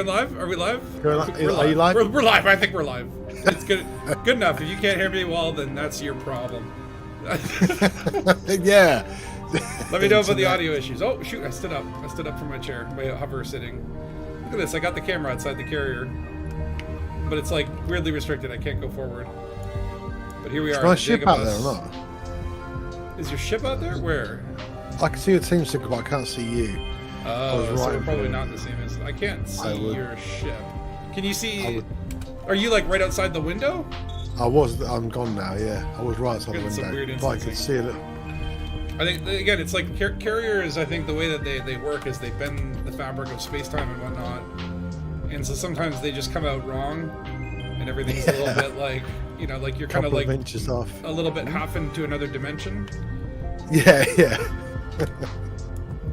live? Are we live? Are you live? We're live. I think we're live. It's good. Good enough. If you can't hear me well, then that's your problem. Yeah. Let me know about the audio issues. Oh shoot! I stood up. I stood up from my chair. My hover sitting. Look at this. I got the camera outside the carrier, but it's like weirdly restricted. I can't go forward. But here we are. Is my ship out there or not? Is your ship out there? Where? I can see your team sticker, but I can't see you. Oh, so we're probably not in the same instance. I can't see your ship. Can you see? Are you like right outside the window? I'm gone now. Yeah, I was right outside the window. But I could see it. I think again, it's like carriers. I think the way that they work is they bend the fabric of space-time and whatnot, and so sometimes they just come out wrong, and everything's a little bit like like you're kind of like inches off, a little bit half into another dimension. Yeah.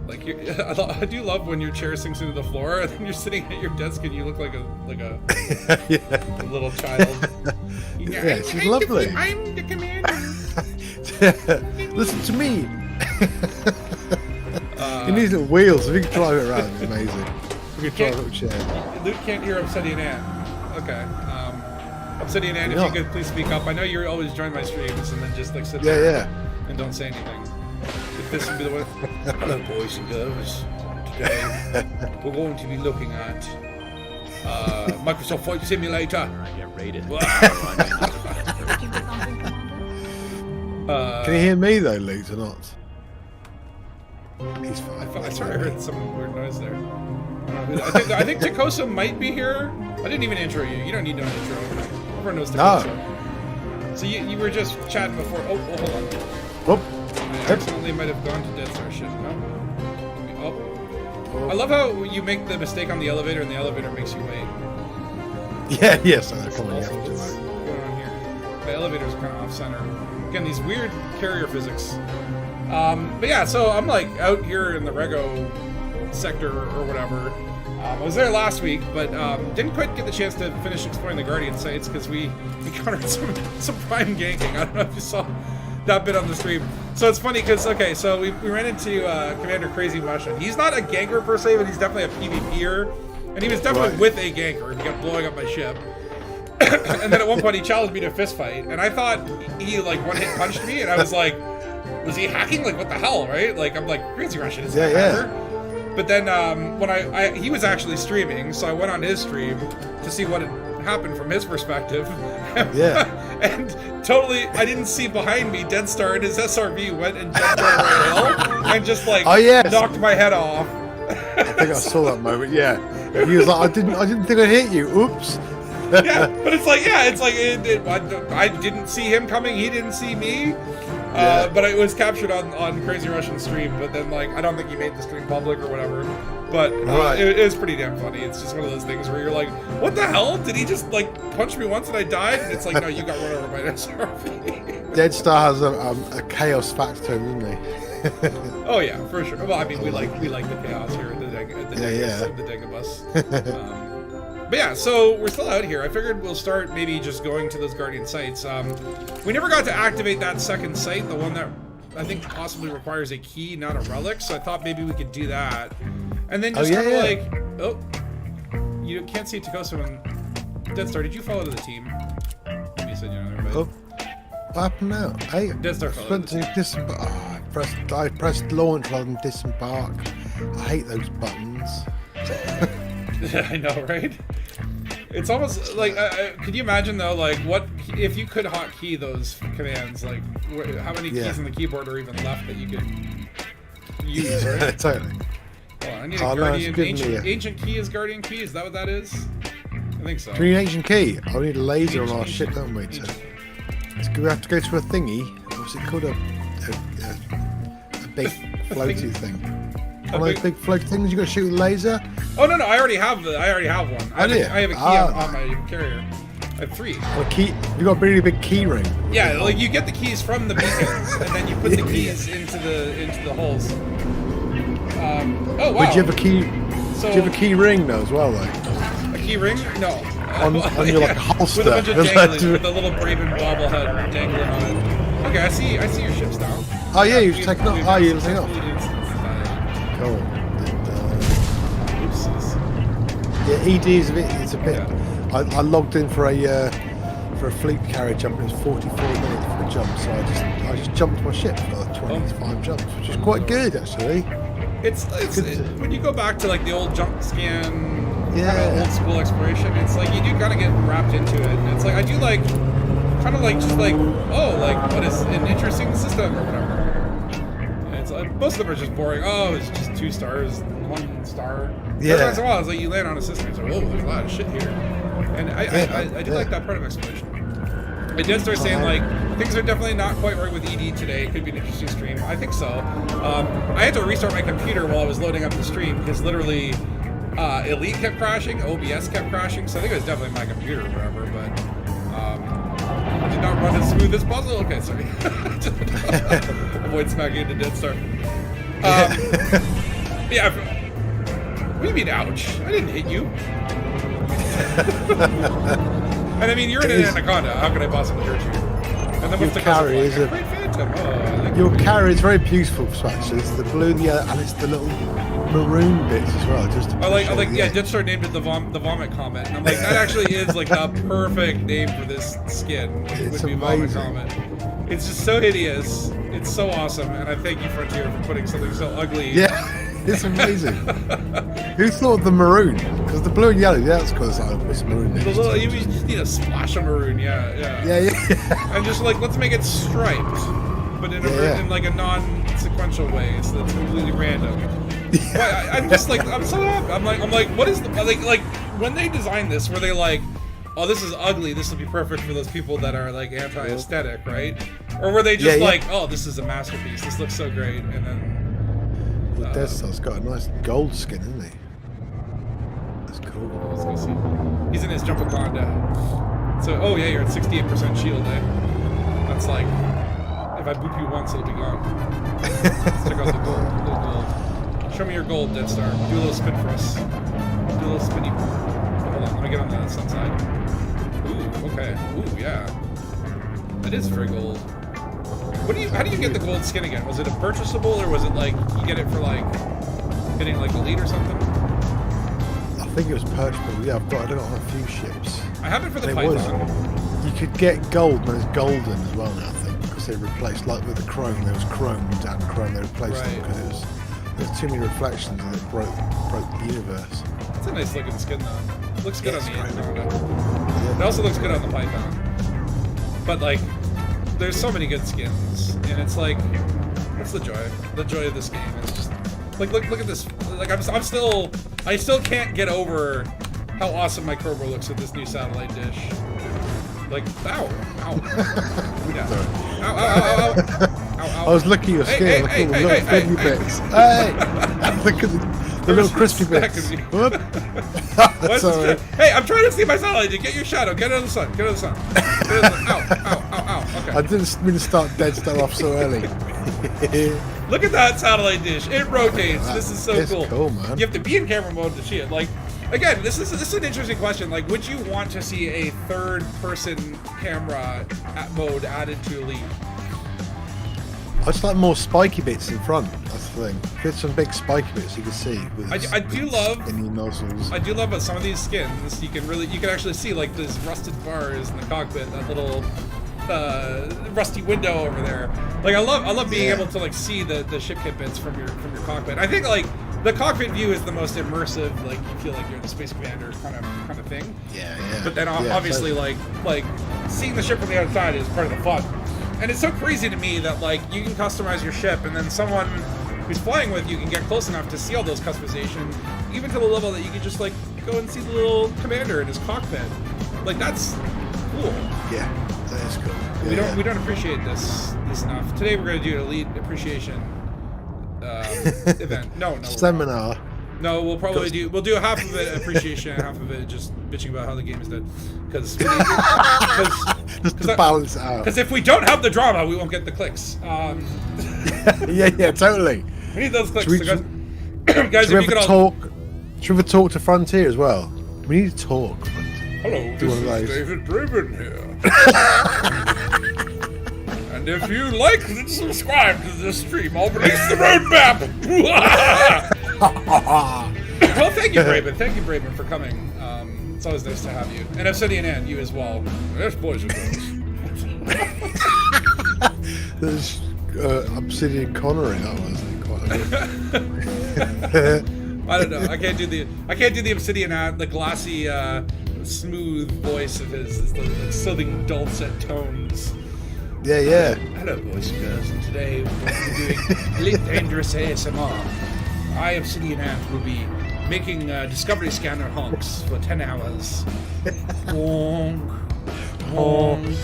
Like I do love when your chair sinks into the floor and then you're sitting at your desk and you look like a a little child. Yeah, she's lovely. I'm the commander. Listen to me. He needs little wheels. If you can drive it around, it's amazing. We can drive a little chair. Luke can't hear Obsidian Ant. Okay. Obsidian Ant, if you could please speak up. I know you always join my streams and then just like sit there and don't say anything. If this would be the way. Hello, boys and girls. Today we're going to be looking at Microsoft Flight Simulator. Alright, get rated. Can you hear me though, Luke, or not? He's fine. I sort of heard some weird noise there. I think Takosa might be here. I didn't even intro you. You don't need no intro. Everyone knows Takosa. No. So you were just chatting before. Oh, hold on. Whoop. I accidentally might have gone to Dead Star shit. No. Oh. I love how you make the mistake on the elevator and the elevator makes you wait. Yeah, yes. Come on, What's going on here? The elevator's kind of off center. Again, these weird carrier physics. But yeah, so I'm like out here in the Rego sector or whatever. I was there last week, but didn't quite get the chance to finish exploring the Guardian sites because we encountered some prime ganking. I don't know if you saw that bit on the stream. So it's funny because, okay, so we ran into Commander Crazy Mush, and he's not a ganker per se, but he's definitely a PvPer, and he was definitely with a ganker, and he kept blowing up my ship. And then at one point he challenged me to a fist fight, and I thought he like one-hit punched me, and I was like, was he hacking? Like, what the hell, right? Like, I'm like, Crazy Russian is a hacker. But then when he was actually streaming, so I went on his stream to see what had happened from his perspective. Yeah. And totally, I didn't see behind me. Dead Star and his SRV went and jumped over a hill and just like knocked my head off. I think I saw that moment. Yeah. He was like, I didn't think I'd hit you. Oops. Yeah, but it's like, I didn't see him coming. He didn't see me. But it was captured on Crazy Russian stream. But then, like, I don't think he made the stream public or whatever. But it is pretty damn funny. It's just one of those things where you're like, what the hell? Did he just like punch me once and I died? And it's like, no, you got run over by an SRV. Dead Star has a chaos factor to him, doesn't he? Oh yeah, for sure. Well, I mean, we like the chaos here at the Dagobus. But yeah, so we're still out here. I figured we'll start maybe just going to those Guardian sites. We never got to activate that second site, the one that I think possibly requires a key, not a relic. So I thought maybe we could do that. And then just kind of like, you can't see Takosa when Dead Star. Did you follow to the team? You said you know everybody. Oh, what happened now? Hey, Dead Star followed to the I pressed launch rather than disembark. I hate those buttons. I know, right? It's almost like, could you imagine though, like, what if you could hotkey those commands? Like, how many keys on the keyboard are even left that you could use? Right? Totally. Hold on, I need a Guardian. Ancient key is Guardian key. Is that what that is? I think so. Do we need an ancient key? I need a laser on our ship, don't we? So we have to go to a thingy. What's it called? A big floaty thing. One of those big floaty things you got to shoot with a laser. Oh no, I already have one. I have a key on my carrier. I have 3. A key. You got a really big key ring. Yeah, like you get the keys from the beacons, and then you put the keys into the holes. Oh wow. But do you have a key? Do you have a key ring though as well, though? A key ring? No. On your like holster. With a bunch of danglies, with a little Braven bobblehead dangling on it. Okay, I see your ships now. Oh yeah, you've taken off. Oh, you've taken off. Cool. Yeah, ED is a bit. It's a bit. Yeah. I logged in for a fleet carrier jump. It was 44 minutes for a jump, so I just jumped my ship for like 25 jumps, which is quite good actually. It's when you go back to like the old jump scan, Yeah. kind of old school exploration. It's like you do kind of get wrapped into it. And it's like I do like kind of like just like what is an interesting system or whatever. And it's like most of them are just boring. Oh, it's just 2 stars, 1 star. Yeah. Every once in a while, it's like you land on a system. It's like, whoa, there's a lot of shit here. And I do like that part of exploration. I did start saying like things are definitely not quite right with ED today. It could be an interesting stream. I think so. I had to restart my computer while I was loading up the stream because literally Elite kept crashing, OBS kept crashing. So I think it was definitely my computer or whatever. But I did not run as smooth as possible. Okay, sorry. Avoid smacking into Dead Star. Yeah. What do you mean, ouch? I didn't hit you. And I mean, you're in an anaconda. How could I possibly hurt you? And then what's the carry is a great phantom. Oh, like your carry is very beautiful, actually. It's the blue, the yellow, and it's the little maroon bits as well. Just to yeah, Deathstar named it the vomit comet, and I'm like, that actually is like the perfect name for this skin. It's would be Vomit amazing. Comet. It's just so hideous. It's so awesome, and I thank you, Frontier, for putting something so ugly. Yeah. It's amazing. Who thought of the maroon? Because the blue and yellow, yeah, that's because it's maroon. You just need a splash of maroon, yeah. And just like, let's make it striped, but in like a non-sequential way, so it's completely random. But I'm just like, I'm so happy. I'm like, what is the like when they designed this? Were they like, oh, this is ugly. This will be perfect for those people that are like anti-aesthetic, right? Or were they just like, oh, this is a masterpiece. This looks so great, and then. Well, Death Star's got a nice gold skin, isn't he? That's cool. Let's go see. He's in his Jumpaconda. So, oh yeah, you're at 68% shield, eh? That's like, if I boop you once, it'll be gone. Let's check out the gold. Show me your gold, Death Star. Do a little spin for us. Do a little spinny. Hold on, let me get on the sun side. Ooh, okay. Ooh, yeah. That is very gold. How do you get the gold skin again? Was it a purchasable, or was it like you get it for like getting like elite or something? I think it was purchasable. Yeah, I got it on a few ships. I have it for the Python. You could get gold, and there's golden as well now, I think, because they replaced, like with the chrome, there was chrome and chrome. They replaced them because there was too many reflections and it broke the universe. It's a nice looking skin though. Looks good on the Anaconda. It also looks good on the Python. But like, there's so many good skins, and it's like, what's the joy? The joy of this game is just like, look at this. Like, I still can't get over how awesome my Kerber looks with this new satellite dish. Like, ow. Yeah. Ow. I was looking at your skin. Look at the little baby bits. Hey! Look at the little crispy bits. Whoop. Sorry. Hey, I'm trying to see my satellite. Get your shadow. Get out of the sun. Get out of the sun. Ow. Okay. I didn't mean to start Dead Star off so early. Look at that satellite dish. It rotates. This is so it's cool. Cool, man. You have to be in camera mode to see it. Like, again, this is an interesting question. Like, would you want to see a third-person camera mode added to Elite? I just like more spiky bits in front. That's the thing. Get some big spiky bits you can see. With I do love skinny nozzles. I do love about some of these skins. You can actually see like these rusted bars in the cockpit. That little rusty window over there. Like I love being able to like see the ship kit bits from your cockpit. I think like the cockpit view is the most immersive. Like you feel like you're the space commander kind of thing. Yeah. But then obviously like seeing the ship from the outside is part of the fun. And it's so crazy to me that like you can customize your ship, and then someone who's flying with you can get close enough to see all those customization, even to the level that you can just like go and see the little commander in his cockpit. Like that's cool. Yeah, that is cool. Yeah, we don't appreciate this enough. Today we're gonna do an elite appreciation event. No. Seminar. No, we'll do half of it appreciation and half of it just bitching about how the game is dead. Because just to balance it out. Because if we don't have the drama, we won't get the clicks. Yeah, totally. We need those clicks. Should we ever talk to Frontier as well? We need to talk. Hello, this is David Braben here. And if you like and subscribe to this stream, I'll release the roadmap. Well, thank you, Braben. Thank you, Braben, for coming. It's always nice to have you. And Obsidian and you as well. There's boys and girls. There's Obsidian Connery, that was quite I don't know. I can't do the Obsidian Ant, the glossy, smooth voice of his, the soothing dulcet tones. Yeah. Hello, boys and girls, and today we're going to be doing Elite Dangerous ASMR. I, Obsidian Ant, will be making Discovery Scanner honks for 10 hours. Honk. Honk.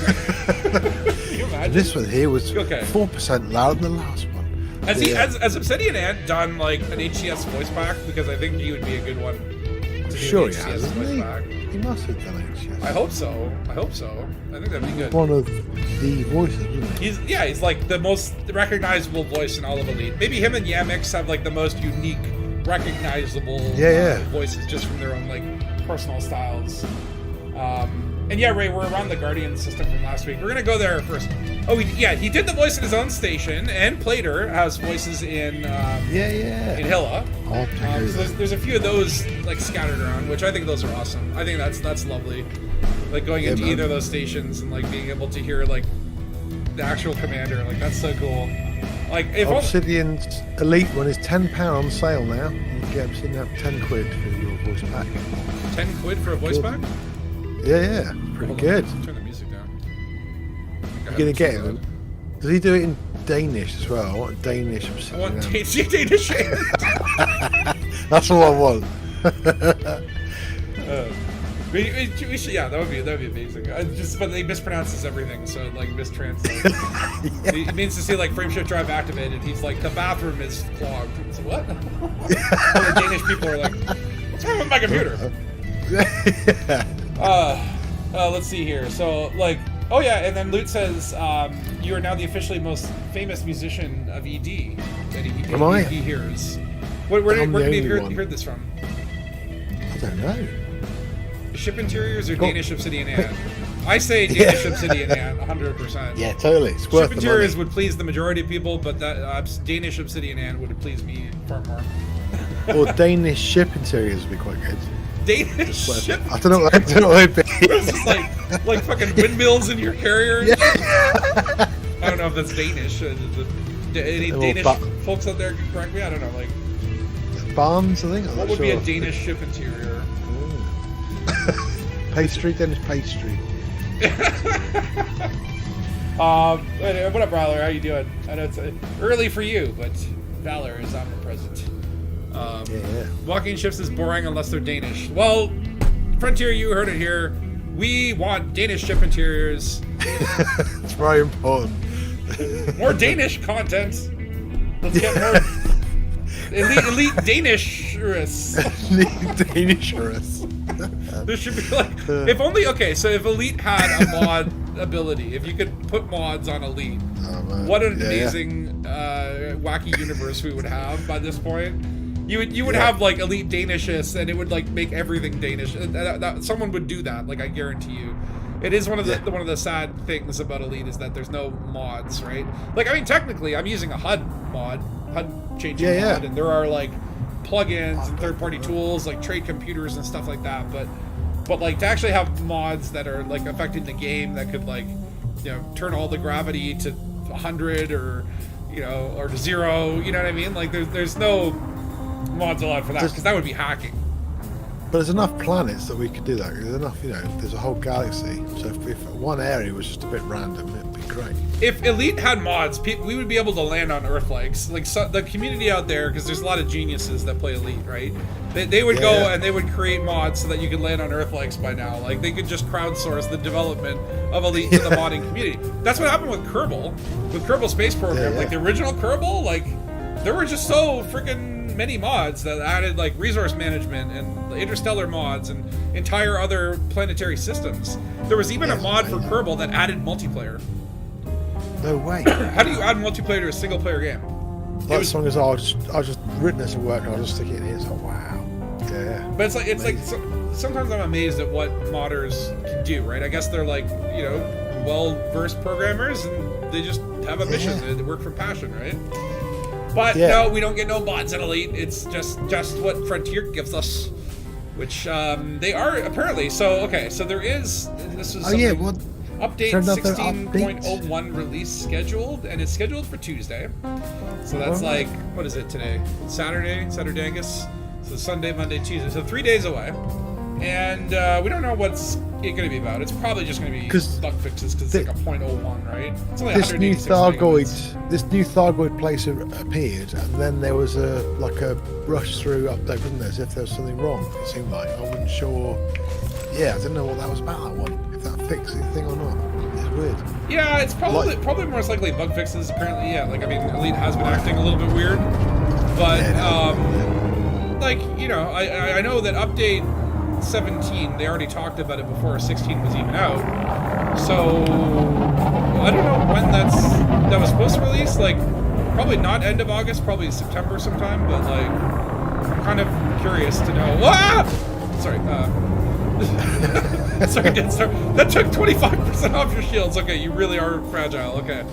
Can you imagine? This one here was Okay. 4% louder than the last one. Has Obsidian Ant done like an HCS voice pack? Because I think he would be a good one to do Sure an he HCS has, voice hasn't pack. he must have done HCS. I hope so. I think that'd be good. One of the voices, wasn't he? He's like the most recognizable voice in all of Elite. Maybe him and Yamix have like the most unique, recognizable voices just from their own like personal styles. And yeah, Ray, we're around the Guardian system from last week. We're gonna go there first. Oh, he did the voice in his own station, and Plater has voices in in Hilla. So there's a few of those like scattered around, which I think those are awesome. I think that's lovely. Like going into either of those stations and like being able to hear like the actual commander, like that's so cool. Like if Obsidian's Elite one is £10 on sale now. You can get Obsidian at £10 for your voice pack. £10 for a voice pack? Yeah, pretty good. Turn the music down. You're gonna get him. Does he do it in Danish as well? I want Danish Obsidian. I want Danish. That's all I want. We should, yeah, that would be amazing. But he mispronounces everything, so it, like mistranslates. He means to say like frameshift drive activated. He's like, the bathroom is clogged. So what? All the Danish people are like, what's wrong with my computer? Let's see here. So like, oh yeah, and then Loot says you are now the officially most famous musician of ED that he hears. Where did he hear this from? I don't know. Ship Interiors or Danish Obsidian Ant? I say Danish Obsidian Ant, 100%. Yeah, totally. It's worth Ship Interiors would please the majority of people, but that Danish Obsidian Ant would please me far more. Or Danish Ship Interiors would be quite good. Danish ship? I don't know what it'd be. It's just like fucking windmills in your carrier? Yeah. I don't know if that's Danish. Any Danish folks out there can correct me? I don't know. Like Barnes, I think. What would be a Danish ship interior? Pastry, Danish pastry. What up, Valor? How you doing? I know it's early for you, but Valor is omnipresent. Walking ships is boring unless they're Danish. Well, Frontier, you heard it here. We want Danish ship interiors. It's very important. More Danish content. Let's get more elite Danishers. Elite Danishers. There should be like, if only, okay, so if Elite had a mod ability, if you could put mods on Elite, what an amazing wacky universe we would have by this point. You would have like Elite Danishes, and it would like make everything Danish. Someone would do that, like I guarantee you. It is one of the sad things about Elite is that there's no mods, right? Like, I mean, technically, I'm using a HUD changing mod, and there are like plugins and third-party tools like trade computers and stuff like that. But like to actually have mods that are like affecting the game that could like, you know, turn all the gravity to 100 or, you know, or to 0. You know what I mean? Like there's no mods allowed for that because that would be hacking. But there's enough planets that we could do that. There's enough, you know, there's a whole galaxy. So if one area was just a bit random, it'd be great. If Elite had mods, we would be able to land on Earth like so, the community out there, because there's a lot of geniuses that play Elite, right? They would go and they would create mods so that you could land on Earth likes by now. Like they could just crowdsource the development of Elite to the modding community. That's what happened with Kerbal, Space Program. Like the original Kerbal, like there were just so freaking many mods that added like resource management and interstellar mods and entire other planetary systems. There was even a mod for Kerbal that added multiplayer. No way. How do you add multiplayer to a single player game? Like as long as I just written this at work and I'll just stick it in here. It's like, wow. Yeah. But it's like sometimes I'm amazed at what modders can do, right? I guess they're like, you know, well-versed programmers and they just have a mission. They work for passion, right? But no, we don't get no mods in Elite. It's just what Frontier gives us, which they are apparently. So okay, so there is. This is update 16.01 release scheduled, and it's scheduled for Tuesday. So that's like, what is it today? Saturday, Dangus. So Sunday, Monday, Tuesday. So 3 days away. And we don't know what's it going to be about. It's probably just going to be bug fixes because it's like a 0.01, right? It's only this new Thargoid place appeared, and then there was a rush through update, wasn't there? As if there was something wrong. It seemed like I wasn't sure. Yeah, I didn't know what that was about. That one, if that fixed the thing or not. It's weird. Yeah, it's probably most likely bug fixes. Apparently, yeah. Like I mean, Elite has been acting a little bit weird, but like you know, I know that update 17, they already talked about it before 16 was even out. So I don't know when that was supposed to release. Like probably not end of August, probably September sometime. But like I'm kind of curious to know. Ah! Sorry. Sorry, Deadstar. That took 25% off your shields. Okay, you really are fragile. Okay,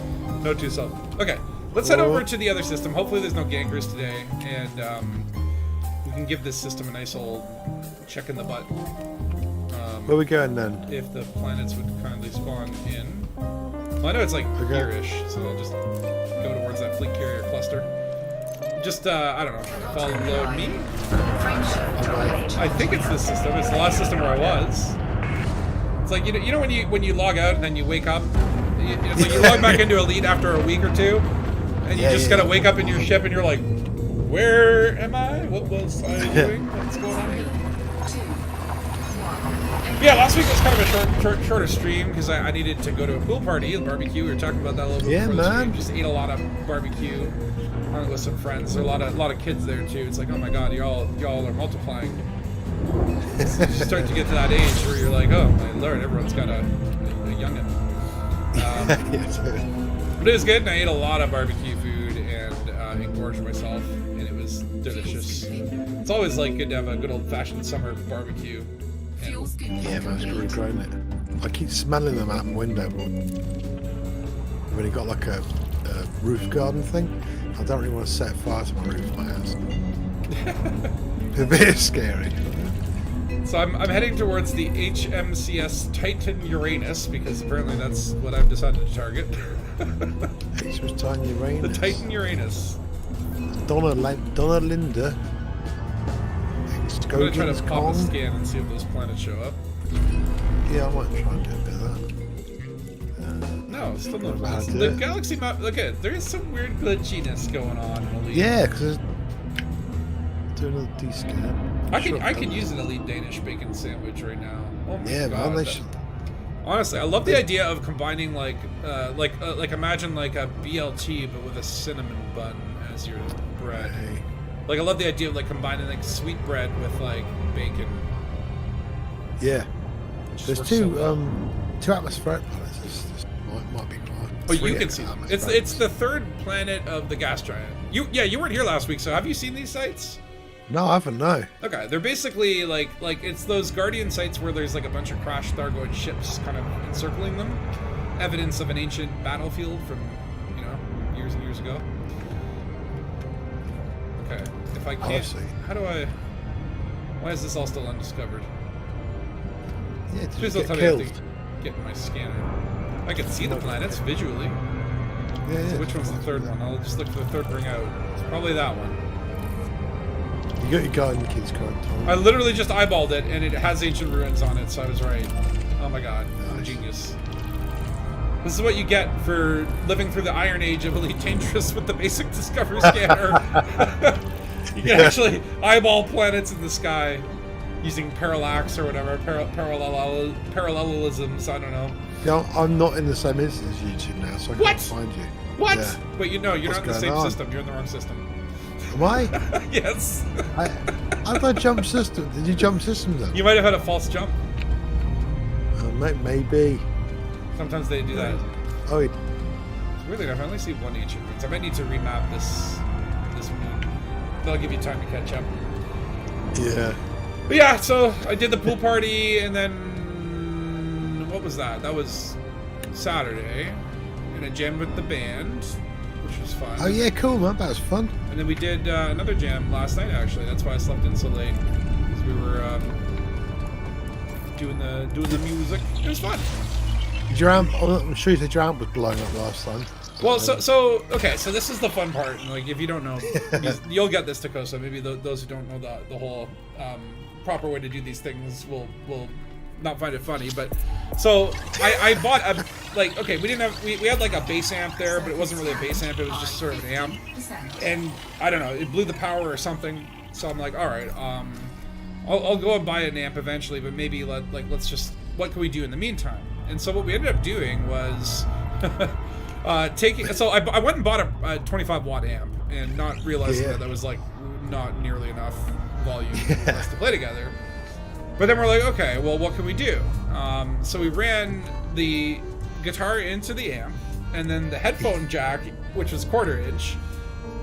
note to yourself. Okay, let's head over to the other system. Hopefully, there's no gankers today, and we can give this system a nice old check in the butt. Where are we going then? If the planets would kindly spawn in. Well, I know it's like here-ish, so I'll just go towards that fleet carrier cluster. Just, I don't know, follow me? I think it's this system. It's the last system where I was. It's like, you know when you log out and then you wake up? It's like you log back into Elite after a week or two, and you just gotta wake up in your ship and you're like, where am I? What was I doing? What's going on here? Yeah, last week was kind of a shorter stream because I needed to go to a pool party and barbecue. We were talking about that a little bit before the stream. Just ate a lot of barbecue. Hung with some friends. There are a lot of kids there too. It's like, oh my god, y'all are multiplying. You start to get to that age where you're like, oh my lord, everyone's got a youngin. But it was good, and I ate a lot of barbecue food and engorged myself, and it was delicious. It's always like good to have a good old-fashioned summer barbecue. Yeah, man, it's really great, isn't it? I keep smelling them out my window, but when you got like a roof garden thing, I don't really want to set fire to my roof of my house. It's a bit scary. So I'm heading towards the HMCS Titan Uranus because apparently that's what I've decided to target. HMCS Titan Uranus. The Titan Uranus. Donna Linda. I'm gonna try to pop a scan and see if those planets show up. Yeah, I might try and do a bit of that. No, still no planets. The galaxy map. Look at there is some weird glitchiness going on in Elite. Yeah, because do another D-scan. I could use an Elite Danish bacon sandwich right now. Oh my god! Man, honestly, I love the idea of combining like imagine like a BLT but with a cinnamon bun as your bread. Hey. Like I love the idea of like combining like sweet bread with like bacon. Yeah. There's two atmospheric planets. This might be fun. Oh, you can see them. It's the third planet of the gas giant. You weren't here last week, so have you seen these sites? No, I haven't. No. Okay, they're basically like it's those Guardian sites where there's like a bunch of crashed Thargoid ships kind of encircling them, evidence of an ancient battlefield from years and years ago. Okay, if I can't, how do I? Why is this all still undiscovered? Yeah, please don't tell me I have to get my scanner. I can see the planets visually. Yeah. So which one's the third one? I'll just look for the third ring out. It's probably that one. You got your guy in the kid's card. I literally just eyeballed it, and it has ancient ruins on it, so I was right. Oh my god, I'm a genius. This is what you get for living through the Iron Age of Elite Dangerous with the basic Discover scanner. You can actually eyeball planets in the sky using parallax or whatever, parallelisms, I don't know. Yeah, I'm not in the same instance as YouTube now, so I can't find you. What? Yeah. Wait, you're not in the same system. You're in the wrong system. Am I? Yes. How did I jump system? Did you jump systems then? You might have had a false jump. Maybe. Sometimes they do that. Oh, it's weird that I only see one ancient ruins. I might need to remap this moon. That'll give you time to catch up. Yeah. But yeah, so I did the pool party, and then what was that? That was Saturday, and I jammed with the band, which was was fun. Oh yeah, cool, man. That was fun. And then we did another jam last night, actually. That's why I slept in so late. Because we were doing the music. It was fun. Your amp, I'm sure you said your amp was blowing up last time. Well, so okay, so this is the fun part. And, like, if you don't know, you'll get this, Takosa. Maybe those who don't know the whole proper way to do these things will not find it funny. But so I bought a, like, okay, we had like a bass amp there, but it wasn't really a bass amp. It was just sort of an amp, and I don't know, it blew the power or something. So I'm like, all right, I'll go and buy an amp eventually, but maybe let's just, what can we do in the meantime? And so what we ended up doing was so I went and bought a 25 watt amp, and not realizing that was like not nearly enough volume for us to play together. But then we're like, okay, well, what can we do? So we ran the guitar into the amp, and then the headphone jack, which was 1/4 inch.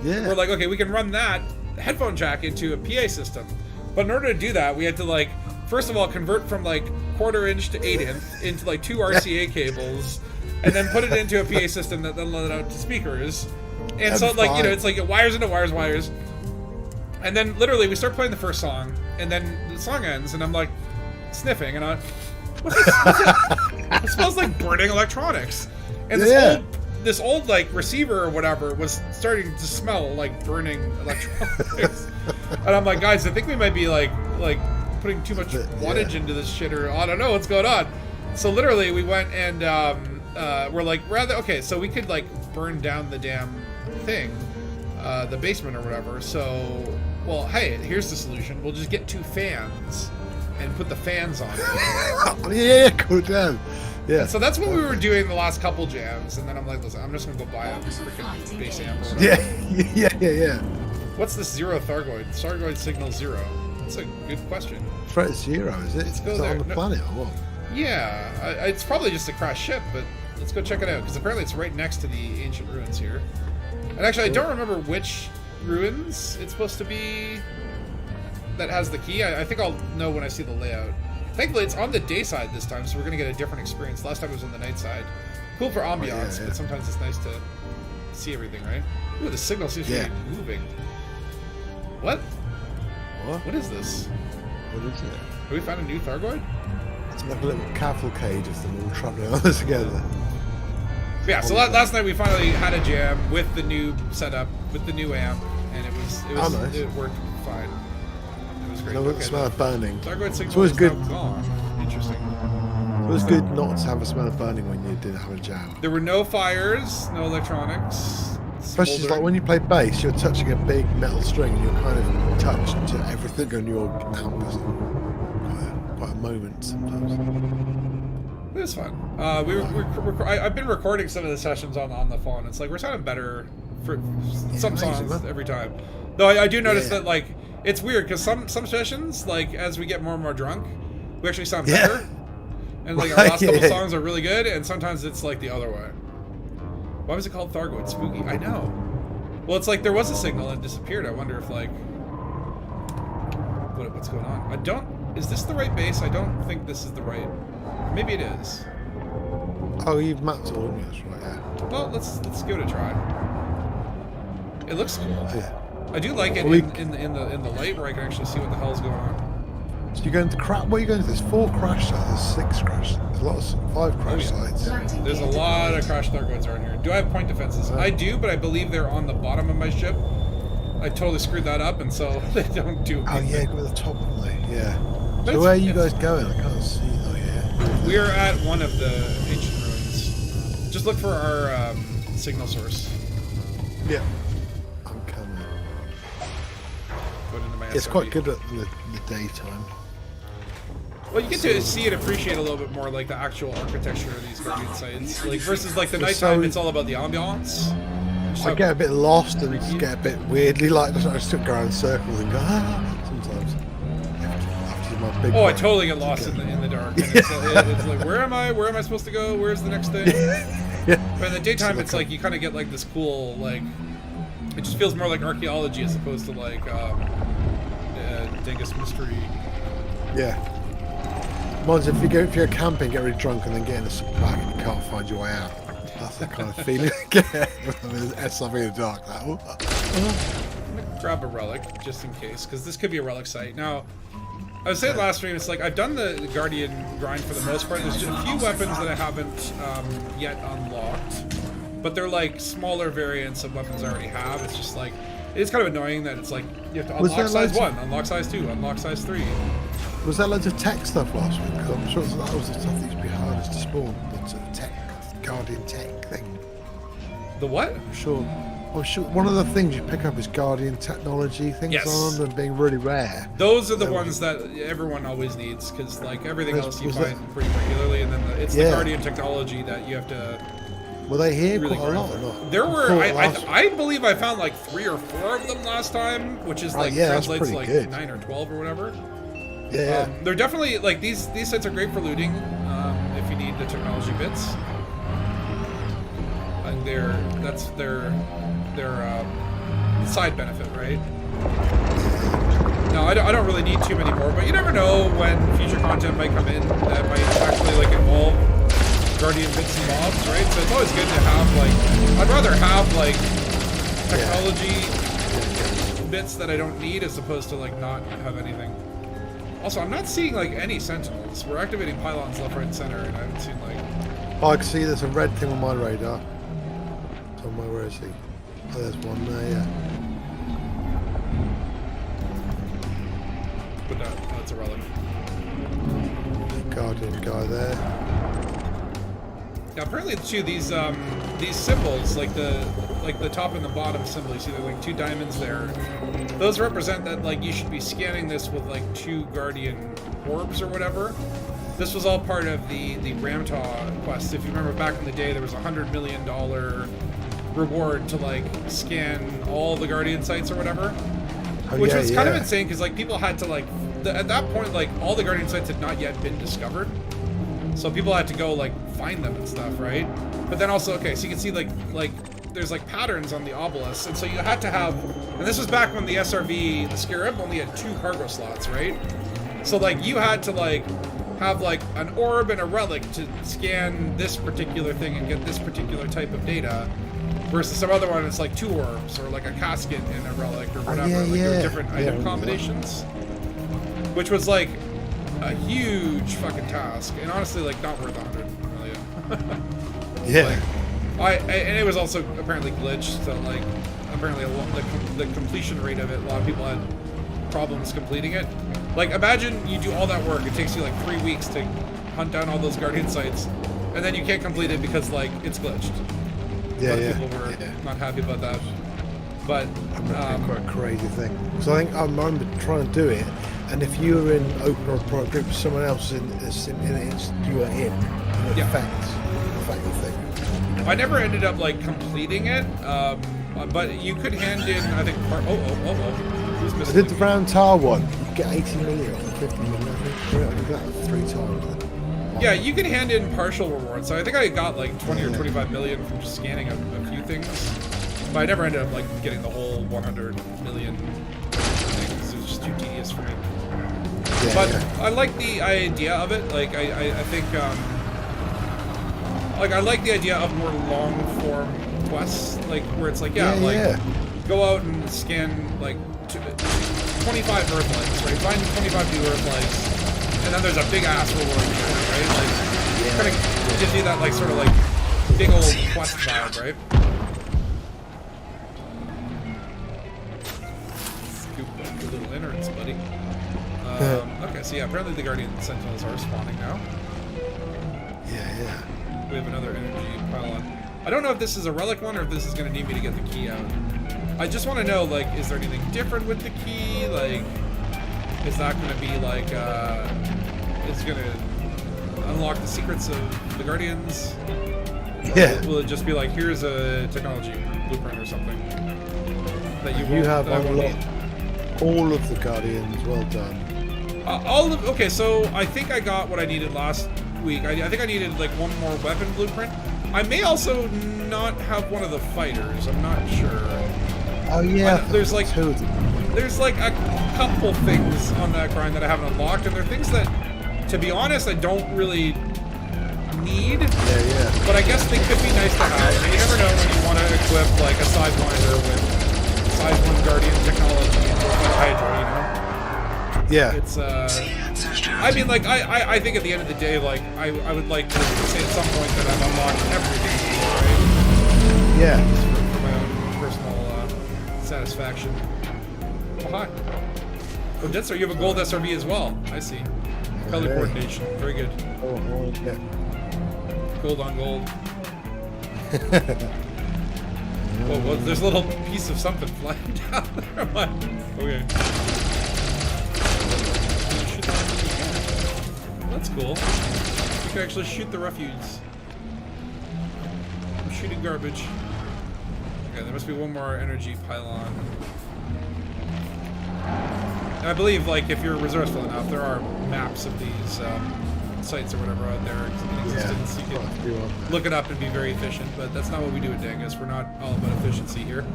Yeah. We're like, okay, we can run that headphone jack into a PA system. But in order to do that, we had to, like, first of all, convert from like 1/4 inch to 1/8 into like 2 RCA cables, and then put it into a PA system that then let it out to speakers. And That's so, like, fine. you know, it's like wires into wires. And then literally we start playing the first song, and then the song ends, and I'm like sniffing, and I'm like, it smells like burning electronics. And this old like receiver or whatever was starting to smell like burning electronics. And I'm like, guys, I think we might be like putting too much wattage into this shit, or I don't know what's going on. So literally we went and we're like, okay, so we could like burn down the damn thing, the basement or whatever. So, well, hey, here's the solution. We'll just get 2 fans and put the fans on it. Yeah, cool down. Yeah. And so that's what we were doing the last couple jams, and then I'm like, listen, I'm just gonna go buy a freaking bass amp or whatever. Yeah. What's this zero Thargoid? Thargoid signal 0. That's a good question. Threat 0, is it? Let's go is that there. on the No. planet or what? Yeah, it's probably just a crashed ship, but let's go check it out, because apparently it's right next to the ancient ruins here. And actually, I don't remember which ruins it's supposed to be that has the key. I think I'll know when I see the layout. Thankfully, it's on the day side this time, so we're going to get a different experience. Last time it was on the night side. Cool for ambiance, but sometimes it's nice to see everything, right? Ooh, the signal seems to be moving. What? What is this? What is it? Have we found a new Thargoid? It's like a little cavalcade of them all traveling on together. Yeah, so last night we finally had a jam with the new setup, with the new amp, and nice. it worked fine. It was great. No, the smell of burning. Thargoid It's signal always is good. now gone. Interesting. It was good not to have a smell of burning when you did have a jam. There were no fires, no electronics. Especially it's like when you play bass, you're touching a big metal string and you're kind of touched to everything on your amp. It's quite a moment sometimes. It was fun. I've been recording some of the sessions on the phone. It's like we're sounding better for some amazing, songs man. every time. Though I do notice that, like, it's weird because some sessions, like, as we get more and more drunk, we actually sound better. And like our last couple songs are really good, and sometimes it's like the other way. Why was it called Thargoid? Spooky. I know. Well, it's like there was a signal and it disappeared. I wonder if, like, what's going on? Is this the right base? I don't think this is the right. Maybe it is. Oh, you've mapped it all, yes, right, yeah. Well, let's give it a try. It looks cool. Yeah. I do like it in the light where I can actually see what the hell's going on. So you're going to what are you going to? There's 4 crash sites, there's 6 crash. There's lots, 5 crash sites. There's a lot of crash Thargoids around here. Do I have point defenses? I do, but I believe they're on the bottom of my ship. I totally screwed that up, and so they don't do. Oh yeah, go to the top, haven't they? Yeah. But So where are you guys going? I can't see. Oh yeah. We're at one of the ancient ruins. Just look for our signal source. Yeah. I'm coming. Put it into my It's SRV. quite good at the daytime. Well, you get to see and appreciate a little bit more, like, the actual architecture of these guardian sites, like, versus like the nighttime. It's all about the ambiance. I get a bit lost and just get a bit weirdly like I just go around in circles and go sometimes. After my big I totally get lost in the dark. And it's like, where am I? Where am I supposed to go? Where's the next thing? But in the daytime, it's like you kind of get like this cool, like, it just feels more like archaeology as opposed to like Dangus mystery. Yeah. Mons, if you're camping, get really drunk and then get in a bag and you can't find your way out. That's the kind of feeling I get when there's something in the dark. Like, oh. I'm gonna grab a relic just in case, because this could be a relic site. Now, I was saying last stream, it's like I've done the Guardian grind for the most part. There's just a few weapons that I haven't yet unlocked, but they're like smaller variants of weapons I already have. It's just like, it's kind of annoying that it's like you have to unlock size 1, unlock size 2, unlock size 3. Was that loads of tech stuff last week? Because I'm sure that was the stuff that used to be hardest to spawn. The sort of tech, Guardian tech thing. The what? I'm sure one of the things you pick up is Guardian technology things on them being really rare. Those are the ones that everyone always needs, because like everything else you find pretty regularly, and then it's the Guardian technology that you have to. Were they here really quite a lot? Or not? There were, I believe I found like 3 or 4 of them last time, which is like translates like good. 9 or 12 or whatever. Yeah. They're definitely like these sites are great for looting if you need the technology bits. And that's their side benefit, right? No, I don't really need too many more, but you never know when future content might come in that might actually like involve Guardian bits and bobs, right? So it's always good to have like, I'd rather have like technology bits that I don't need as opposed to like not have anything. Also, I'm not seeing like any sentinels. We're activating pylons left, right, and center, and I haven't seen like. Oh, I can see there's a red thing on my radar. Somewhere, where is he? Oh, there's one there, yeah. But no, that's a relic. Guardian guy there. Now, apparently, too, these symbols, like the top and the bottom symbol, you see there's like 2 diamonds there. Those represent that like you should be scanning this with like 2 Guardian orbs or whatever. This was all part of the Ramtaw quest. If you remember back in the day, there was $100 million reward to like scan all the Guardian sites or whatever, which was kind of insane because like people had to like at that point like all the Guardian sites had not yet been discovered, so people had to go like find them and stuff, right? But then also, okay, so you can see like there's like patterns on the obelisk, and so you had to have, and this was back when the SRV, the Scarab, only had 2 cargo slots, right? So like you had to like have like an orb and a relic to scan this particular thing and get this particular type of data, versus some other one it's like 2 orbs or like a casket and a relic or whatever. There were different item combinations, which was like a huge fucking task, and honestly like not worth 100 million. Yeah. And it was also apparently glitched, so like apparently the completion rate of it, a lot of people had problems completing it. Like imagine you do all that work, it takes you like 3 weeks to hunt down all those Guardian sites, and then you can't complete it because like it's glitched. A lot of people were not happy about that. But quite a crazy thing. So I think I remember trying to do it, and if you were in open or private group with someone else in it, you were in effect the thing. I never ended up like completing it, but you could hand in, I think. Who's I missing? did the round tower one. You get 80 million or 50 million. I think I did that 3 times. Yeah, you can hand in partial rewards. So I think I got like 20 or 25 million from just scanning a few things, but I never ended up like getting the whole 100 million things. It was just too tedious for me. But I like the idea of it. Like I think like I like the idea of more long form quests, like where it's like go out and scan like 25 Earthlights, right? Find 25 new Earthlights, and then there's a big ass reward here, right? Like kind of gives you that like sort of like big old quest vibe, right? Scoop up the little innards, buddy. Okay, so yeah, apparently the Guardian Sentinels are spawning now. Yeah. We have another energy pylon. I don't know if this is a relic one or if this is going to need me to get the key out. I just want to know, like, is there anything different with the key? Like, is that going to be like, is it going to unlock the secrets of the Guardians? Yeah. Or will it just be like, here's a technology blueprint or something that you have unlocked all of the Guardians. Well done. Okay, so I think I got what I needed last week. I think I needed like one more weapon blueprint. I may also not have one of the fighters. I'm not sure. Oh yeah. There's like a couple things on that grind that I haven't unlocked, and they're things that, to be honest, I don't really need. Yeah. But I guess they could be nice to have. And you never know when you want to equip like a Sidewinder with size 1 Guardian technology and Hydra, you know? Yeah. It's I mean, like I think at the end of the day, like I would like to say at some point that I've unlocked everything, right? Yeah. Just for my own personal satisfaction. Oh hi. Oh, Death Star, you have a gold SRV as well. I see. Color coordination, very good. Oh, yeah. Gold on gold. Whoa, there's a little piece of something flying down there. I'm like, okay. That's cool. You can actually shoot the refuse. I'm shooting garbage. Okay, there must be one more energy pylon. And I believe, like, if you're resourceful enough, there are maps of these sites or whatever out there in existence. You can look it up and be very efficient, but that's not what we do at Dangus. We're not all about efficiency here.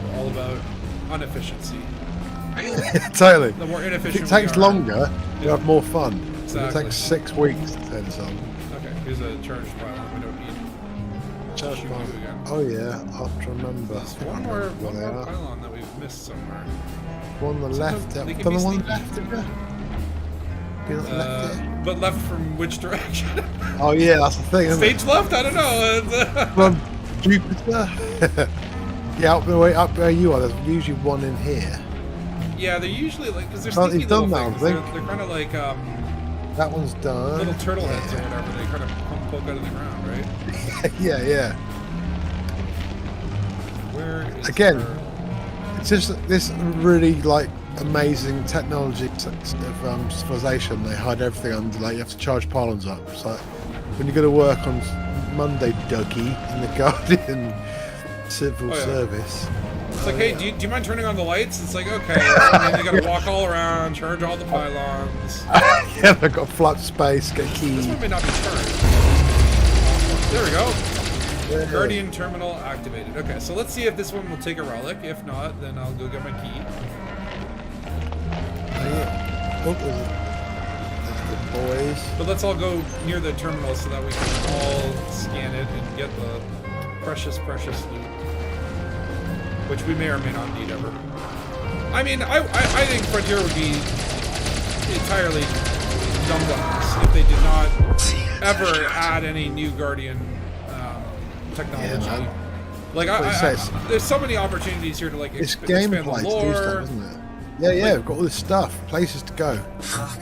We're all about inefficiency. Totally. The more inefficient If it takes we are, longer, you have more fun. Exactly. If it takes 6 weeks to turn this on. Okay, here's a charged pylon. We don't need Charge shoot pylon. you again. Oh yeah, I have to remember. There's one more pylon that we've missed somewhere. One on the left. they can Done be the one sneaky. left, did you? You not left it? But left from which direction? Oh yeah, that's the thing, isn't Stage left? I don't know. it? From Jupiter. Yeah, up where you are. There's usually one in here. Yeah, they're usually like, because they're Well, sneaky he's little done things. now, I think. They're kind of like That one's done. little turtle heads or whatever. They kind of poke out of the ground, right? Yeah. Where is Again, her- it's just this really like amazing technology of civilization. They hide everything under. Like you have to charge pylons up. It's like when you go to work on Monday, Dougie, in the Guardian Civil Service. It's like, hey, do you mind turning on the lights? It's like, okay. And then you gotta walk all around, charge all the pylons. Yeah, they've got flat space, get This keys. one may not be charged. There we go. Guardian terminal activated. Okay, so let's see if this one will take a relic. If not, then I'll go get my key. Oh, there's the boys. But let's all go near the terminal so that we can all scan it and get the precious loot. Which we may or may not need ever. I mean, I think Frontier would be entirely dumb-dumbs if they did not ever add any new Guardian technology. Yeah, like, there's so many opportunities here to like This expand the gameplay to do lore. stuff, isn't it? Yeah, we've got all this stuff, places to go.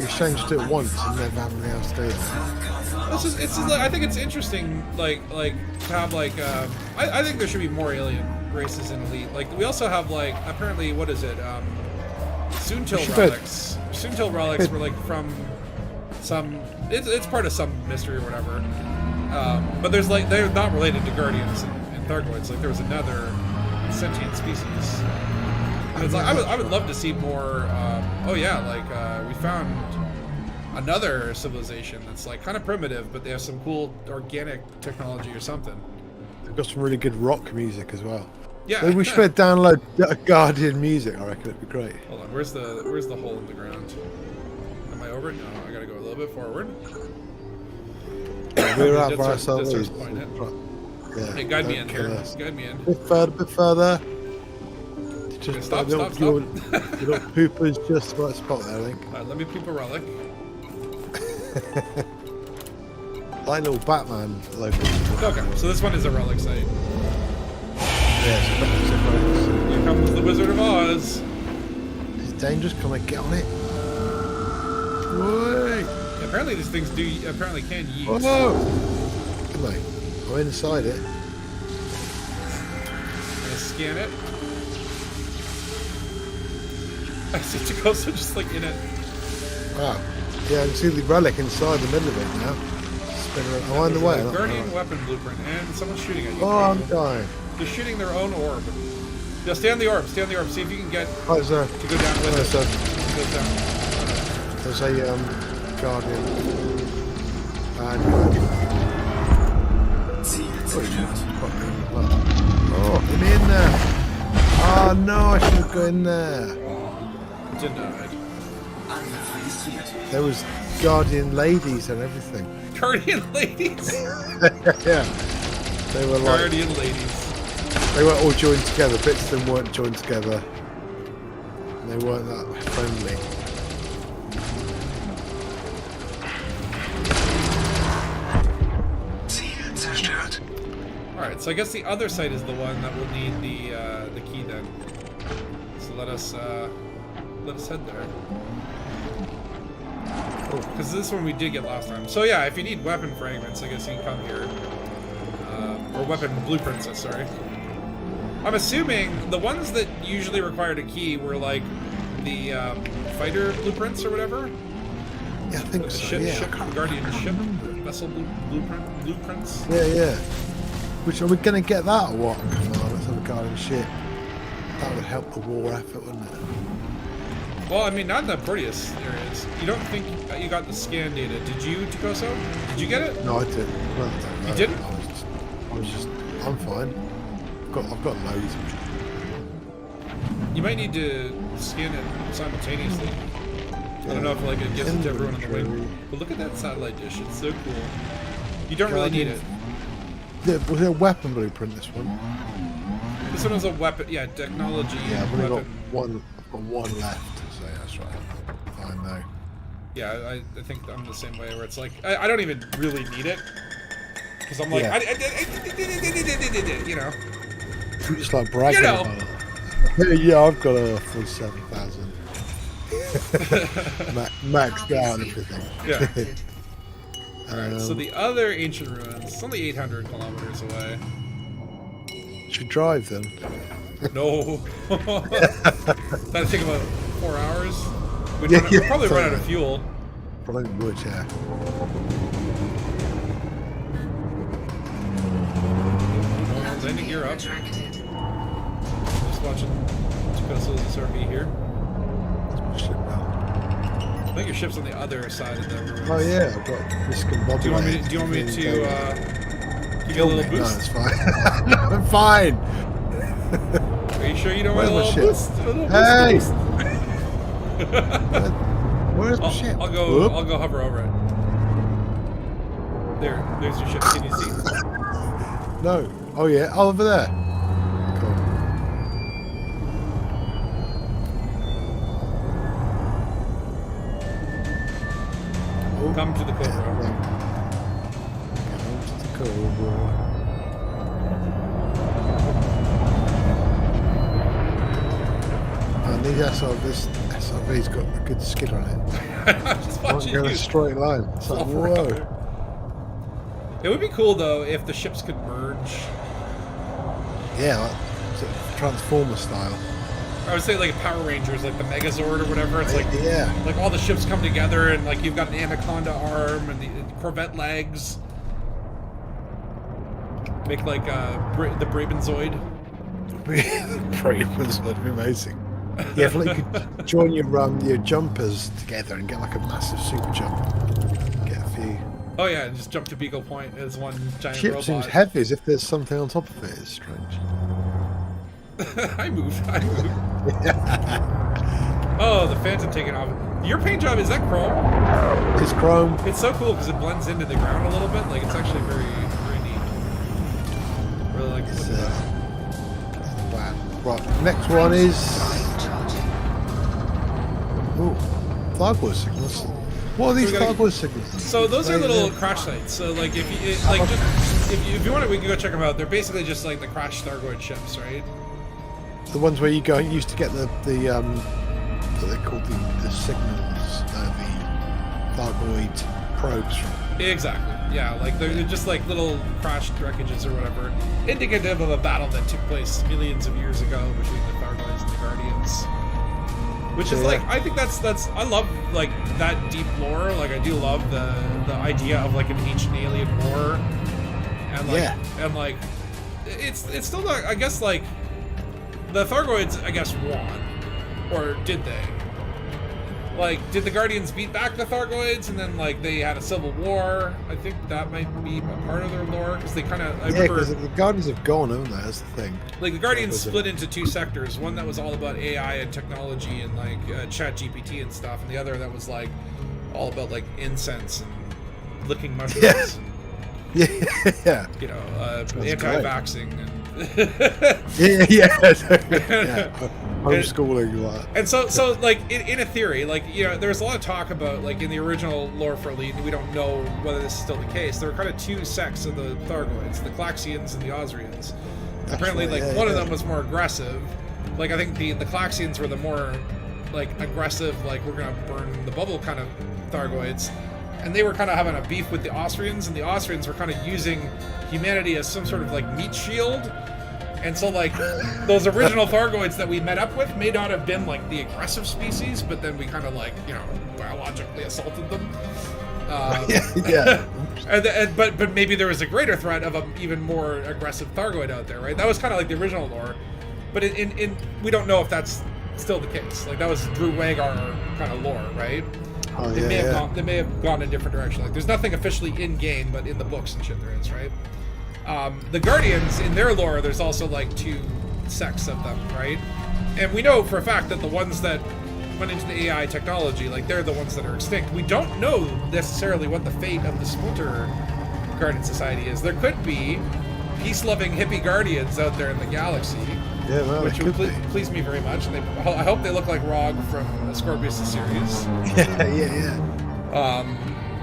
You change to it once and never have anything else to do. It's just like, I think it's interesting, like to have like I think there should be more alien races in Elite. Like we also have like apparently what is it? Soontil relics. Soontil relics were like from some. It's part of some mystery or whatever. But there's like they're not related to Guardians and Thargoids. Like there was another sentient species. And it's like I would love to see more. We found another civilization that's like kind of primitive, but they have some cool organic technology or something. They've got some really good rock music as well. Yeah, Maybe we should download Guardian music. I reckon it'd be great. Hold on, where's the hole in the ground? Am I over it? No, I gotta go a little bit forward. We're out by Death Star's ourselves. pointing it. Yeah, Hey, guide me in don't kill here. us. Guide me in. A bit further. Okay, stop. Your little pooper's just the right spot there, I think. Alright, let me peep a relic. Like little Batman logo. Okay, so this one is a relic site. Yeah, Here comes the Wizard of Oz. it's dangerous. Can I get on it? Whey! Apparently these things can yeet. Oh no! Come on. I'm inside it. Gonna scan it. I see Takosa just like in it. Wow. Yeah, I can see the relic inside the middle of it now. Spin around. I'm on the way. There's a Guardian weapon blueprint, and someone's shooting at you. Oh, I'm dying. They're shooting their own orb. Yeah, stay on the orb. Stay on the orb. See if you can get Oh, there's a, to go down with it. Go down. there's a Guardian. And oh, get me in there. Oh no, I should have got in there. Denied. There was guardian ladies and everything. Guardian ladies. Yeah. They were like, Guardian ladies. they weren't all joined together. Bits of them weren't joined together. And they weren't that friendly. Alright, so I guess the other side is the one that will need the key then. So let us head there. Because this one we did get last time. So yeah, if you need weapon fragments, I guess you can come here. Or weapon blueprints, sorry. I'm assuming the ones that usually required a key were like the fighter blueprints or whatever. Yeah, I think the so. ship, Yeah, guardian ship, vessel blueprints. yeah, yeah. Which are we going to get that or what? Come on, let's have a guardian ship. That would help the war effort, wouldn't it? Well, I mean, not in the Proteus areas. You don't think you got the scan data? Did you, Tukoso? Did you get it? No, I didn't. Well, I don't know. You didn't? I'm fine. I've got loads of. You might need to scan it simultaneously. I don't know if like it gives it to everyone on the wing. But look at that satellite dish. It's so cool. You don't really need it. Was it a weapon blueprint? This one. This one was a weapon. Yeah, technology. Yeah, I've only got weapon. one left. So that's right. Fine though. Yeah, I think I'm the same way. Where it's like I don't even really need it because I'm like Yeah. you know. You just like bragging You know. about it. Yeah, I've got a 47,000. Maxed out and everything. Yeah. Alright, so the other ancient ruins, it's only 800 kilometers away. Should drive then. No. That'd take about 4 hours. We'd probably run out of fuel. Probably would, yeah. Landing gear up. Just watching Tukoso's RV here. Ship now. I think your ship's on the other side of the ruins. Oh yeah, I've got discombobulated. Do you want me to give you a little No, boost? it's fine. I'm fine. Are you sure you don't want a Where's little my boost? A little Hey! boost. Where's my ship? I'll go hover over it. There's your ship. Can you see? No. Oh yeah, over there. Cool. Oh. Come to the Cobra. Come to the Cobra. And these SRV's got a good skid on it. I'm just watching Go in you. a straight line. It's like, whoa. It would be cool though if the ships could merge. Yeah, like, sort of Transformer style. I would say like Power Rangers, like the Megazord or whatever. It's like Yeah. like all the ships come together and like you've got an Anaconda arm and the Corvette legs. Make like the Brabenzoid. Braven's would be amazing. Yeah, if like you could join your jumpers together and get like a massive super jump. Get a few. Oh yeah, and just jump to Beagle Point as one giant Ship robot. seems heavy, as if there's something on top of it. It's strange. I moved. Oh, the Phantom taking off. Your paint job, is that chrome? It's chrome. It's so cool because it blends into the ground a little bit. Like it's actually very, very neat. Really like It's, looking at that. wow. Right, next one is. Ooh, Thargoid signals. What are these So we gotta- Thargoid signals? So those are They- little crash sites. So like if you if you want to, we can go check them out. They're basically just like the crashed Thargoid ships, right? The ones where you used to get the what they called the signals, the Thargoid probes from. Exactly. Yeah, like they're just like little crashed wreckages or whatever, indicative of a battle that took place millions of years ago between the Thargoids and the Guardians. Which is like, I think that's I love like that deep lore. Like I do love the idea of like an ancient alien war, and like and like it's still not. I guess like the Thargoids I guess won, or did they? Like, did the Guardians beat back the Thargoids, and then like they had a civil war? I think that might be a part of their lore because they kind of. Yeah, because the Guardians have gone, haven't they? That's the thing. Like the Guardians split into two sectors. One that was all about AI and technology and like Chat GPT and stuff, and the other that was like all about like incense and licking mushrooms. Yeah, yeah. You know, anti-vaxxing and. Homeschooling that. And so like in a theory, like, you know, there's a lot of talk about like in the original lore for Elite, and we don't know whether this is still the case. There were kind of two sects of the Thargoids, the Klaxians and the Osrians. Apparently, right, like one of them was more aggressive. Like I think the Klaxians were the more like aggressive, like we're gonna burn the bubble kind of Thargoids. And they were kind of having a beef with the Austrians, and the Austrians were kind of using humanity as some sort of like meat shield. And so like those original Thargoids that we met up with may not have been like the aggressive species, but then we kind of like, you know, biologically assaulted them. But maybe there was a greater threat of an even more aggressive Thargoid out there, right? That was kind of like the original lore. But in we don't know if that's still the case. Like that was Drew Wagar kind of lore, right? Oh, they may have gone in a different direction. Like there's nothing officially in game, but in the books and shit there is, right? The Guardians, in their lore, there's also like two sects of them, right? And we know for a fact that the ones that went into the AI technology, like they're the ones that are extinct. We don't know necessarily what the fate of the Splinter Guardian Society is. There could be peace-loving hippie Guardians out there in the galaxy. Yeah, well, which would please me very much. And I hope they look like Rog from the Scorpius series. Yeah.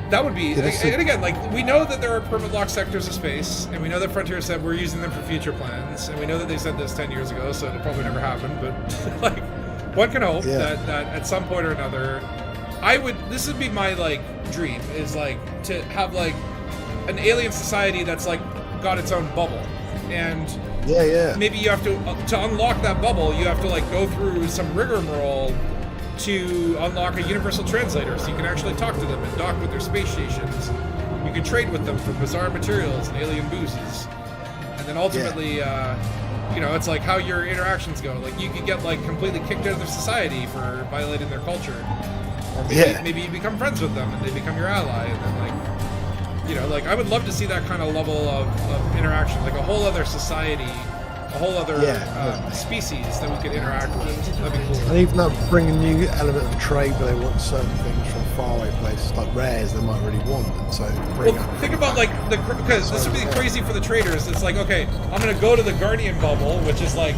That would be, and again, like we know that there are permanent locked sectors of space, and we know that Frontier said we're using them for future plans, and we know that they said this 10 years ago, so it'll probably never happen. But like, one can hope that at some point or another, this would be my like dream is like to have like an alien society that's like got its own bubble, and maybe you have to unlock that bubble, you have to like go through some rigmarole to unlock a universal translator so you can actually talk to them and dock with their space stations. You can trade with them for bizarre materials and alien boozes. And then ultimately, you know, it's like how your interactions go. Like you could get like completely kicked out of their society for violating their culture. Or maybe you become friends with them and they become your ally, and then like, you know, like I would love to see that kind of level of interaction, like a whole other society, a whole other species that we could interact with. That'd be cool. And even though bring a new element of trade, but they want certain things from faraway places, like rares they might really want. And so think about like because this would be crazy for the traders. It's like, okay, I'm gonna go to the Guardian bubble, which is like,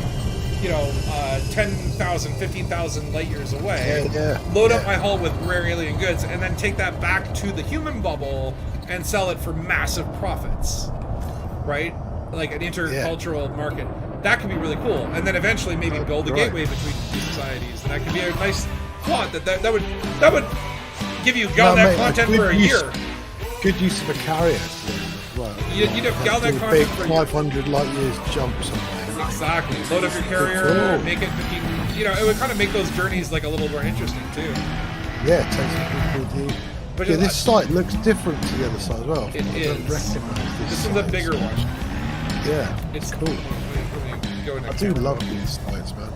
you know, 10,000, 15,000 light years away. Load up my hull with rare alien goods, and then take that back to the human bubble and sell it for massive profits, right? Like an intercultural market. That could be really cool. And then eventually maybe build a gateway between two societies. And that could be a nice plot that would give you Galnet content for a year. Good use of a carrier. Well, you'd have Galnet content big for a 500 light years jump somewhere. Exactly. Load up your carrier, make it, you know, it would kind of make those journeys like a little more interesting too. Yeah, it takes people to. But this site looks different to the other side as well. It is. This is a bigger one. Yeah, it's cool. I do love these sites, man.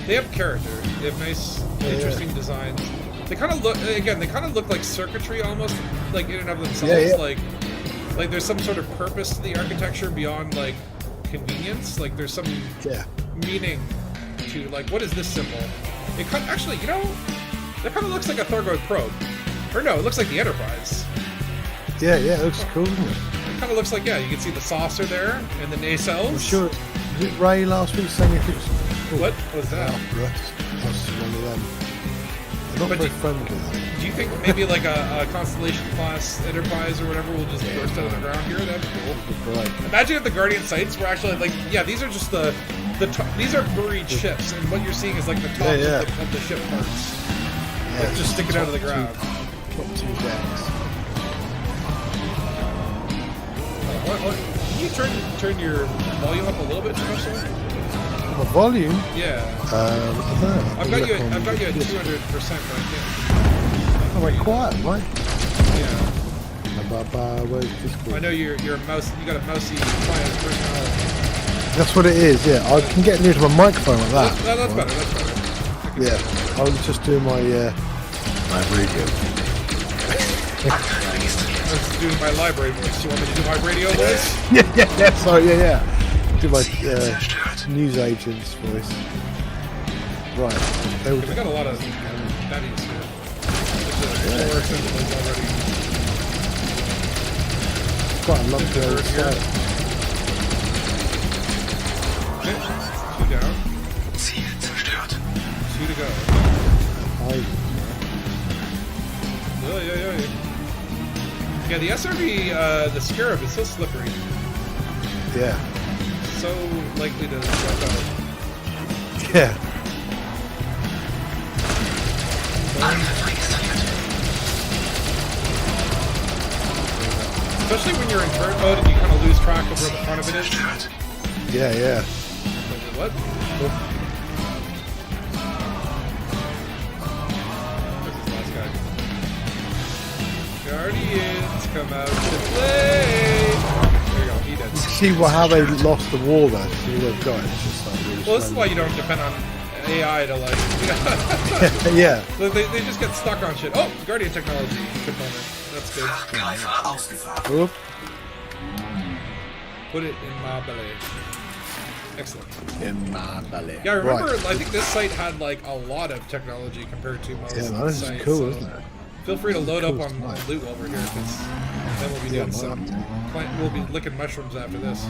They have character. They have nice, interesting designs. They kind of look like circuitry almost, like in and of themselves. Like there's some sort of purpose to the architecture beyond like convenience. Like there's some meaning to like, what is this symbol? It actually, you know, that kind of looks like a Thargoid probe. Or no, it looks like the Enterprise. Yeah, it looks cool, doesn't it? It kind of looks like, you can see the saucer there and the nacelles. I'm sure. Was it Ray last week saying it was... What was that? That's one of them. They're not very friendly. Do you think maybe like a Constellation class Enterprise or whatever will just burst out of the ground here? That'd be cool. Right. Imagine if the Guardian sites were actually like, these are just these are buried ships, and what you're seeing is like the top of the ship parts. Like just sticking out of the ground. Top two decks. Can you turn your volume up a little bit, Joshua? My volume? Yeah. I've got you at 200%, but I can't. Oh, wait, quiet, right? Yeah. Where's Discord? I know you're a mouse. You got a mousy quiet personality. That's what it is. Yeah, I can get near to my microphone like that. That's better. That's better. Yeah, I was just doing my radio. I was doing my library voice. You want me to do my radio voice? yeah. Sorry, yeah. Do my news agent's voice. Right. We got a lot of daddies here. There's a symbols already. Quite a lumpy old site. Okay, 2 down. 2 to go. Yeah, the SRV, the Scarab is so slippery. Yeah. So likely to jump out. Yeah. Especially when you're in turret mode and you kind of lose track of where the front of it is. Yeah. What? Where's this last guy? Guardians, come out to play! There you go, he did. See how they lost the war there? See what they've got? It's just like really Well, this is why you don't depend on AI to like... yeah. They just get stuck on shit. Oh, Guardian technology component. That's good. Oop. Put it in my belly. Excellent. In my belly. Yeah, I remember, Right. I think this site had like a lot of technology compared to most Yeah, this sites. is cool, so isn't it? Feel free to load Cool up on stuff. loot while we're here, because then we'll be doing some... We'll be licking mushrooms after this.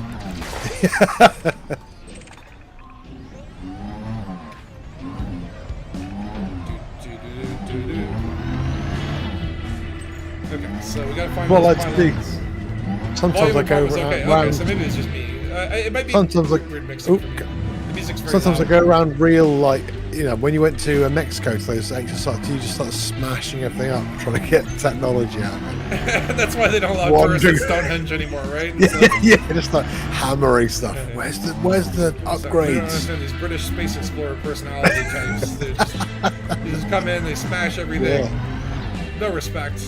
Okay, so we gotta find Well, those let's pylons. see. Sometimes I go was okay. around. Okay, so maybe it's just me. It might be Sometimes weird mixing Oop. for me. The music's very Sometimes I loud. go around real, like, you know, when you went to Mexico to those exercises, you just start smashing everything up, trying to get technology out of it. That's why they don't allow Wandering. tourists at Stonehenge anymore, right? It's like, Yeah, just like hammering stuff. Where's the they don't upgrades? understand these British space explorer personality types. They just come in, they smash everything. Yeah. No respect.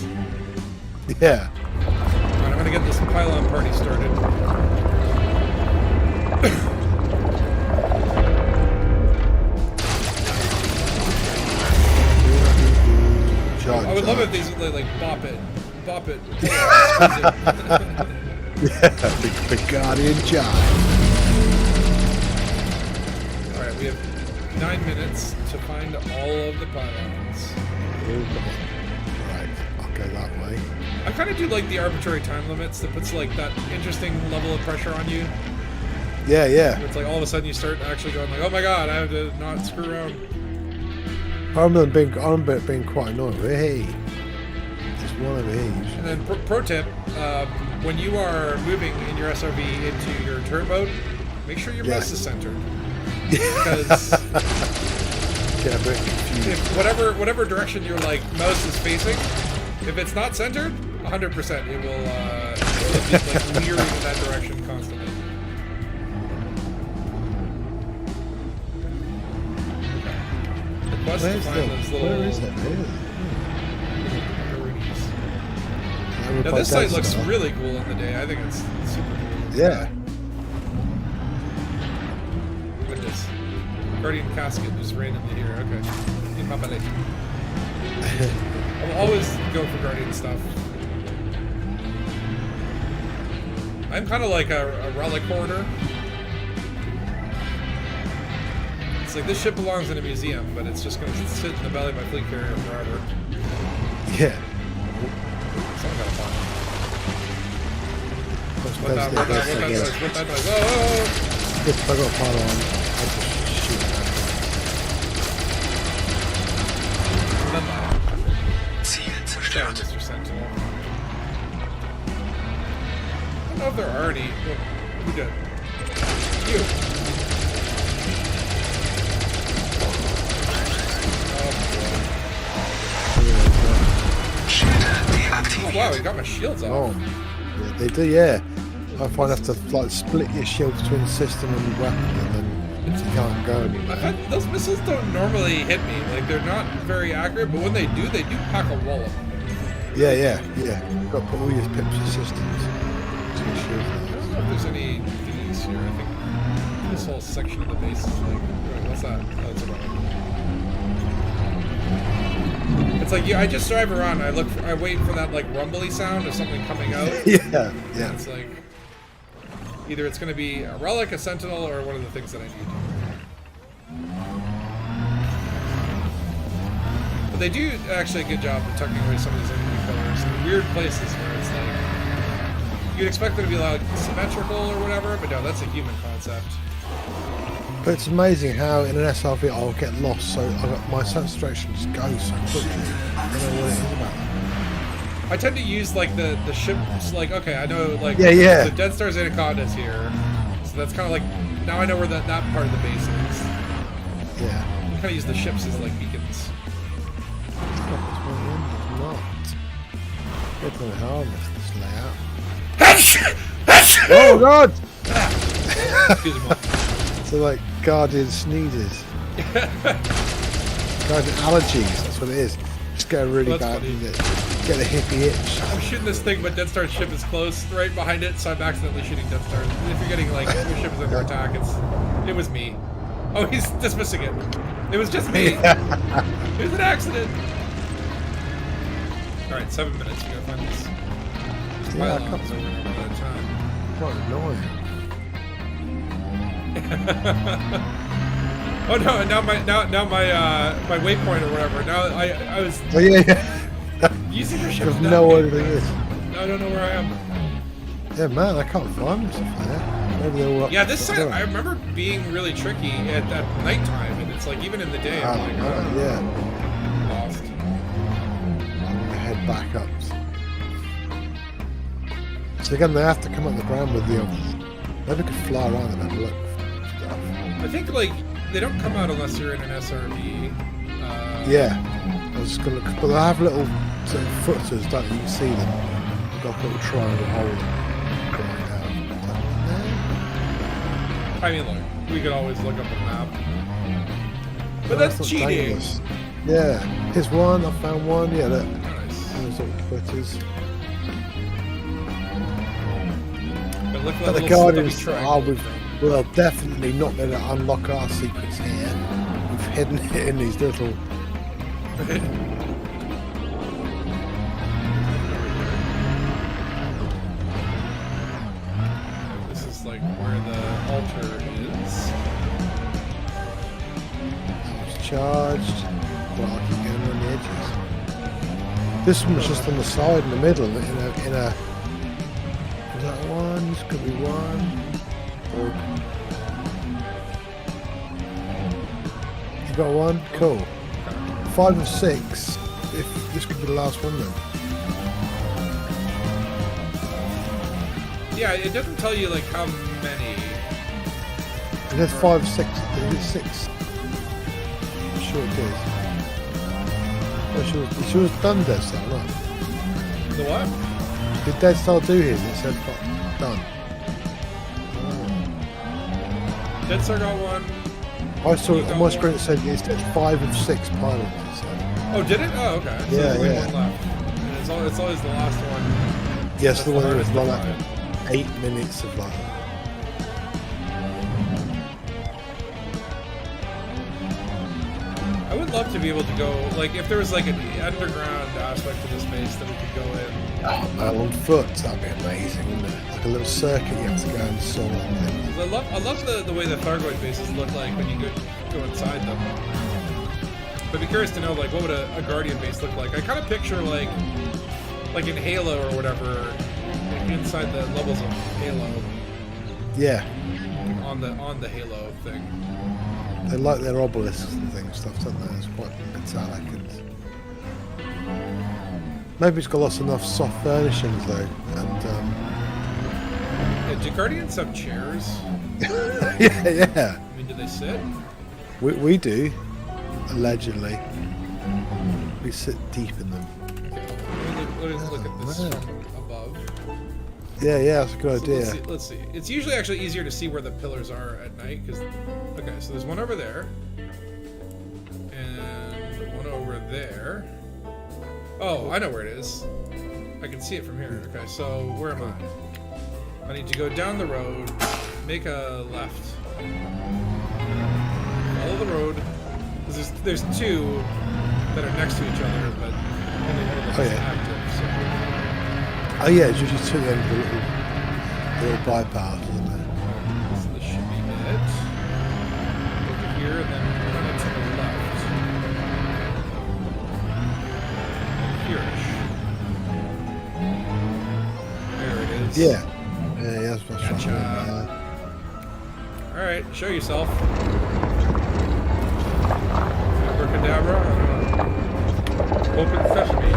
Yeah. Alright, I'm gonna get this pylon party started. I would love if these like bop it. Bop it. Yeah, the Guardian Jive. Alright, we have 9 minutes to find all of the pylons. Right, I'll go that way. I kind of do like the arbitrary time limits that puts like that interesting level of pressure on you. Yeah. It's like all of a sudden you start actually going like, oh my god, I have to not screw around. I remember it being quite annoying. Hey, there's one of these. And then pro tip, when you are moving in your SRV into your turret mode, make sure your mouse is centered. Because Get a bit confused. if whatever direction your like mouse is facing, if it's not centered, 100% it will it'll be like veering in that direction constantly. Quest to find those little... Where is it? Now this site looks really cool in the day. I think it's super cool. Yeah. Look at this. Guardian casket just randomly here. Okay. In my belly. I'll always go for Guardian stuff. I'm kind of like a relic hoarder. It's like this ship belongs in a museum, but it's just going to sit in the belly of my fleet carrier forever. Yeah. Someone got a bomb. What What that noise? Whoa! If I got a pile on, I'll just shoot Down, Mr. Sentinel. I don't know if there are any. Who did? You. Oh wow, we got my shields Oh, off. yeah, they do, yeah. I find I have to like split your shield between system and weapon, and then you can't go anywhere. Those missiles don't normally hit me. Like they're not very accurate, but when they do pack a wallop. Yeah. Got to put all your pips and systems to your shield. I don't know if there's any these here. I think this whole section of the base is like. Wait, what's that? Oh, it's a It's like I just drive around. I wait for that like rumbly sound of something coming out. Yeah. And it's like either it's going to be a relic, a sentinel, or one of the things that I need. But they do actually a good job of tucking away some of these enemy killers in weird places where it's like you'd expect them to be like symmetrical or whatever, but no, that's a human concept. But it's amazing how in an SRV I'll get lost, so my sense of direction just goes so quickly. I don't know what it is about that. I tend to use like the ships, like okay, I know like Yeah. the Dead Star's Anaconda's here, so that's kind of like now I know where that part of the base is. Yeah. You kind of use the ships as like beacons. It's not. It's not harmless, this layout. Oh god! Excuse me. Mom. So like Guardian sneezes. Guardian allergies, that's what it is. Just go really Well, bad funny. with it. Get a hippie itch. I'm shooting this thing, but Dead Star's ship is close, right behind it, so I'm accidentally shooting Dead Star. If you're getting like your ship is under attack, it was me. Oh, he's dismissing it. It was just me. It was an accident. All right, 7 minutes. We gotta find this. Yeah, I pylon, can't- so we're gonna run out of time. Quite annoying. Oh no! And now my waypoint or whatever. Now I was Oh yeah. using your I ship. have no idea what it is. I don't know where I am. Yeah, man, I can't find stuff like that. Maybe they're all up Yeah, this to side I remember being really tricky at nighttime, and it's like even in the day I'm like, oh, yeah. lost. I'm gonna head back up. So again, they have to come up the ground with the others. Maybe we could fly around and have a look for stuff. I think like they don't come out unless you're in an SRV. Yeah. I was just gonna look, but they have little sort of footers, don't you? You can see them. They've got a little triangle hole going down. I mean, look, we could always look up a map, but I that's thought cheating. Dangus. Yeah. Here's one. I found one. Yeah, look. Nice. Those little footers. But look But at the Guardians triangle. we'll definitely not going to unlock our secrets here. We've hidden it in these little. This is like where the altar is. It's charged. Well, I keep going around the edges. This one was just on the side in the middle. In a. Is that one? This could be one. Or. You got one? Cool. 5 and 6. If this could be the last one then. Yeah, it doesn't tell you like how many. It has 5, 6. Is it 6? I'm sure it is. Oh, she was done Dead Star, right? The what? Did Dead Star do his? It said done. Dead Star got one. I saw You it got on my one. screen. It said it's 5 of 6 pilots. It said. Oh, did it? Oh, okay. So Yeah, there's only yeah. one left. And it's always the last one. Yes, That's the one that was hardest to like find. 8 minutes of like. I would love to be able to go, like, if there was like an underground aspect to this base that we could go in. Oh man, on foot, that'd be amazing, wouldn't it? Like a little circuit you have to go and sort and things. 'Cause I love the way the Thargoid bases look like when you go inside them. But I'd be curious to know, like, what would a Guardian base look like? I kind of picture like in Halo or whatever, like inside the levels of Halo, Yeah, like on the Halo thing. they like their obelisks and things, stuff, don't they? It's quite metallic and. Maybe it's got lots enough soft furnishings though, and Yeah, do Guardians have chairs? yeah. I mean, do they sit? We do, allegedly. We sit deep in them. Let me look at this Oh, man. from above. Yeah, that's a good So idea. let's see. It's usually actually easier to see where the pillars are at night because. Okay, so there's one over there, and one over there. Oh, I know where it is. I can see it from here. Okay, so where am I? I need to go down the road, make a left, follow the road. 'Cause there's two. that are next to each other, but only one of them is active. So. Oh yeah, it's usually to the end of the little bypass, isn't it? So this should be it. Over here, and then run it to the left. Here-ish. There it is. Yeah. Yeah, that's what's Gotcha. right. Alright, show yourself. Abracadabra. Open sesame.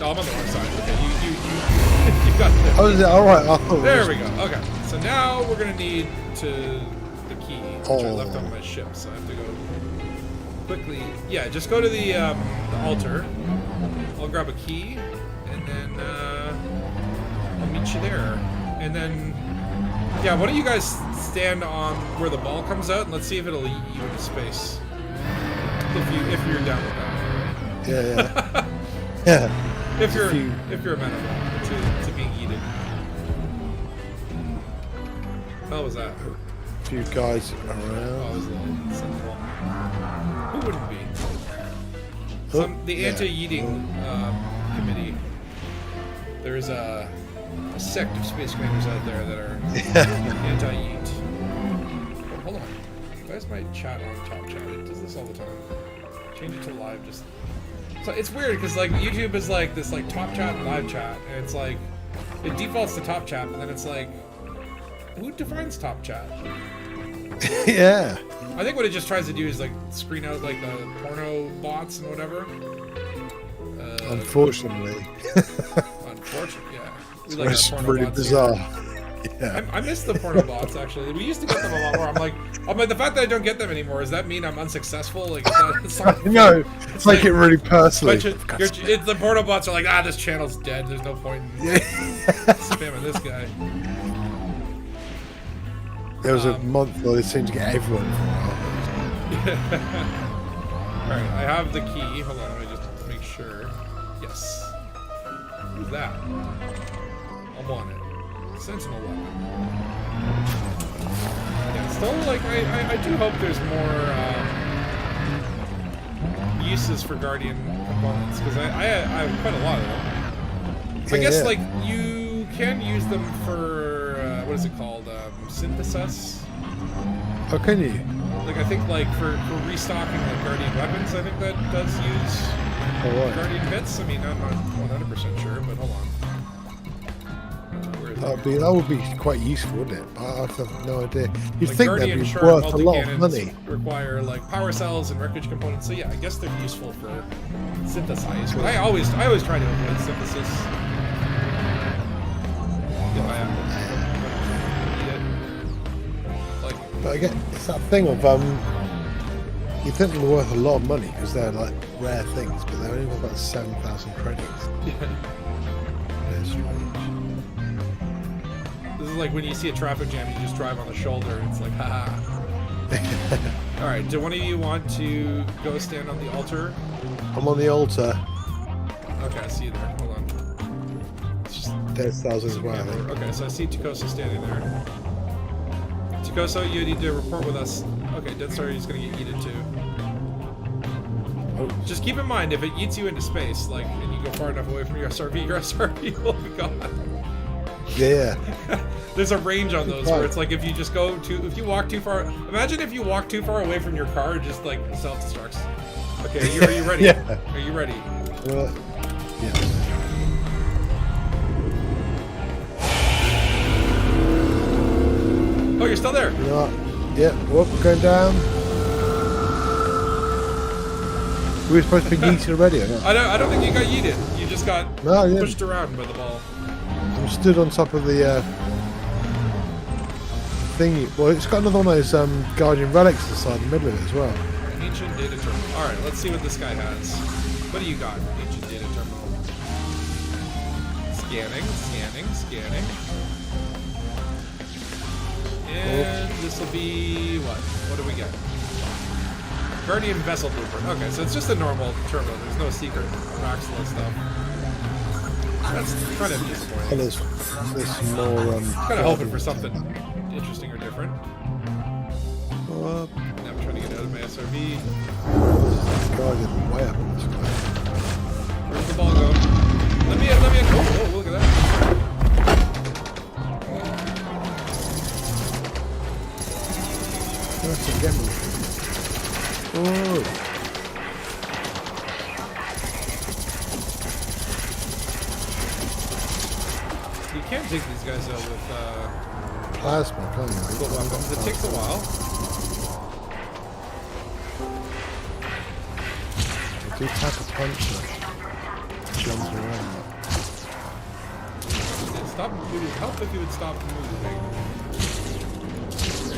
Oh, I'm on the wrong side. Okay, you got there. Oh, is it? Alright, I thought There we go. Okay, so now we're gonna need the key, which I left on my ship, so I have to go quickly. Yeah, just go to the altar. I'll grab a key, and then I'll meet you there. And then, yeah, why don't you guys stand on where the ball comes out, and let's see if it'll eat you into space. If you're down with that. Yeah. Yeah. If you're amenable to being eaten. How was that? A few guys Oh, it around. was a little sensible. Who wouldn't be? The Yeah. anti-eating committee. There's a sect of space commanders out there that are anti-eat. Oh, hold on. Why is my chat on top chat? It does this all the time. Change it to live. Just so it's weird because like YouTube is like this like top chat and live chat, and it's like it defaults to top chat, and then it's like who defines top chat? Yeah. I think what it just tries to do is like screen out like the porno bots and whatever. Unfortunately. Unfortunately, yeah. We It's like our porno pretty bots bizarre. here. Yeah. I miss the porno bots actually. We used to get them a lot more. I'm like the fact that I don't get them anymore, does that mean I'm unsuccessful? Like it's not No, it's like it really personally. the porno bots are like, this channel's dead. There's no point in spamming this guy. There was a month where they seemed to get everyone for a while. Alright, I have the key. Hold on, let me just make sure. Yes. Who's that? I want it. Sentinel weapon. Yeah, still, like, I do hope there's more uses for Guardian components, because I have quite a lot of them. I guess, like, you can use them for, what is it called? Synthesis? How can you? Like, I think, like, for restocking, like, Guardian weapons, I think that does use Guardian bits. I mean, I'm not 100% sure, but hold on. That would be quite useful, wouldn't it? I have no idea. You'd Like think Guardian that'd be Shark worth a lot of multi-cannons money. require like power cells and wreckage components. So yeah, I guess they're useful for synthesize. But I always try to avoid synthesis. If I have to. Like, But again, it's that thing of you think they're worth a lot of money because they're like rare things, but they're only worth about 7,000 credits. They're strange. this is like when you see a traffic jam, you just drive on the shoulder, and it's like, haha. All right, do one of you want to go stand on the altar? I'm on the altar. Okay, I see you there. Hold on. It's just There's thousands as well, I think. Okay, so I see Tukosa standing there. Tukosa, you need to report with us. Okay, Dead Star is gonna get eaten too. Oh. Just keep in mind, if it eats you into space, like, and you go far enough away from your SRV will be gone. Yeah. There's a range on those where it's like if you just go if you walk too far. Imagine if you walk too far away from your car, it just like self-destructs. Okay, are you ready? Yeah. Are you ready? Yeah. Oh, you're still there. You know what? Yeah, whoop, going down. We were supposed to be yeeted already, or not? I don't think you got yeeted. You just got pushed around by the ball. I'm stood on top of the thingy. Well, it's got another one of those Guardian relics inside the middle of it as well. Ancient data terminal. Alright, let's see what this guy has. What do you got? Ancient data terminal. Scanning. And this will be what? What do we get? Guardian vessel blueprint. Okay, so it's just a normal terminal. There's no secret Roxla stuff. That's kind of disappointing. And there's some more. Kind of hoping for something interesting or different. Well, Now I'm trying to get out of my SRV. target way up in the sky. Where's the ball go? Let me in. Oh, look at that. That's a game. Oh. You can't take these guys out with Plasma, can't you? full weapons. It takes a while. They do pack a punch that jumps around. Stop moving. Help if you would stop moving.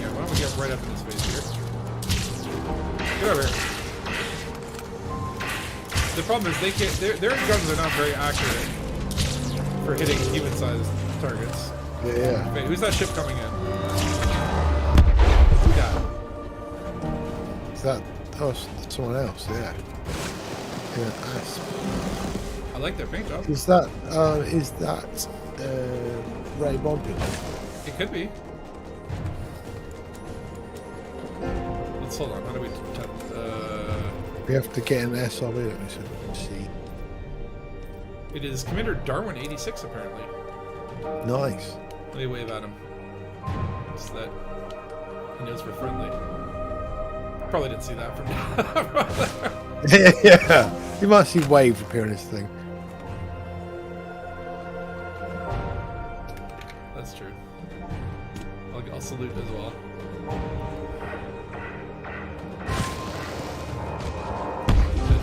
Yeah, why don't we get right up in this face here? Get over here. The problem is they can't. Their guns are not very accurate for hitting human-sized targets. Yeah. Wait, who's that ship coming in? Yeah. Is that? Oh, someone else. Yeah. Yeah. Asp. I like their paint job. Is that? Ray Bombing? It could be. Let's hold on. How do we? We have to get an SRV. Let me see. It is Commander Darwin 86 apparently. Nice. Let me wave at him. So that he knows we're friendly. Probably didn't see that from Yeah. You might see waves appear in this thing. That's true. I'll salute as well.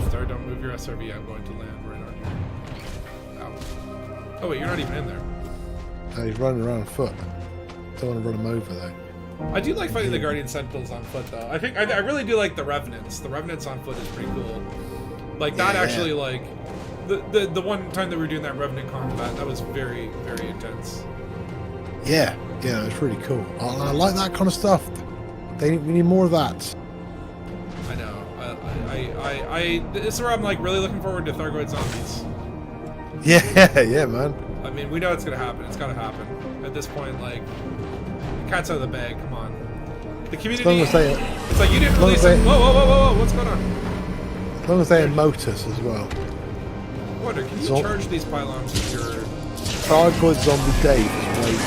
Star, don't move your SRV. I'm going to land right on you. Ow. Oh wait, you're not even in there. Oh, he's running around on foot. Don't want to run him over though. I do like fighting the Guardian Sentinels on foot though. I really do like the Revenants. The Revenants on foot is pretty cool. Like that actually like the one time that we were doing that Revenant combat, that was very, very intense. Yeah, it's really cool. I like that kind of stuff. We need more of that. I know. This is where I'm like really looking forward to Thargoid Zombies. Yeah, man. I mean, we know it's gonna happen. It's gotta happen. At this point, like, the cat's out of the bag. Come on. The community. As long as it's like you didn't release it. Whoa! What's going on? As long as they emote us as well. I wonder, can you charge these pylons with your? Thargoid Zombie Dave is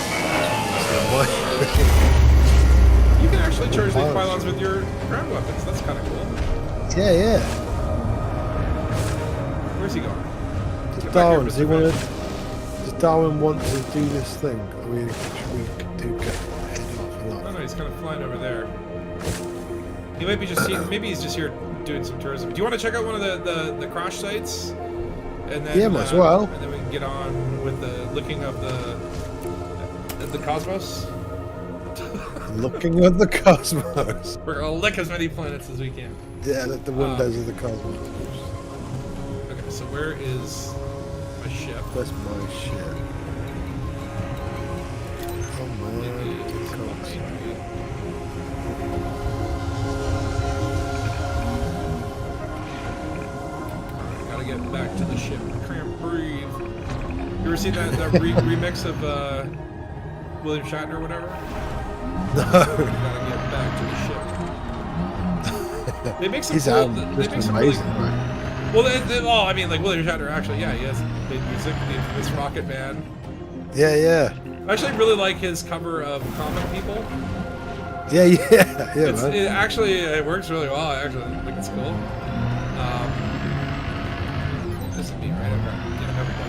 You can actually charge these pylons with your ground weapons. That's kind of cool. Yeah. Where's he going? Darwin, does Darwin want to do this thing? We do get heading off a lot. Oh no, he's kind of flying over there. He might be just maybe he's just here doing some tourism. Do you want to check out one of the crash sites? And then might as well. And then we can get on with the looking of the cosmos. Looking at the cosmos. We're gonna lick as many planets as we can. Yeah, at the windows of the cosmos. Okay, so where is my ship? That's my ship. Oh man. Gotta get back to the ship. Can't breathe. You ever seen that remix of William Shatner or whatever? No. Gotta get back to the ship. They make some His album is amazing, right? Well, I mean, like William Shatner actually, yeah, he has made music. This Rocket Man. Yeah. I actually really like his cover of Comic People. Yeah, man. It works really well. I actually think it's cool. This is me, right? Okay.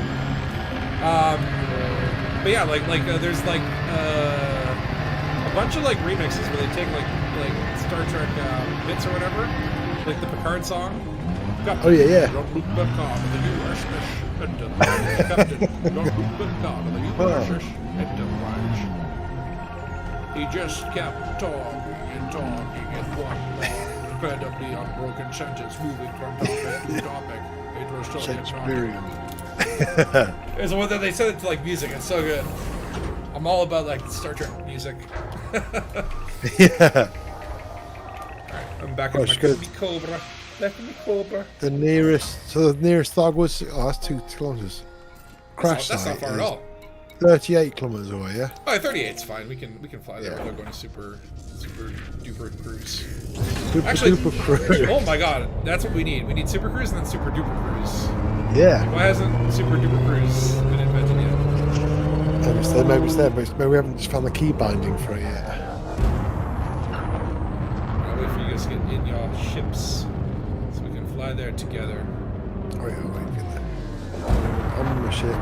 Yeah, but yeah, there's like a bunch of like remixes where they take like Star Trek bits or whatever, like the Picard song. Oh yeah. Jean-Luc Picard of the USS Enterprise. Captain Jean-Luc Picard of the USS Enterprise. He just kept talking and one incredibly unbroken sentence, moving from topic to topic. It was so Shakespearean. It's the one that they said it to like music. It's so good. I'm all about like Star Trek music. Yeah. Alright, I'm back in my Cobra. Back in the Cobra. The nearest Thargoid. Oh, that's 2 kilometers. Crash That's not far at all. 38 kilometers away, yeah. Oh, 38's fine. We can fly there without going to super duper cruise. Super Actually, duper cruise. oh my god, that's what we need. We need Super Cruise and then Super Duper Cruise. Yeah. Why hasn't Super Duper Cruise been invented yet? Maybe it's there, but maybe we haven't just found the key binding for it yet. I'll wait for you guys to get in your ships so we can fly there together. Oh yeah, wait, get there. On the ship.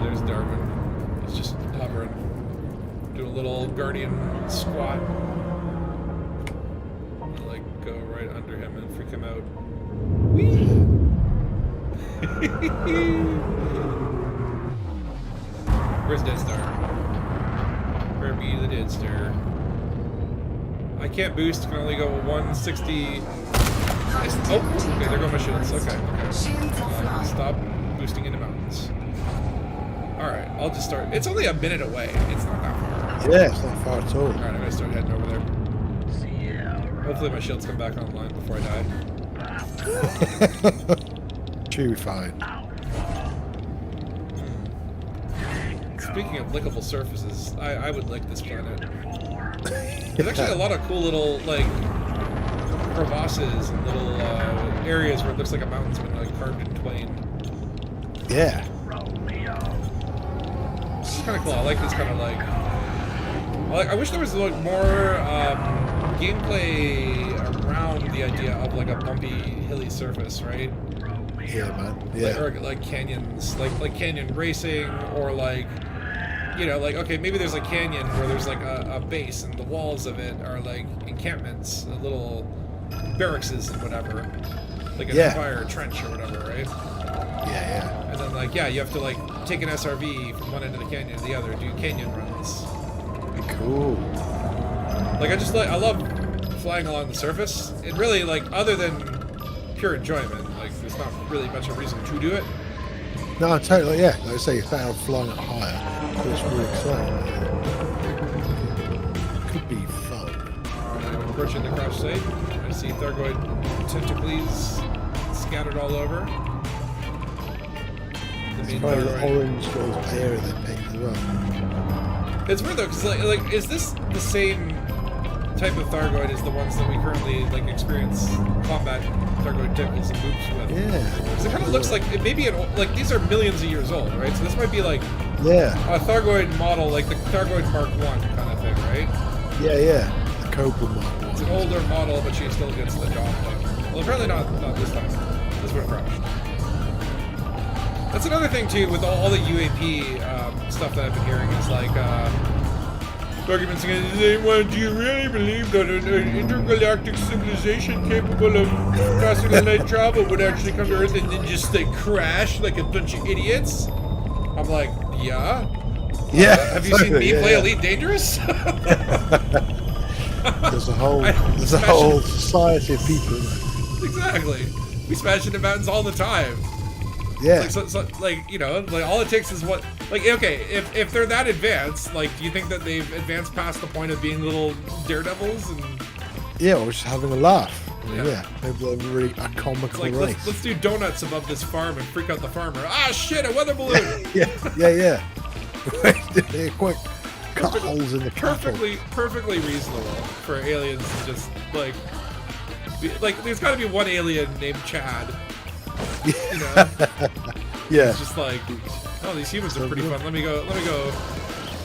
There's Darwin. He's just hovering. Do a little guardian squat. Like go right under him and freak him out. Whee! Where's Dead Star? Where be the Dead Star? I can't boost, can only go 160. Oh, okay, there go my shields. Okay. Stop boosting into mountains. Alright, I'll just start. It's only a minute away. It's not that far. Yeah, it's not far at all. Alright, I'm gonna start heading over there. Hopefully my shields come back online before I die. Should be fine. Speaking of lickable surfaces, I would lick this planet. There's actually a lot of cool little, like, crevasses and little areas where it looks like a mountain's been, like, carved in twain. Yeah. It's kind of cool. I like this kind of, like... I wish there was, like, more gameplay around the idea of, like, a bumpy, hilly surface, right? Yeah, man. Yeah. Like canyons, like canyon racing, or like, you know, like, okay, maybe there's a canyon where there's like a base and the walls of it are like encampments, little barracks and whatever, like an fire trench or whatever, right? Yeah. And then like, yeah, you have to like take an SRV from one end of the canyon to the other, do canyon runs. Cool. Like I love flying along the surface. It really, like, other than pure enjoyment, like there's not really much of a reason to do it. No, totally, yeah. Like I say, it's better flying it higher, but it's really exciting. Could be fun. I'm approaching the crash site. I see Thargoid tentacles scattered all over. The main Probably the Thargoid. orange little area they picked as well. It's weird though, because like, is this the same type of Thargoid as the ones that we currently like experience combat Thargoid tentacles and boops with? Yeah. Because it kind of looks like it may be like these are millions of years old, right? So this might be like a Thargoid model, like the Thargoid Mark 1 kind of thing, right? Yeah. The Cobra Mark 1. It's an older model, but she still gets the job done. Well, apparently not this time. This one crashed. That's another thing too with all the UAP stuff that I've been hearing is like arguments against anyone. Do you really believe that an intergalactic civilization capable of crossing night travel would actually come to Earth and then just like crash like a bunch of idiots? I'm like, yeah. Have you seen me play Elite Dangerous? There's a whole society of people. Exactly. We smash into mountains all the time. Yeah. Like, you know, like all it takes is what, like, okay, if they're that advanced, like, do you think that they've advanced past the point of being little daredevils and? Yeah, or just having a laugh. Yeah. Maybe they're really a comical like, race. let's do donuts above this farm and freak out the farmer. Ah, shit, a weather balloon. yeah. Quick, cut holes in the cattle. Perfectly reasonable for aliens to just like there's got to be one alien named Chad. You know? Yeah. It's just like, oh, these humans are pretty fun. Let me go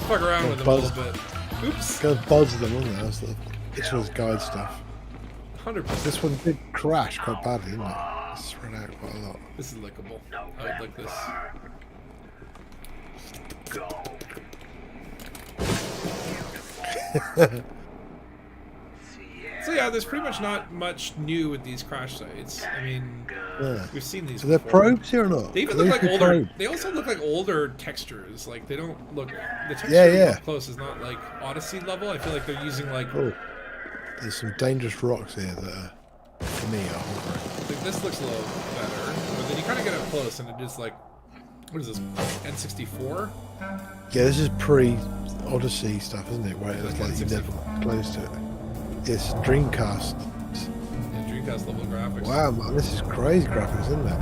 fuck around with them a little bit. Oops. Go buzz them, wasn't it? This was guide stuff. 100%. This one did crash quite badly, didn't it? It's spread out quite a lot. This is lickable. I would like this. So yeah, there's pretty much not much new with these crash sites. I mean, we've seen these. So they're before. probes here or not? They even look like older. Probes. They also look like older textures. Like they don't look. The texture up close is not like Odyssey level. I feel like they're using like. Oh, there's some dangerous rocks here that, for me, are horrible. Like this looks a little better, but then you kind of get up close and it is like, what is this? N64? Yeah, this is pre-Odyssey stuff, isn't it? Where it's like you're never close to it. It's Dreamcast. Yeah, Dreamcast level graphics. Wow, man, this is crazy graphics, isn't it?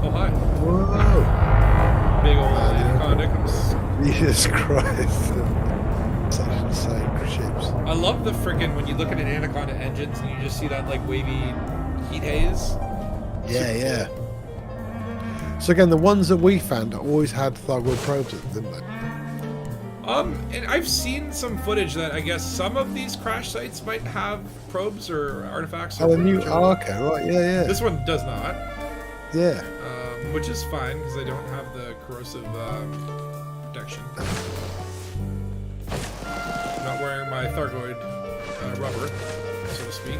Oh, hi. Whoa. Big old condoms. Jesus Christ. Such insane ships. I love the freaking when you look at an Anaconda engines and you just see that like wavy heat haze. Yeah. So again, the ones that we found always had Thargoid probes, didn't they? And I've seen some footage that I guess some of these crash sites might have probes or artifacts. Oh, the new. Oh, okay, right. Yeah. This one does not. Yeah. Which is fine because I don't have the corrosive protection. I'm not wearing my Thargoid rubber, so to speak.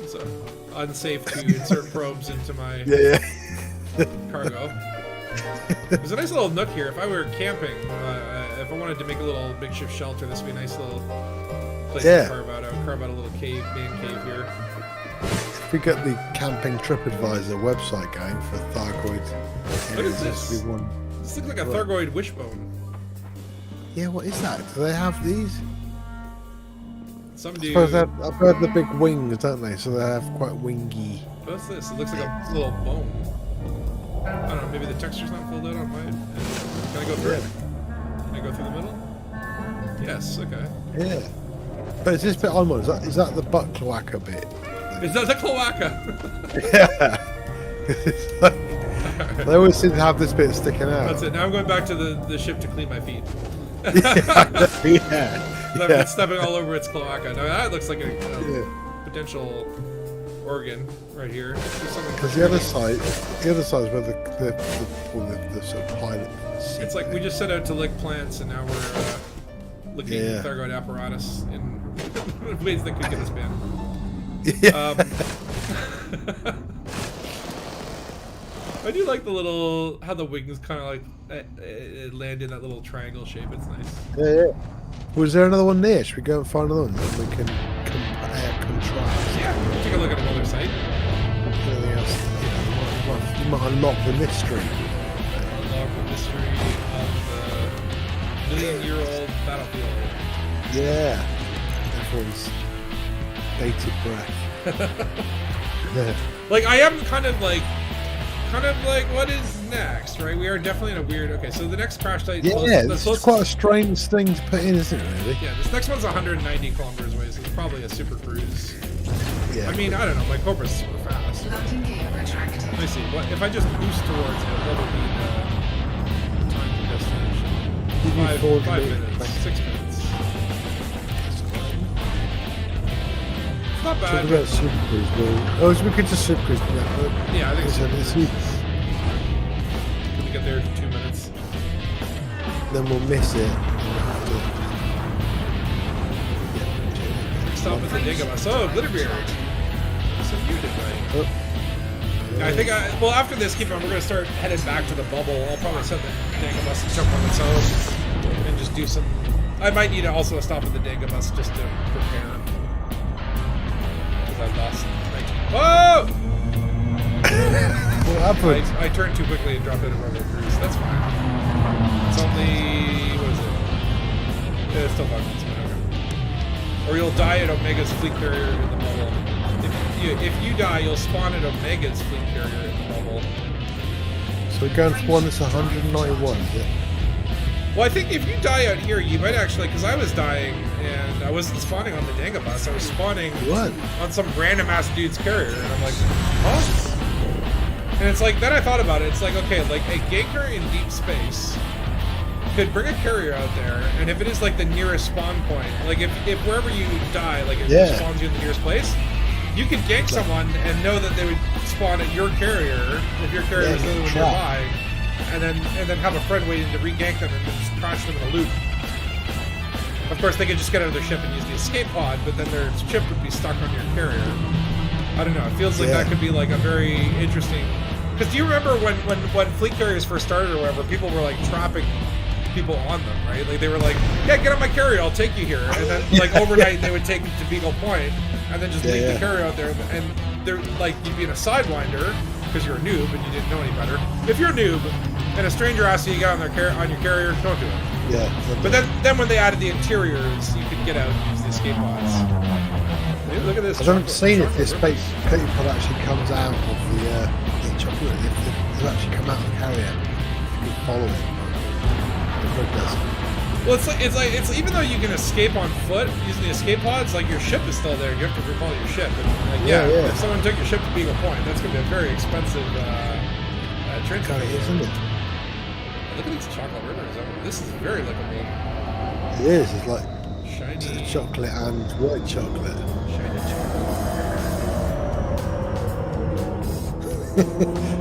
So unsafe to insert probes into my cargo. There's a nice little nook here. If I were camping, if I wanted to make a little makeshift shelter, this would be a nice little place to carve out. I would carve out a little man cave here. If we get the Camping TripAdvisor website going for Thargoid, Look at this. This looks like a Thargoid wishbone. Yeah, what is that? Do they have these? Some do. I've heard the big wings, don't they? So they have quite wingy. What's this? It looks like a little bone. I don't know, maybe the texture's not filled out on mine. Can I go through it? Can I go through the middle? Yes, okay. Yeah. But is this bit on? Is that the butt cloaca bit? Is that the cloaca? Yeah. They always seem to have this bit sticking out. That's it. Now I'm going back to the ship to clean my feet. Yeah. I've been stepping all over its cloaca. Now that looks like a potential organ right here. Because the other side is where the sort of pilot. It's like we just set out to lick plants, and now we're licking Thargoid apparatus in ways that could get us banned. Yeah. I do like the little how the wings kind of like land in that little triangle shape. It's nice. Yeah. Was there another one there? Should we go and find another one? Then we can compare, contrast. Yeah, take a look at another site. Anything else? You might unlock the mystery. Unlock the mystery of the million-year-old battlefield. Yeah. Everyone's bated breath. Like I am kind of like what is next, right? We are definitely in a weird. Okay, so the next crash site. This is quite a strange thing to put in, isn't it? Really? Yeah, this next one's 190 kilometers away, so it's probably a super cruise. Yeah. I mean, I don't know. My Cobra's super fast. Let me see. What if I just boost towards it? What would be the time to destination? 5 minutes. 6 minutes. Not bad. Talk about super cruise. Oh, so we could just super cruise. Yeah, I think so. It's Can we get there in 2 minutes? Then we'll miss it. Stop at the Dangus. Oh, Glitterbeard. So you did right. I think well after this, keep on. We're gonna start headed back to the bubble. I'll probably set the Dangus and jump on its own and just do some. I might need also a stop at the Dangus just to prepare. I lost 19. Whoa! What happened? I turned too quickly and dropped out of Rebel Cruise. That's fine. It's only what is it? Yeah, it's still 5 minutes. Okay. Or you'll die at Omega's fleet carrier in the bubble. If you die, you'll spawn at Omega's fleet carrier in the bubble. So we're going for one that's 191. Yeah. Well, I think if you die out here, you might actually, because I was dying and I wasn't spawning on the Dangus, I was spawning on some random ass dude's carrier, and I'm like, huh? And it's like, then I thought about it, it's like, okay, like a Gaker in deep space could bring a carrier out there, and if it is like the nearest spawn point, like if wherever you die, like it spawns you in the nearest place, you could gank someone and know that they would spawn at your carrier if your carrier was the only one nearby. And then have a friend waiting to re-gank them and then just crash them in a loop. Of course, they could just get out of their ship and use the escape pod, but then their ship would be stuck on your carrier. I don't know. It feels like that could be like a very interesting. Because do you remember when fleet carriers first started or whatever, people were like trapping people on them, right? Like they were like, "Yeah, get on my carrier, I'll take you here," and then like overnight they would take them to Beagle Point and then just leave the carrier out there, and they're like you'd be in a sidewinder. Because you're a noob and you didn't know any better. If you're a noob and a stranger asks you to get on your carrier, don't do it. Yeah. But then when they added the interiors, you could get out and use the escape pods. Hey, look at this. I haven't seen if this escape pod actually comes out of the chocolate. If it actually come out of the carrier, you can follow it. It does. Well, it's even though you can escape on foot using the escape pods, like your ship is still there. You have to recall your ship. And, like, Yeah, yeah. if someone took your ship to Beagle Point, that's gonna be a very expensive transfer. Kind of is, isn't it? Look at these chocolate rivers. This is very lickable. It is. It's like Shiny chocolate and white chocolate. Shiny chocolate.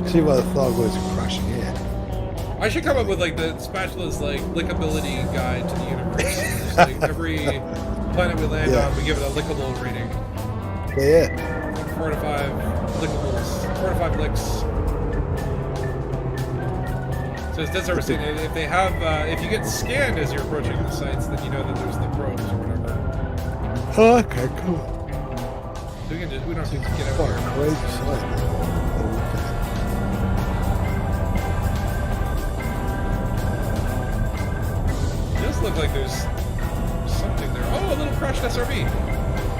See why the Thargoids are crashing here. I should come up with like the Spatula's like lickability guide to the universe. Just, like every planet we land on, we give it a lickable rating. Yeah. 4 to 5 lickables. 4 to 5 licks. So it's dead service thing. If they have, if you get scanned as you're approaching the sites, then you know that there's the probes or whatever. Oh, okay, cool. So we don't have to get out What a here. crazy sight. It does look like there's something there. Oh, a little crashed SRV.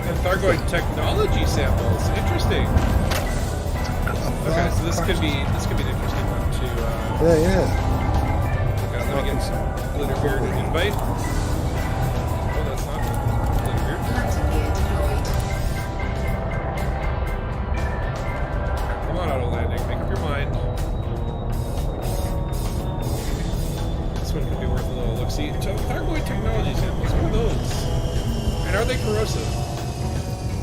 And Thargoid technology samples. Interesting. Okay, so this could be an interesting one to. Yeah. Okay, let me get Glitterbeard an invite. Oh, that's not Glitterbeard. Come on, auto landing. Make up your mind. This one could be worth a little look-see. Thargoid technology samples. What are those? And are they corrosive?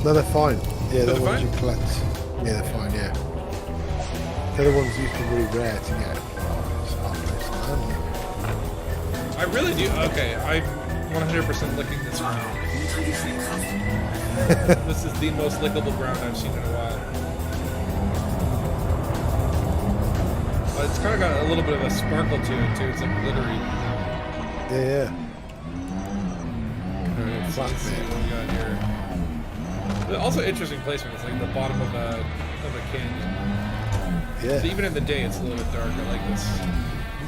No, they're fine. Yeah, They're the ones fine? you collect. Yeah, they're fine, yeah. They're the ones used to be really rare to get. I really do. Okay, I'm 100% licking this ground. This is the most lickable ground I've seen in a while. It's kind of got a little bit of a sparkle to it too. It's like glittery. Yeah. Alright, so let's see what we got here. But also interesting placement. It's like the bottom of a canyon. Yeah. So even in the day, it's a little bit dark. I like this.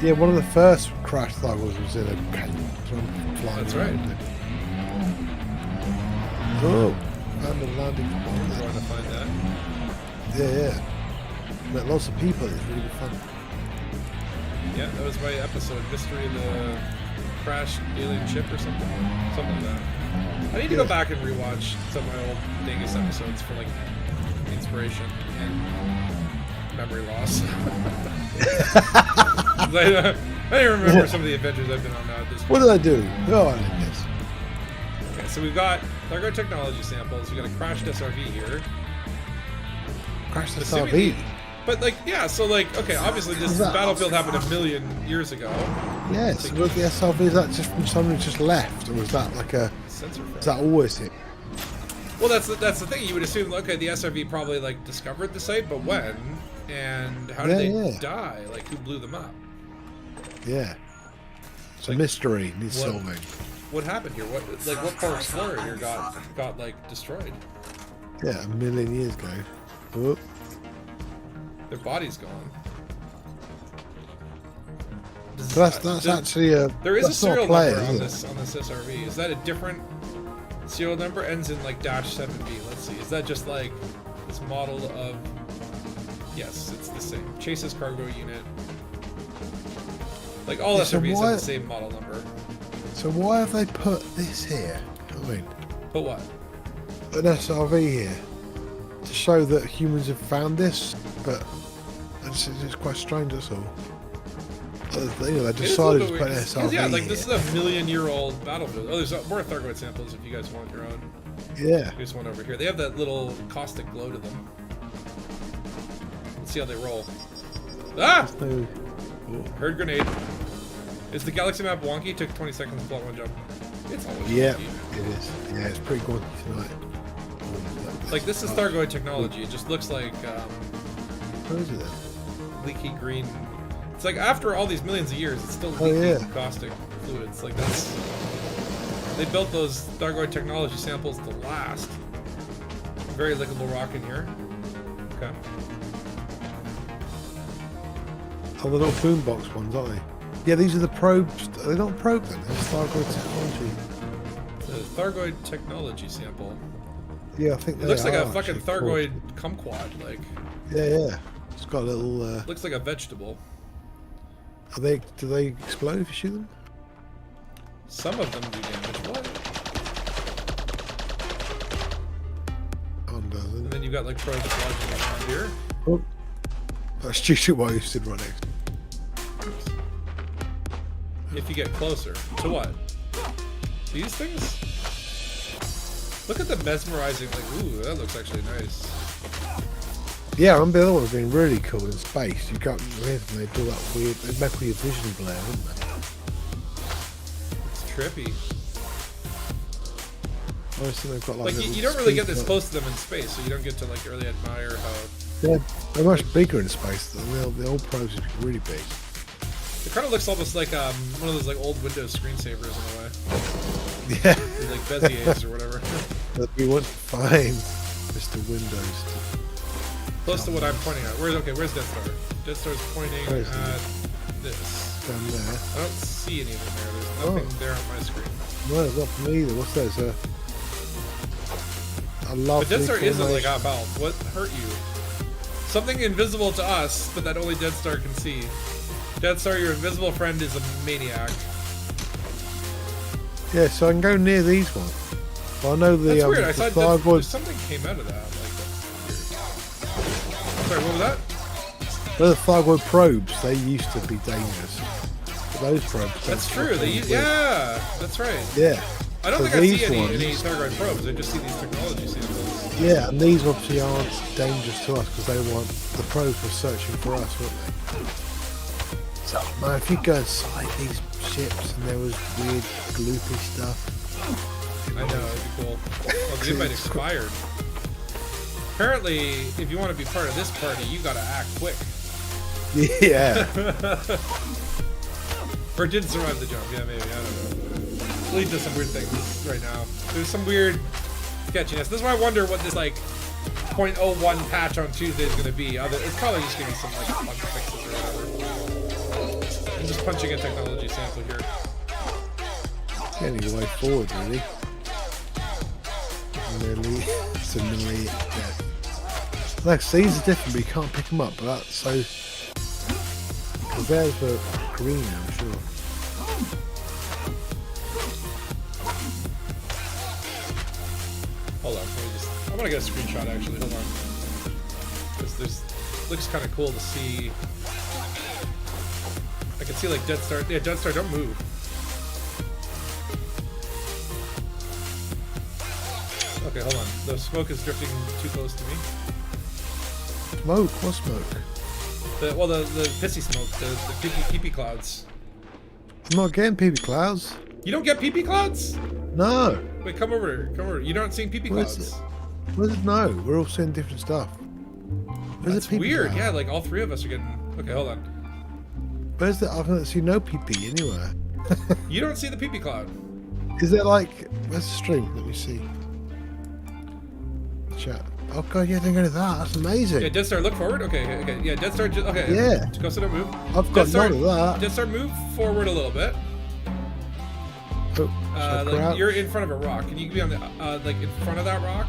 Yeah, one of the first crash Thargoids was in a canyon. So I'm flying That's around right. it. Oh, found a landing I'm spot going to find that. there. Yeah. Met lots of people. It's really fun. Yeah, that was my episode, Mystery of the Crashed Alien Ship or something. Something like that. I need to go back and rewatch some of my old Dangus episodes for like inspiration and memory loss. I don't remember some of the adventures I've been on now at this point. What did I do? Oh, I did this. Okay, so we've got Thargoid technology samples. We've got a crashed SRV here. Crash the Assuming- SRV. But like, yeah, so like, okay, obviously this battlefield happened a million years ago. Yes. Was the SRV, is that just from someone who just left? Or was that like a... Sensor Is frame. that always it? Well, that's the thing. You would assume, okay, the SRV probably like discovered the site, but when and how did they die? Like, who blew them up? Yeah. It's Like, a mystery. Needs what- solving. What happened here? What poor explorer here got like destroyed? Yeah, a million years ago. Whoop. Their body's gone. So that's actually a... There is a that's not serial player, number on is it? this SRV. Is that a different serial number? Ends in like -7B. Let's see. Is that just like this model of? Yes, it's the same. Chase's cargo unit. Like all Yeah, so SRVs why- have the same model number. So why have they put this here? I mean, But what? an SRV here to show that humans have found this, but it's quite strange. That's all. They It is a decided little to bit put an weird. SRV Yeah, like here. this is a million-year-old battlefield. Oh, there's more Thargoid samples if you guys want your own. Yeah. Here's one over here. They have that little caustic glow to them. Let's see how they roll. Ah! So, Heard grenade. Is the galaxy map wonky? Took 20 seconds to plot one jump. It's always yeah, wonky. it is. Yeah, it's pretty good tonight. Like, this is Thargoid technology. It just looks like What is it then? leaky green. It's like after all these millions of years, it's still Oh, leaking yeah. caustic fluids. Like, that's... They built those Thargoid technology samples to last. Very lickable rock in here. Okay. Oh, the little boombox ones, aren't they? Yeah, these are the probes. Are they not probes then? It's Thargoid technology. The Thargoid technology sample. Yeah, I think It they looks like a are fucking actually Thargoid called- kumquat. Like, Yeah. It's got a little. looks like a vegetable. Do they explode if you shoot them? Some of them do damage. What? One doesn't. And then you've got like probes lodging around here. Oh, that's usually why you stood right next. If you get closer. To what? These things? Look at the mesmerizing, like, ooh, that looks actually nice. Yeah, I remember the other ones being really cool in space. You can't with them, they do that weird, they make all your vision blur, wouldn't they? It's trippy. I always think they've got like you don't really get this close to them in space, so you don't get to like really admire how... Yeah, they're much bigger in space. The old probes are really big. It kind of looks almost like one of those like old Windows screensavers in a way. Yeah. Like Bezier's or whatever. That we want to find Mr. Windows. Close to what I'm pointing at. Where's Death Star? Death Star's pointing at this. Down there. I don't see anything there. There's nothing there on my screen. No, it's not for me either. What's that? It's a lovely But Death Star isn't like formation. half health. What hurt you? Something invisible to us, but that only Death Star can see. Death Star, your invisible friend, is a maniac. Yeah, so I can go near these ones. Well, I know the That's weird. I the thought thyroid- something came out of that. Like, sorry, what was that? the thyroid probes, they used to be dangerous. But those probes. That's true. Yeah, that's right. Yeah. I don't So think I see these any ones- Thargoid probes. I just see these technology samples. Yeah, and these obviously aren't dangerous to us because the probes were searching for us, weren't they? So, man, if you go inside these ships and there was weird, gloopy stuff. I know, it'd be cool. Well, the invite expired. Apparently, if you want to be part of this party, you gotta act quick. Yeah. Or didn't survive the jump. Yeah, maybe. I don't know. Lead to some weird things right now. There's some weird sketchiness. This is why I wonder what this, like, 0.01 patch on Tuesday is going to be. It's probably just going to be some, like, bug fixes or whatever. I'm just punching a technology sample here. Getting your way forward, really. Nearly. Yeah. Like, these are different, but you can't pick them up. But that's so. Because there's the green, I'm sure. Hold on, I want to get a screenshot actually. Hold on, because looks kind of cool to see. I can see like Death Star. Yeah, Death Star, don't move. Okay, hold on. The smoke is drifting too close to me. Smoke? What smoke? The pissy smoke, the pee-pee clouds. I'm not getting pee-pee clouds. You don't get pee-pee clouds? No. Wait, come over. You don't see pee-pee clouds? Where's it? No, we're all seeing different stuff. That's weird. Yeah, like all three of us are getting. Okay, hold on. Where's the? I can't see no pee-pee anywhere. You don't see the pee-pee cloud. Is there like? Where's the stream? Let me see. Chat. Oh god, yeah, they're going to that. That's amazing. Yeah, Death Star, look forward. Okay. Yeah, Death Star. Okay. Yeah. Go, so don't move. I've got Death Star, none of that. Death Star, move forward a little bit. Oh, Like you're in front of a rock. Can you be on the like in front of that rock?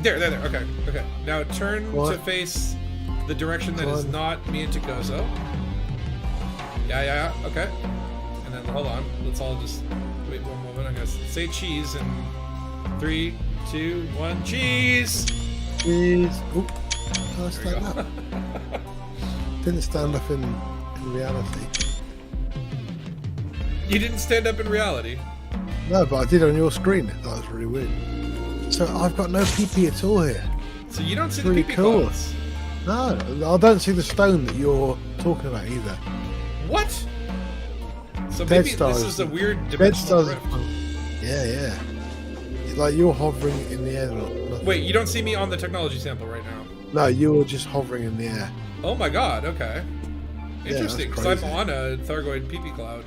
There. Okay. Now turn to face the direction that is not me and Takoso. Yeah. Okay. And then hold on. Let's all just wait one moment. I'm gonna say cheese in 3, 2, 1. Cheese. Cheese. Oh, I There you stand go. up. Didn't stand up in reality. You didn't stand up in reality. No, but I did on your screen. That was really weird. So I've got no PP at all here. So you don't see Pretty the pee-pee cool. clouds. No, I don't see the stone that you're talking about either. What? So Dead maybe Star this is is a the- weird Dead dimensional Stars. rift. Yeah. It's like you're hovering in the air. Nothing. Wait, you don't see me on the technology sample right now. No, you're just hovering in the air. Oh my god, okay. Yeah, Interesting, that's because I'm crazy. on a Thargoid pee-pee cloud.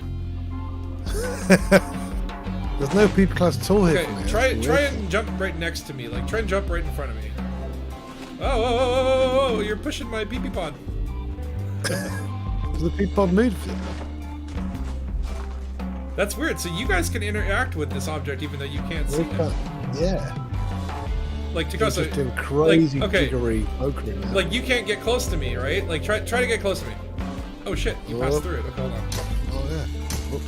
There's no people class at all here. Okay, for me. try That's weird. and jump right next to me. Like, try and jump right in front of me. Oh, you're pushing my pee-pee pod. Does the people move? That's weird. So you guys can interact with this object even though you can't see it. Yeah. Like, He's Takoso, just doing crazy okay. jiggery pokery now. like you can't get close to me, right? Like, try to get close to me. Oh shit, you passed through it. Okay, hold on. Oh yeah. Whoop.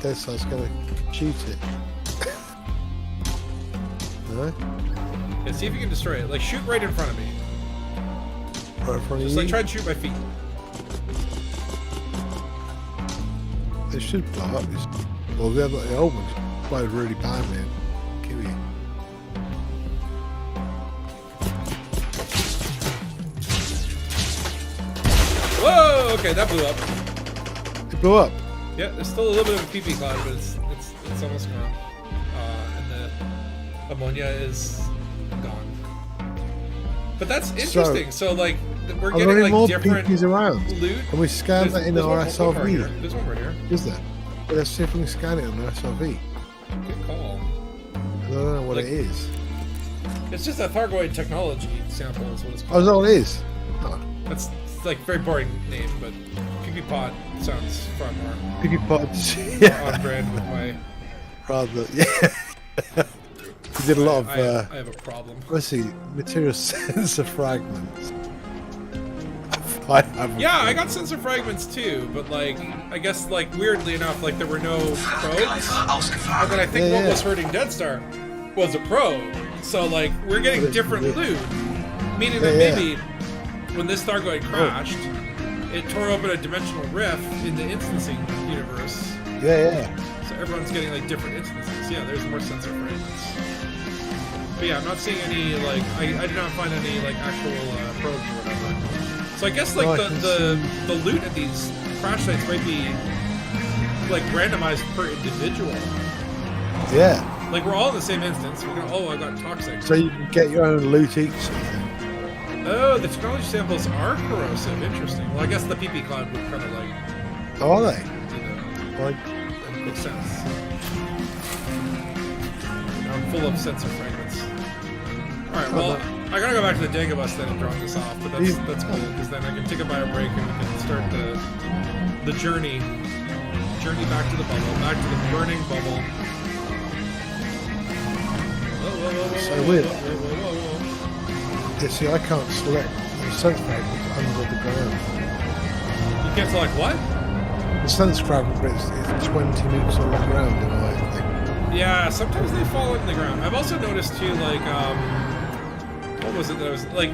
Dead Star's gonna shoot it. No? Yeah, see if you can destroy it. Like, shoot right in front of me. Right in front of Just you? like try and shoot my feet. It should blow up. Well, the old ones blowed really bad, man. Kill you. Whoa! Okay, that blew up. It blew up. Yeah, there's still a little bit of a pee-pee cloud, but it's almost gone. And the ammonia is gone. But that's interesting. So like, we're Are there getting any like more different peepees around? loot. Can we scan that in There's our one right here. SRV? There's one right here. Is there? Well, let's see if we can scan it on the SRV. Good call. I don't know what Like- it is. It's just a Thargoid technology sample is what it's Oh, called. is that what it is? Oh. That's it's like very boring name, but PP pod sounds far more Piggy pods. Yeah. on brand with my. Rather, yeah. We did a lot of, I have a problem. let's see, material sensor fragments. I have Yeah, I got sensor fragments too, but like, I guess like weirdly enough, like there were no probes. And then I think Yeah, what yeah. was hurting Dead Star was a probe. So like, we're getting different loot, meaning that Yeah, maybe when this Thargoid crashed, it tore open a dimensional rift in the instancing universe. Yeah. So everyone's getting like different instances. Yeah, there's more sensor fragments. But yeah, I'm not seeing any like I did not find any like actual probes or whatever. So I guess like No, I the can loot at these crash sites might be like randomized per individual. Yeah. Like we're all in the same instance. We're gonna, I got toxic. So you can get your own loot each. Oh, the technology samples are corrosive. Interesting. Well, I guess the PP cloud would kind of like Oh, are they? do that. Like, Makes sense. I'm full of sensor fragments. Alright, well, I gotta go back to the Dangus then and drop this off, but that's cool, because then I can take a bio break and we can start the journey. Journey back to the bubble, back to the burning bubble. Whoa, So weird. whoa. yeah, see, I can't select the sense fragments under the ground. You can't select what? The sense fragment is 20 meters on the ground, and I think. Yeah, sometimes they fall in the ground. I've also noticed too, like, what was it that I was like?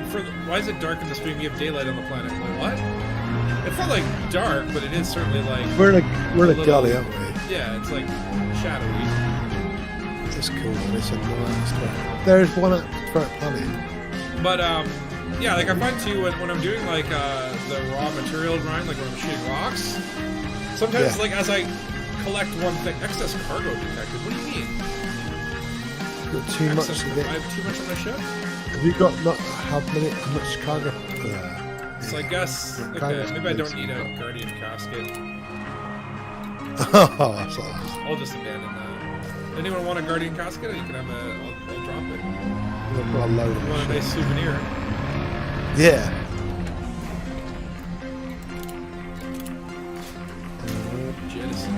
Why is it dark in the stream? You have daylight on the planet. Like, what? It's not like dark, but it is certainly like. We're in a little- gully, aren't we? Yeah, it's like shadowy. It's cool. It's a nice one. There is one at Threat Planet. But yeah, like I find too when I'm doing like the raw material grind, like when I'm shooting rocks. Sometimes, Yeah. like as I collect one thing, excess cargo detected. What do you mean? You've got too much Excess, to I get. have too much on my ship. Have you got not how much cargo? So I guess okay, maybe I don't need a guardian casket. Oh, that's like that. I'll just abandon that. Anyone want a guardian casket? You can have I'll drop it. I've got a load of You want a nice souvenir? Yeah. Jettison.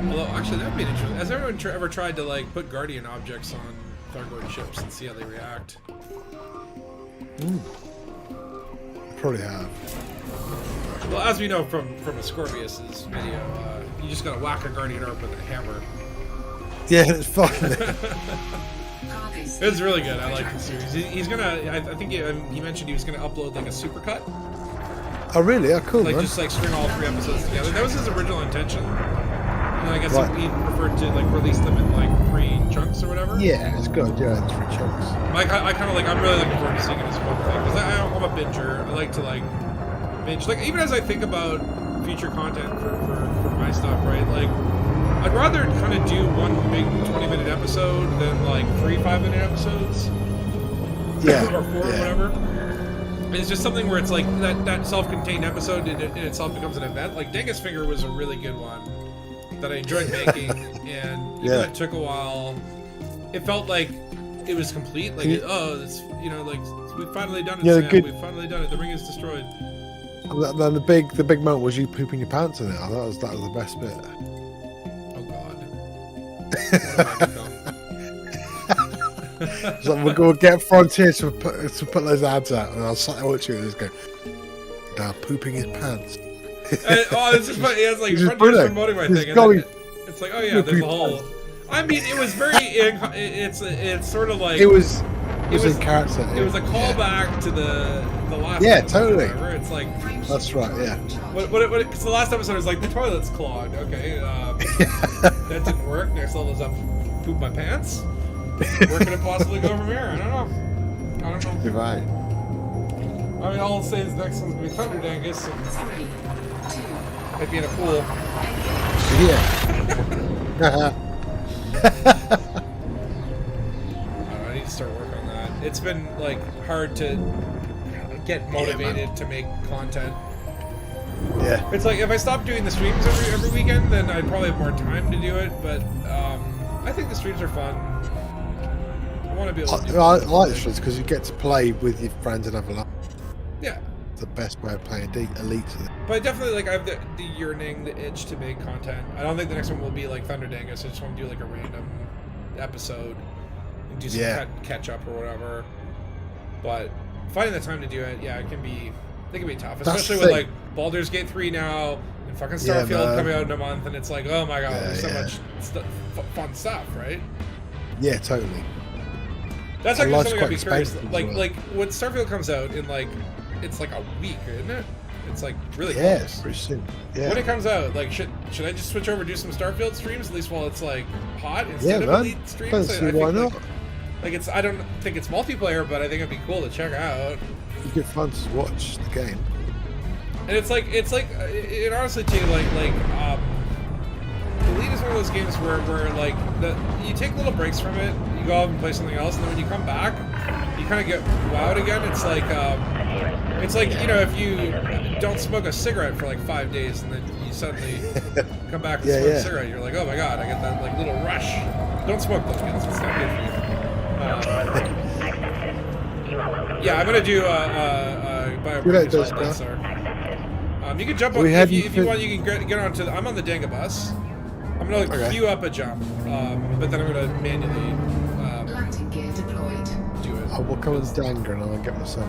Although, actually, that would be interesting. Has everyone ever tried to like put guardian objects on Thargoid ships and see how they react? Probably have. Well, as we know from Ascorbius's video, you just gotta whack a guardian up with a hammer. Yeah, it's fun. It's really good. I like the series. He's gonna. I think he mentioned he was gonna upload like a supercut, Oh, really? Oh, cool, like man. just like string all 3 episodes together. That was his original intention. And I guess Right. he preferred to like release them in like 3 chunks or whatever. Yeah, it's good. Yeah, it's 3 chunks. Like I kind of like. I'm really looking forward to seeing it as one thing because I'm a binger. I like to like binge. Like even as I think about future content for my stuff, right? Like I'd rather kind of do one big 20-minute episode than like 3 5-minute episodes. Yeah. Or 4 or yeah. whatever. It's just something where it's like that self-contained episode in itself becomes an event. Like Dangus Finger was a really good one that I enjoyed making, and even though it took a while, it felt like it was complete. Like it's like we've finally done it. Yeah, Sam. good. We've finally done it. The ring is destroyed. And then the big moment was you pooping your pants in it. I thought that was the best bit. Oh God. What have I become? So we'll go get Frontier to put those ads out, and I'll sat watch you and just go, now pooping his pants. It's just funny. It's like Which is Frontiers brilliant. promoting my It's thing. And going- then it's like, oh yeah, there's a whole. I mean, it was very. It's sort of like It was was- in character. It was a callback to the last. Yeah, episode or totally. whatever. It's like That's right. Yeah. because the last episode was like the toilet's clogged. Okay, that didn't work. Next level is I've pooped my pants. Where could it possibly go from here? I don't know. You're right. I mean, all I'll say is the next one's gonna be Thunder Dangus. And might be in a pool. Yeah. I need to start working on that. It's been like hard to get motivated to make content. Yeah. It's like if I stopped doing the streams every weekend, then I'd probably have more time to do it. But I think the streams are fun. I want to be able to do I like this because you get to play with your friends and have a laugh. Yeah. It's the best way of playing Elite. But I definitely like I have the yearning, the itch to make content. I don't think the next one will be like Thunder Dangus. I just want to do like a random episode and do some catch up or whatever. But finding the time to do it, yeah, it can be tough, especially with like Baldur's Gate 3 now and fucking Starfield coming out in a month, and it's like, oh my god, there's so much fun stuff, right? Yeah, totally. That's actually something quite I'd be curious. expensive Like as well. like when Starfield comes out in like it's like a week, isn't it? It's like really Yeah, close. pretty soon. Yeah. When it comes out, like should I just switch over and do some Starfield streams at least while it's like hot instead of man. Elite streams? Don't see I why think, not. Like it's I don't think it's multiplayer, but I think it'd be cool to check out. You get fun to watch the game. And it's like it honestly too like Elite is one of those games where like you take little breaks from it, you go out and play something else, and then when you come back, you kind of get wowed again. It's like you know if you don't smoke a cigarette for like 5 days and then you suddenly come back and smoke a cigarette, you're like, oh my god, I get that like little rush. Don't smoke those guys; it's not good for you. Yeah, I'm gonna do Biobrick as well, does, sir. You can jump on if you want. You can get onto. I'm on the Dangus bus. I'm gonna queue up a jump, but then I'm gonna manually Landing gear deployed. do it. I will come with Danger and I'll get myself.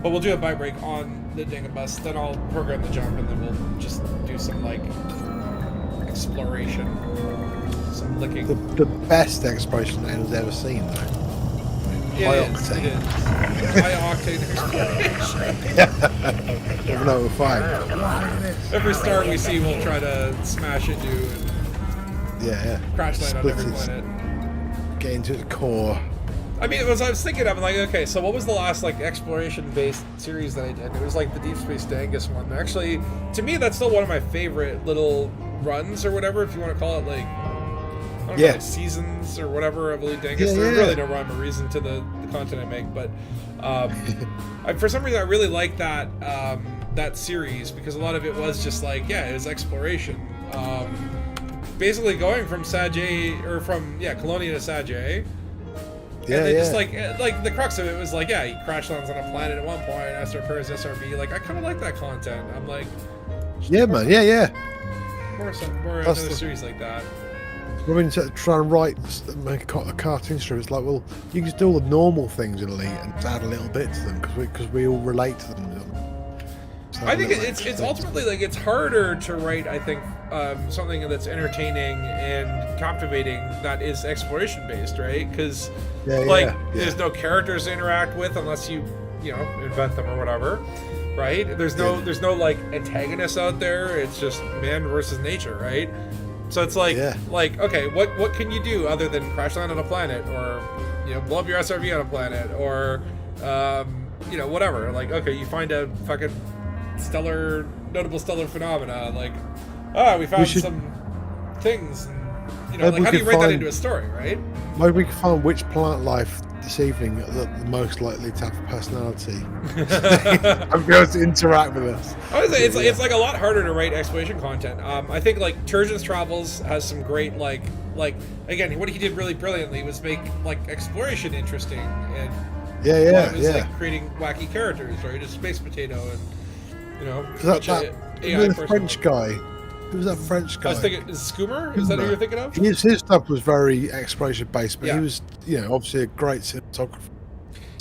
But we'll do a bike break on the Dangus bus. Then I'll program the jump, and then we'll just do some like exploration, some licking. The best exploration anyone's ever seen, though. Yeah, high it is. octane. It is. High octane exploration. Even though we're fine. Every star we see, we'll try to smash into and Yeah. crash land on Split every its- planet. Get into the core. I mean, as I was thinking, I'm like, okay, so what was the last like exploration-based series that I did? It was like the Deep Space Dangus one. Actually, to me, that's still one of my favorite little runs or whatever, if you want to call it like, I don't know, like seasons or whatever of Elite Dangus. There's really no rhyme or reason to the content I make, but for some reason I really like that that series because a lot of it was just like, it was exploration. Basically going from Sajay or from Colonia to Sajay. And then just like the crux of it was like, he crash lands on a planet at one point, SRPers, SRB. Like I kind of like that content. I'm like, Man. more another series like that. I mean, try and make a cartoon strip. It's like, well, you can just do all the normal things in Elite and just add a little bit to them because we all relate to them. So I think it's ultimately like it's harder to write. I think something that's entertaining and captivating that is exploration based, right? Because there's no characters to interact with unless you invent them or whatever, right? There's no like antagonists out there. It's just man versus nature, right? So it's like okay, what can you do other than crash land on a planet or blow up your SRV on a planet or whatever? Like okay, you find a fucking notable stellar phenomena like we found some things and like how do you write that into a story, right? Maybe we can find which plant life this evening are the most likely to have a personality and be able to interact with us. I would say it's like a lot harder to write exploration content. I think like Turgeon's Travels has some great like again what he did really brilliantly was make like exploration interesting and like creating wacky characters, right? A space potato and the French guy. Who was that French guy? I was thinking, is Scoomer? Is that who you're thinking of? His stuff was very exploration based, but he was, obviously a great cinematographer.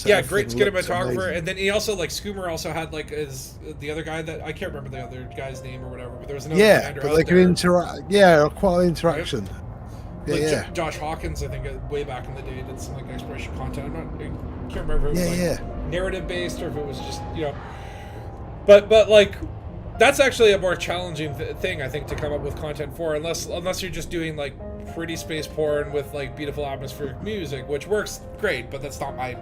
Yeah, great everything looks cinematographer, amazing. and then he also like Scoomer also had like the other guy that I can't remember the other guy's name or whatever, but there was another Yeah, commander but out they can there. interact. Yeah, quite a lot of interaction. Yeah, Like yeah. Josh Hawkins, I think, way back in the day, did some like exploration content. I can't remember if it was Yeah, like narrative based or if it was just but like that's actually a more challenging thing I think to come up with content for, unless you're just doing like pretty space porn with like beautiful atmospheric music, which works great, but that's not my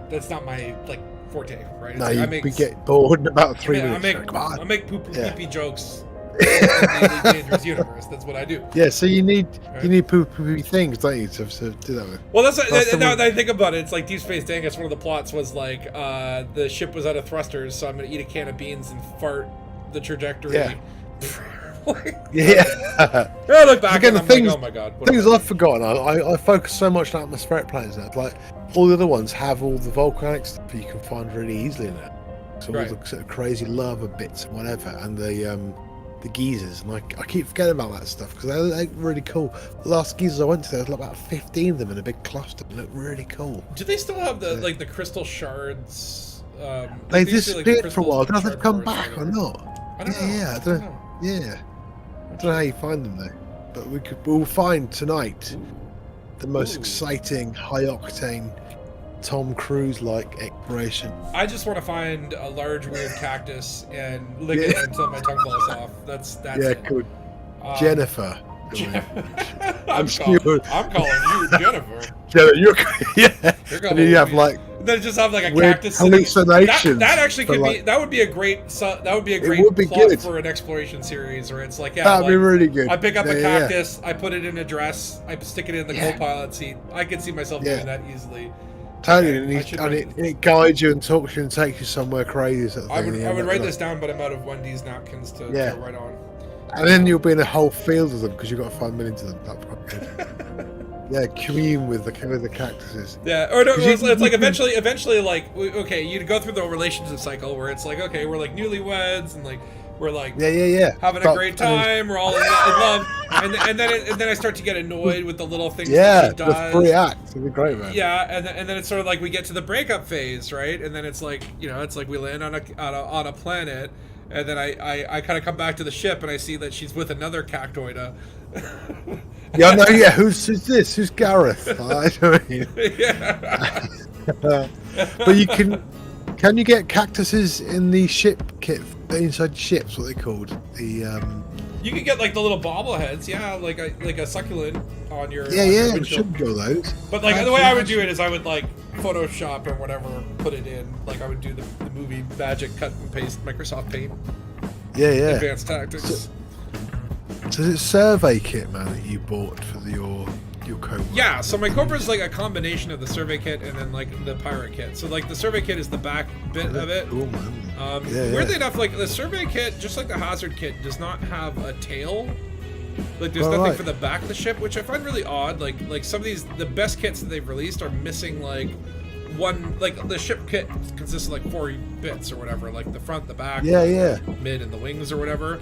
like forte, right? It's No, like, we get bored in about 3 minutes. I make poo Yeah. pee jokes in the Elite Dangerous universe. That's what I do. Yeah, so you need Right. poo things, don't you, to do that with? Well, That's the now one- that I think about it, it's like Deep Space Dangus. One of the plots was like the ship was out of thrusters, so I'm gonna eat a can of beans and fart the trajectory. Yeah. Like, Yeah. I look back Again, and the I'm things- like, oh my god. what Things have I I've forgotten. I focus so much on atmospheric planets now. Like all the other ones have all the volcanic stuff you can find really easily in it. So Right. all the sort of crazy lava bits and whatever, and the geysers. And I keep forgetting about that stuff because they're really cool. The last geysers I went to, there was like about 15 of them in a big cluster. They look really cool. Do they still have the like the crystal shards? They used to be, like, the disappeared for a while. crystals Don't know if and they've come shard back or cores not. I don't know. Yeah, I don't know. Yeah. I don't know how you find them though, but we'll find tonight the most Ooh. exciting, high octane, Tom Cruise like exploration. I just want to find a large weird cactus and lick it until my tongue falls off. That's Yeah, it. good. Um, Jennifer. I'm sure- calling you Jennifer. Yeah, yeah. You're And then you have like Then just have like a weird cactus sitting- hallucinations. That actually for, could like- be. That would be a great. That would be a great would be plot good. for an exploration series, where it's like, yeah, That'd like, be really good. I pick up a Yeah. cactus, I put it in a dress, I stick it in the Yeah. co-pilot seat. I could see myself Yeah. doing that easily. Totally, I and, should and write- it guides you and talks to you and takes you somewhere crazy. Sort of I thing, would and you I would end up write like- this down, but I'm out of Wendy's napkins to Yeah. write on. And then you'll be in a whole field of them because you've got to find millions of them. That's quite good. Yeah, commune with the cactuses. Yeah, or no, 'Cause you it's can- like you can- eventually, like, okay, you go through the relationship cycle where it's like, okay, we're like newlyweds and like we're like Yeah. having a But- great time, we're all in love, and then I start to get annoyed with the little things Yeah, that she the does. 3 acts. It'd be great, man. Yeah, and then it's sort of like we get to the breakup phase, right? And then it's like, it's like we land on a planet, and then I kind of come back to the ship and I see that she's with another cactoida. Yeah, no, yeah. Who's this? Who's Gareth? I don't mean. Yeah. But you can you get cactuses in the ship kit inside ships? What they called the You could get like the little bobbleheads, yeah, like a succulent on your yeah on your we windshield. should go those. But like the way I would do it is I would like Photoshop or whatever, put it in. Like I would do the movie magic, cut and paste, Microsoft Paint, Yeah. advanced tactics. So is it survey kit, man, that you bought for your Cobra? Yeah, so my Cobra is like a combination of the survey kit and then like the pirate kit. So like the survey kit is the back bit of it. Cool, man. Weirdly enough, like the survey kit, just like the hazard kit, does not have a tail. Like there's Oh, nothing right. for the back of the ship, which I find really odd. Like some of the best kits that they've released are missing like one. Like the ship kit consists of like 4 bits or whatever, like the front, the back, Yeah. mid, and the wings or whatever.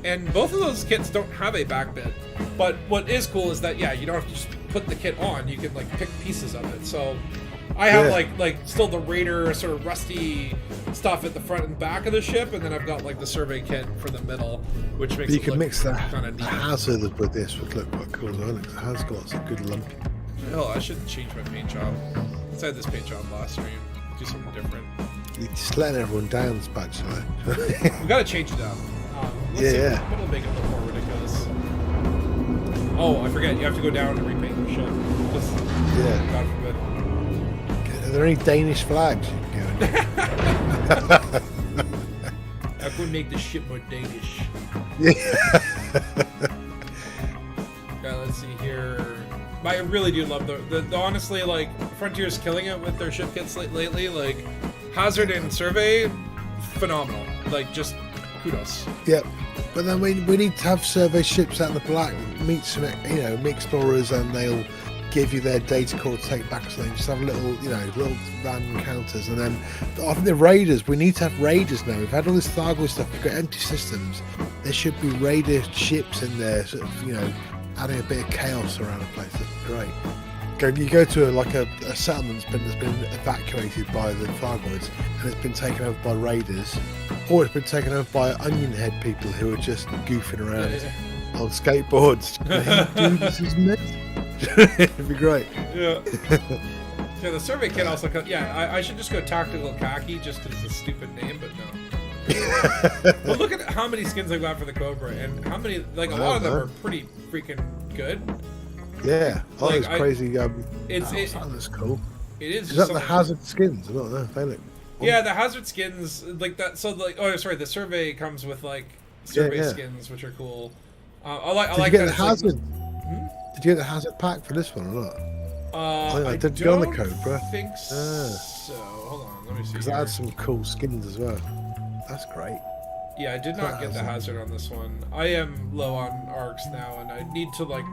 And both of those kits don't have a back bit. But what is cool is that you don't have to just put the kit on. You can like pick pieces of it. So I have Yeah. like still the Raider sort of rusty stuff at the front and back of the ship, and then I've got like the survey kit for the middle, which makes You it can look mix the kind of neat. hazard with this would look quite cool, doesn't it? It has got some good lumpy. Hell, I should change my paint job. Let's add this paint job last stream. Do something different. You're just letting everyone down, Spatula. We gotta change it up. Let's see Yeah. what'll make it look more ridiculous. Oh, I forget. You have to go down and repaint your ship. Just, Yeah. God forbid. Are there any Danish flags you can go I could make the ship more Danish. in? Let's see here. I really do love the honestly, like, Frontier's killing it with their ship kits lately. Like, Hazard and Survey, phenomenal. Like, just kudos. Yep. But then we need to have survey ships out in the black, meet some, explorers, and they'll give you their data core to take back. So they just have little random encounters. And then I think the raiders, we need to have raiders now. We've had all this Thargoid stuff, we've got empty systems. There should be raider ships in there, sort of, adding a bit of chaos around the place. That's great. You go to a settlement that's been evacuated by the Fireboys, and it's been taken over by raiders, or it's been taken over by onion head people who are just goofing around on skateboards. Dude, this is me. It'd be great. Yeah. Yeah, the survey kit also. I should just go tactical khaki just because it's a stupid name, but no. But look at how many skins I've got for the Cobra, and how many. Like a lot of them are pretty freaking good. Yeah, oh, Like, it's crazy. That's cool. It is. Is that the hazard skins? I don't know. They look. Yeah, the hazard skins like that. So like, oh, sorry, the survey comes with like survey skins, which are cool. I like. Did you get the that hazard? Did you get the hazard pack for this one or not? I did go on the Cobra. I think so. Hold on, let me see. Because I had some cool skins as well. That's great. Yeah, I did not get the hazard on this one. I am low on arcs now, and I need to like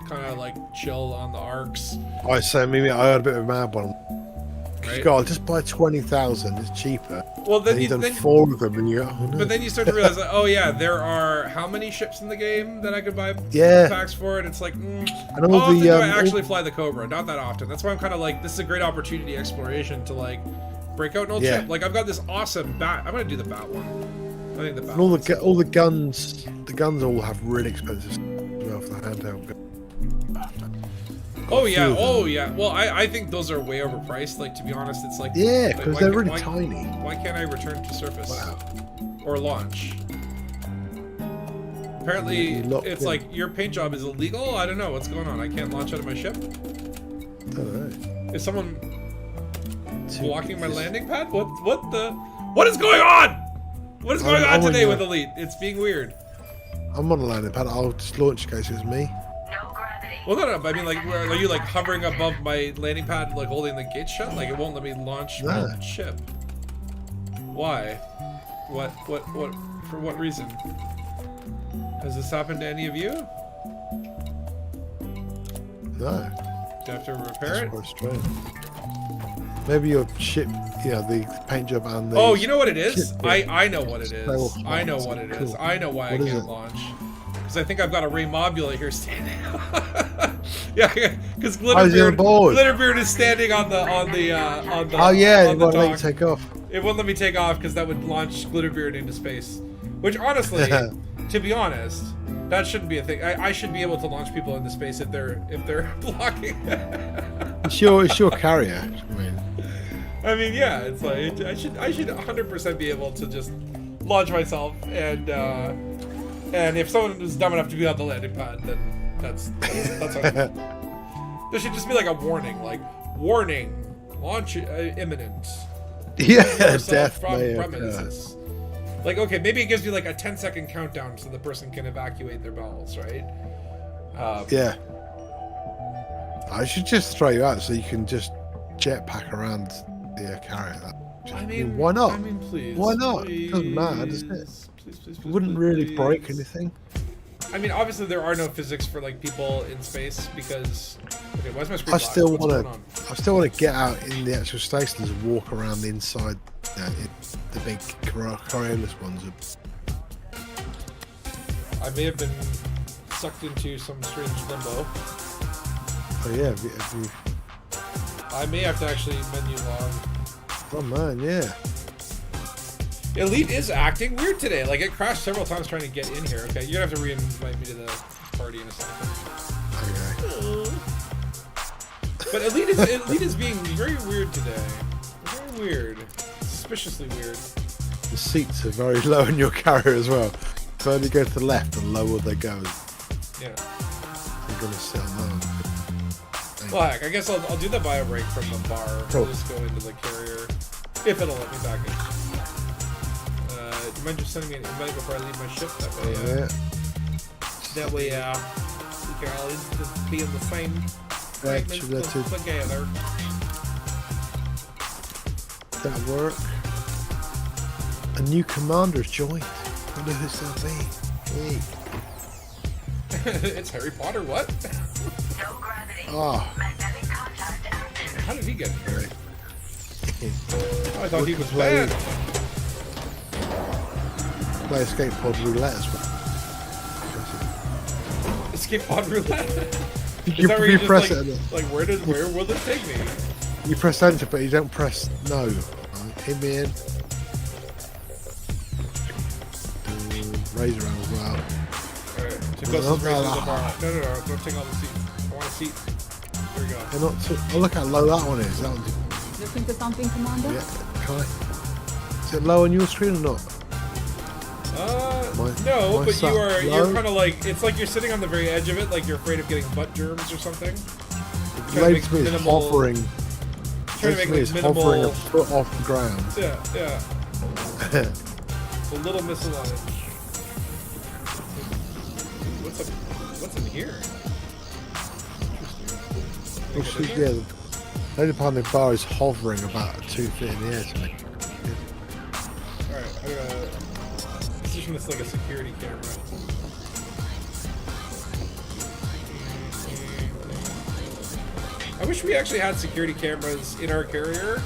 kind of like chill on the arcs. I say, maybe I had a bit of a mad one. Right? God, just buy 20,000. It's cheaper. Well, then you've done 4 of them, and you. Oh, no. But then you start to realize that, oh yeah, there are how many ships in the game that I could buy packs for, and it's like, and how often do I actually fly the Cobra? Not that often. That's why I'm kind of like, this is a great opportunity exploration to like break out an old ship. Like I've got this awesome bat. I'm gonna do the bat one. I think the bat. And all the guns all have really expensive stuff as well for the handheld gun. Oh yeah. Well, I think those are way overpriced. Like to be honest, it's like because they're really tiny. Why can't I return to surface? Wow. Or launch? Apparently, it's like your paint job is illegal. I don't know what's going on. I can't launch out of my ship. I don't know. Is someone blocking my landing pad? What is going on? What is going on today with Elite? It's being weird. I'm on a landing pad. I'll just launch in case it was me. Well, no. I mean, like, are you like hovering above my landing pad, like holding the gate shut? Like, it won't let me launch my ship. Why? What? For what reason? Has this happened to any of you? No. Do I have to repair it? Quite strange. Maybe your ship, the paint job and the. Oh, you know what it is? I know what it is. I know what it is. I know why I can't launch. Because I think I've got a Ray Mobula here standing. Yeah, because Glitterbeard is standing on the. Oh yeah, it won't let you take off. It won't let me take off because that would launch Glitterbeard into space. Which honestly, to be honest, that shouldn't be a thing. I should be able to launch people into space if they're blocking. It's your carrier. I mean, yeah, it's like I should 100% be able to just launch myself, and if someone is dumb enough to be on the landing pad, then that's what there should just be like a warning, like warning, launch imminent. Yeah, death premises. Like, okay, maybe it gives you like a 10-second countdown so the person can evacuate their bowels, right? Yeah. I should just throw you out so you can just jetpack around the carrier. I mean, why not? I mean, please. Why not? Please, It doesn't matter, does it? Please, It wouldn't really break anything. I mean, obviously there are no physics for like people in space because. Okay, why is my screen I black? still What's want to get out in the actual stations and walk around the inside. The big Coriolis ones. I may have been sucked into some strange limbo. Oh yeah, have you... I may have to actually menu log. Oh man, yeah. Elite is acting weird today. Like it crashed several times trying to get in here. Okay, you're gonna have to re-invite me to the party in a second. Okay. But Elite is being very weird today. Very weird. Suspiciously weird. The seats are very low in your carrier as well. So only go to the left, the lower they go. Yeah. I'm gonna sit on that one. Well, heck, I guess I'll do the bio break from the bar. Cool. I'll just go into the carrier if it'll let me back in. Do you mind just sending me an invite before I leave my ship? That way, that way, we can all just be in the same fragments together. That work. A new commander's joined. I wonder who's gonna be. Hey. It's Harry Potter. What? Oh. How did he get here? I thought he was play bad. Escape pod roulette as well. Escape pod roulette. Is that where you press just it, like where will this take me? you press enter, but you don't press no. Hit me in. Razor arm as well. Alright, so closest razor to the bar. No, don't take all the seats. I want a seat. Here we go. They're not too, oh, look how low that one is. That one's, Looking for something, Commander? yeah, can I? Is it low on your screen or not? No, my but suck you're low? kind of like, it's like you're sitting on the very edge of it, like you're afraid of getting butt germs or something. The lady to me is hovering. Trying to make like Is hovering a minimal. foot off the ground. Yeah. A little misaligned. What's in here? Well, yeah, the lady behind the bar is hovering about 2 feet in the air to me. Alright, I'm gonna position this like a security camera. I wish we actually had security cameras in our carrier,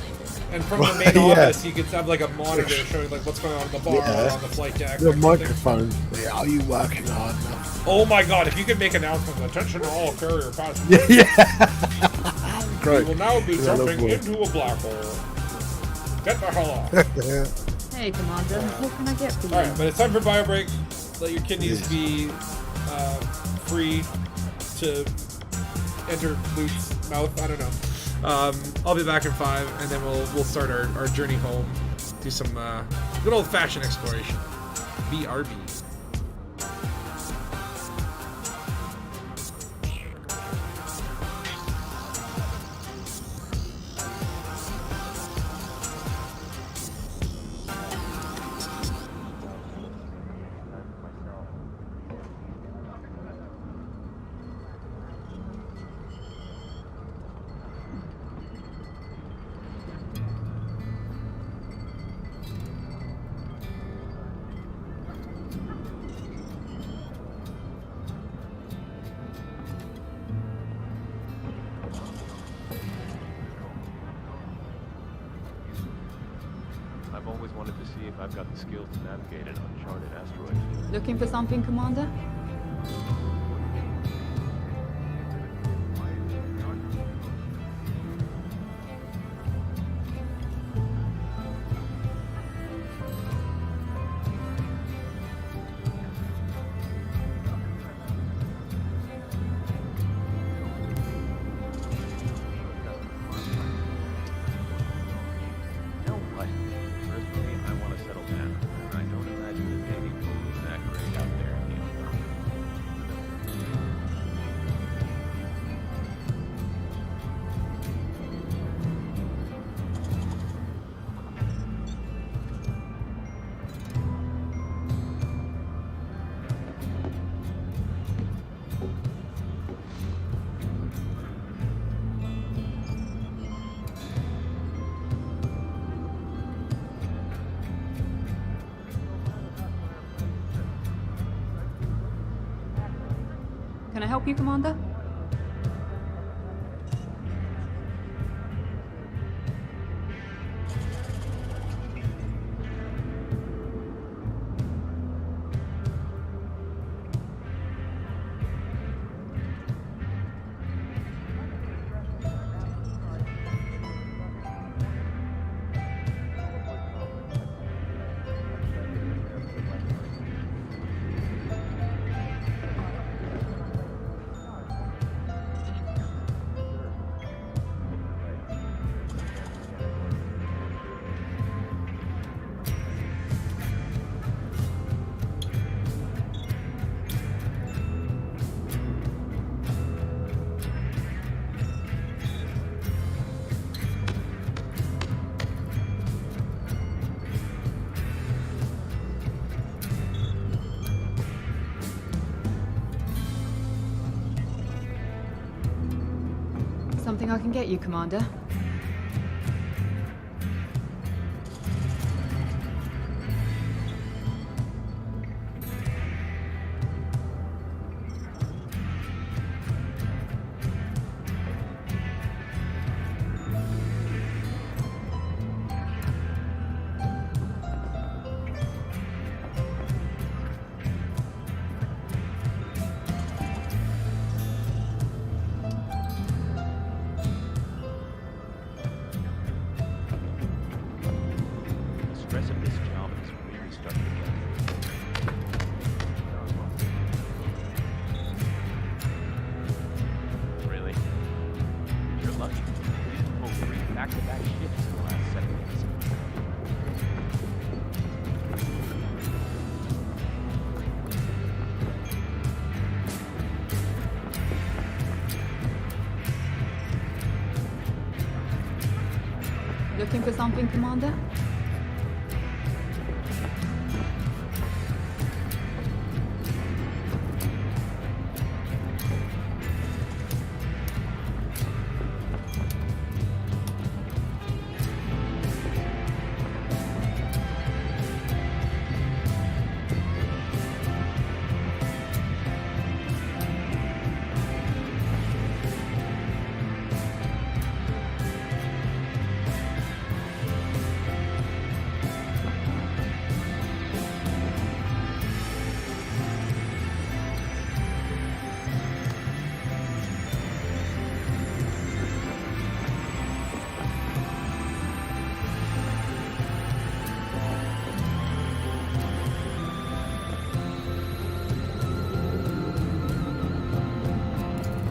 and from the main Yeah. office you could have like a monitor showing like what's going on in the bar or on the flight deck. The that kind of thing. microphone. Yeah, are you working hard enough? Oh my god, if you could make announcements, attention to all carrier passengers. Yeah. We Great. will now be Yeah, jumping lovely. into a black hole. Get the hell off. Yeah. Hey, Commander. What can I get for you? Alright, but it's time for bio break. Let your kidneys Yes. be free to enter Luke's mouth. I don't know. I'll be back in 5, and then we'll start our journey home. Do some good old fashioned exploration. BRB. I've always wanted to see if I've got the skills to navigate an uncharted asteroid. Looking for something, Commander? You know what? Personally, I want to settle down, and I don't imagine that any food is that great out there anymore. Can I help you, Commander? Something I can get you, Commander? Looking for something, Commander?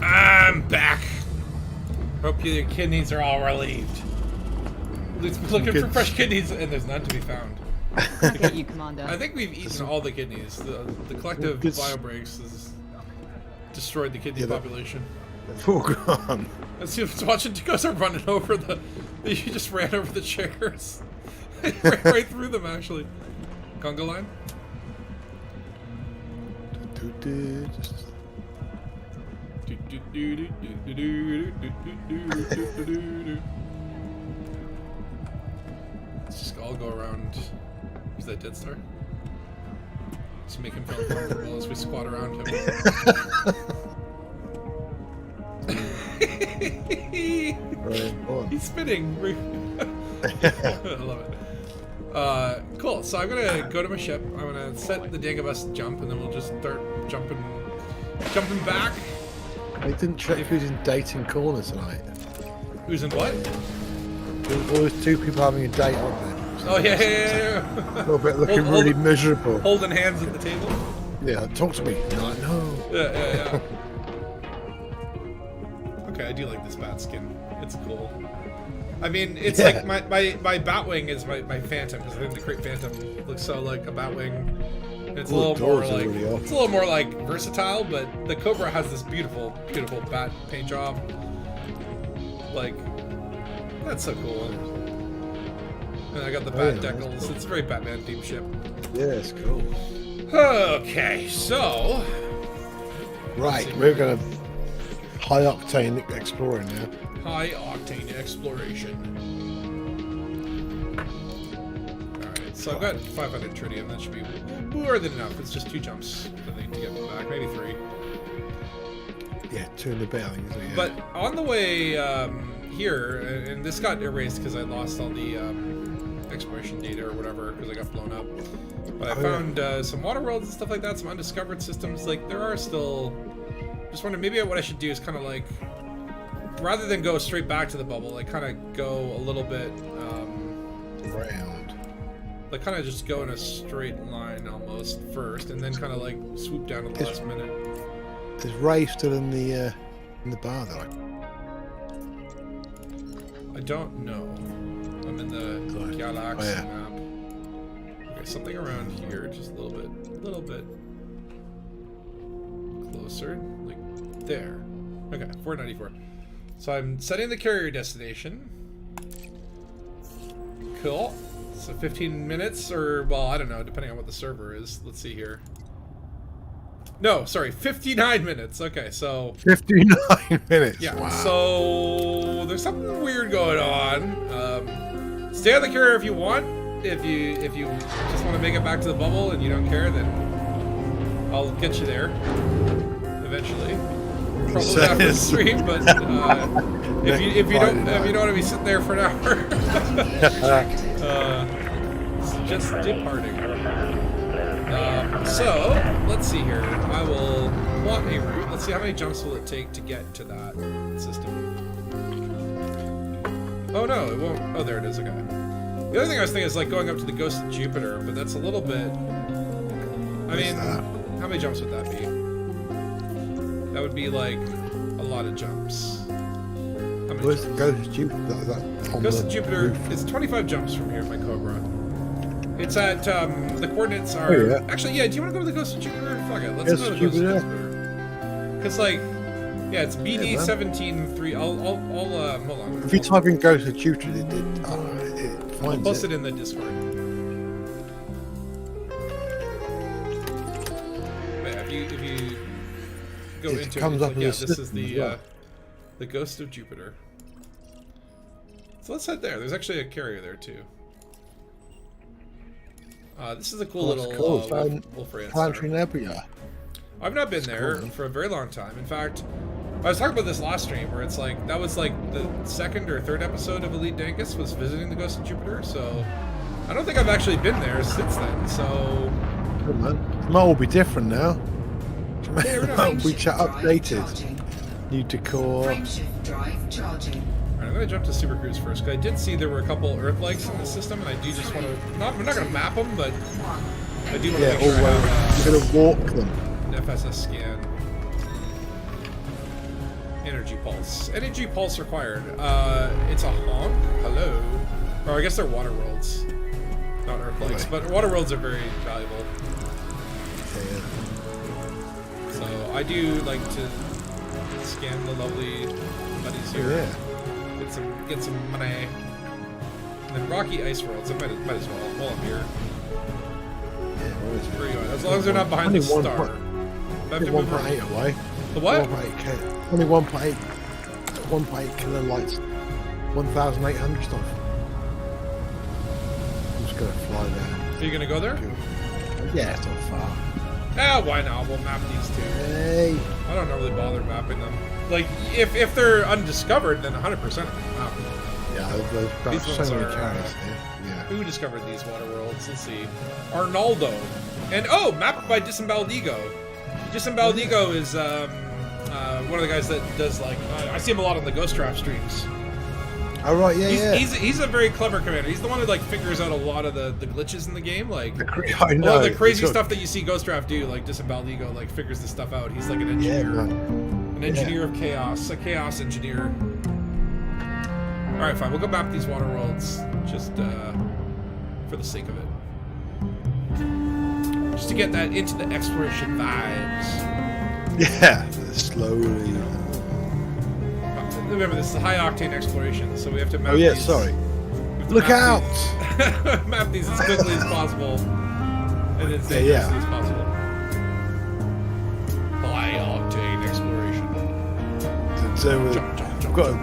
I'm back. Hope your kidneys are all relieved. Looking for fresh kidneys, and there's none to be found. Get you, Commander. I think we've eaten all the kidneys. The collective bio breaks has destroyed the kidney population. It's all gone. Let's see what's watching. You guys are running over the. You just ran over the chairs. Ran right through them, actually. Conga line. Just Let's just all go around. Is that Dead Star? Just make him feel comfortable as we squat around him. He's spinning. I love it. Cool. So I'm gonna go to my ship. I'm gonna set the Dangus to jump, and then we'll just start jumping back. I didn't check who's in dating corner tonight. Who's in what? There's always two people having a date, aren't there? Oh yeah. A little bit looking really miserable. Holding hands at the table. Yeah, talk to me. No. Yeah. Okay, I do like this bat skin. It's cool. I mean, it's like my Batwing is my Phantom, because I think the Crate Phantom looks so like a Batwing. It's a little more like it's a little more like versatile, but the Cobra has this beautiful bat paint job. Like, that's so cool. And I got the bat decals. It's a very Batman themed ship. Yeah, it's cool. Okay, so right, we're gonna high octane exploring now. High octane exploration. Alright, so I've got 500 tritium. That should be more than enough. It's just 2 jumps I think to get back, maybe 3. Yeah, 2 and a bit, I think. So, yeah. But on the way here, and this got erased because I lost all the exploration data or whatever because I got blown up. But I found some water worlds and stuff like that, some undiscovered systems. Like, there are still... Just wondering, maybe what I should do is kind of like... Rather than go straight back to the bubble, like kind of go a little bit... round. Like kind of just go in a straight line almost first, and then kind of like swoop down at the last minute. Is Ray still in the bar though? I don't know. I'm in the Galaxy map. Okay, something around here, just a little bit closer, like there. Okay, 494. So I'm setting the carrier destination. Cool. So 15 minutes, or, well, I don't know, depending on what the server is. Let's see here. No, sorry, 59 minutes. Okay, so... 59 minutes? Yeah, wow. So there's something weird going on. Stay on the carrier if you want. If you just want to make it back to the bubble and you don't care, then I'll get you there eventually. Probably after the stream, but if you don't want to be sitting there for an hour, it's just departing. So let's see here. I will plot a route. Let's see how many jumps will it take to get to that system. Oh no, it won't. Oh, there it is. Okay. The other thing I was thinking is like going up to the Ghost of Jupiter, but that's a little bit. I mean, how many jumps would that be? That would be like a lot of jumps. Where's the Ghost of Jupiter? Ghost of Jupiter is 25 jumps from here, my Cobra. It's at, the coordinates are... Oh, yeah. Actually, yeah, do you want to go to the Ghost of Jupiter? Fuck it, let's go to the Ghost of Jupiter. Because, like, yeah, it's BD 17.3. I'll hold on. If you type in Ghost of Jupiter, it finds post it. it in the Discord. But yeah, if you go It into comes it, up it's like, as a this is system as well. the Ghost of Jupiter. So let's head there. There's actually a carrier there too. This is a cool That's little cool. Wolfram Planetary Nebula. I've not been That's there cool, man. for a very long time. In fact, I was talking about this last stream where it's like that was like the second or third episode of Elite Dangus was visiting the Ghost of Jupiter. So I don't think I've actually been there since then. So Good man. It might all be different now. Yeah, we're not- Might be updated. New decor. Frameshift drive charging. Alright, I'm gonna jump to Super Cruise first because I did see there were a couple Earth-likes in the system, and I do just want to. I'm not gonna map them, but I do want to Yeah, make sure I all have you're gonna walk them. an FSS scan. Energy pulse. Energy pulse required. It's a honk. Hello. Or I guess they're water worlds, not Earth-likes, but water worlds are very valuable. Yeah. So I do like to scan the lovely buddies here. Yeah. Get some money. And then rocky ice worlds. I might as well while I'm here. Yeah, where is it? Where are you at? As long as they're not behind Only the one star. point- I have to move 1.8 around. away. The what? 1.8 only 1.8 kilolights. 1,800 stuff. I'm just gonna fly there. Are you gonna go there? Yeah, it's not far. Ah, why not? We'll map these two. Hey. I don't normally bother mapping them. Like, if they're undiscovered, then 100% of them map. Yeah, there's about These so ones many are, carriers here. Yeah. Who discovered these water worlds? Let's see. Arnaldo. And, oh, mapped by Disemboweled Ego. Disemboweled Ego is one of the guys that does, like, I see him a lot on the Ghost Draft streams. Oh, right, yeah, He's a very clever commander. He's the one that, like, figures out a lot of the glitches in the game. Like, I a know. lot of the crazy It's stuff that you see Ghost Draft do, like Disemboweled Ego, like, figures this stuff out. He's like an Yeah, engineer. man. An engineer of chaos. A chaos engineer. Alright, fine. We'll go map these water worlds just for the sake of it. Just to get that into the exploration vibes. Yeah, slowly. Remember, this is a high-octane exploration, so we have to map Oh, yeah, these. sorry. We have to Look map out! these- map these as quickly as possible. And as Yeah, dangerously yeah. as possible. High-octane exploration. So Jump, jump, we've jump, got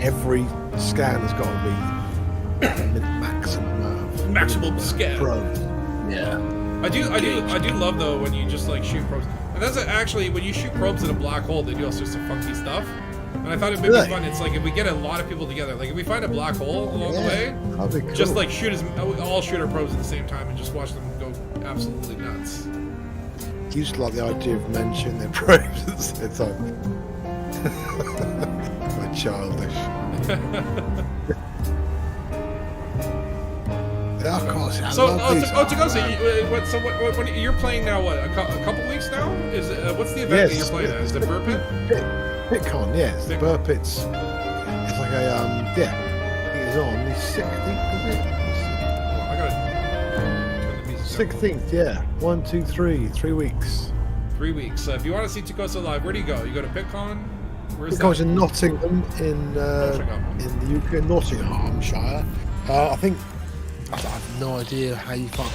every scan has got to be maximum. Maximum scan. Probes. Yeah. I do love though when you just like shoot probes, and that's actually when you shoot probes at a black hole, they do all sorts of funky stuff. And I thought it'd be Really? fun. It's like if we get a lot of people together, like if we find a black hole along the way, That'd be cool. just like all shoot our probes at the same time and just watch them go absolutely nuts. You just like the idea of men shooting their probes at the same time. Quite childish. Yeah, of course. I So, love these. what, you're playing now? What, a couple weeks now? Is what's the event that you're playing at? Is it Burpit? Bitcoin, yeah, it's the Burpits. It's like a yeah. It's on the 16th, is it? I gotta turn the music down. 16th, yeah. 1, 2, 3, 3 weeks. 3 weeks. So if you want to see Tucosa live, where do you go? You go to PitCon? Where's Bitcoin's that? in Nottingham in Nottingham. the UK, Nottinghamshire. I think I have no idea how you find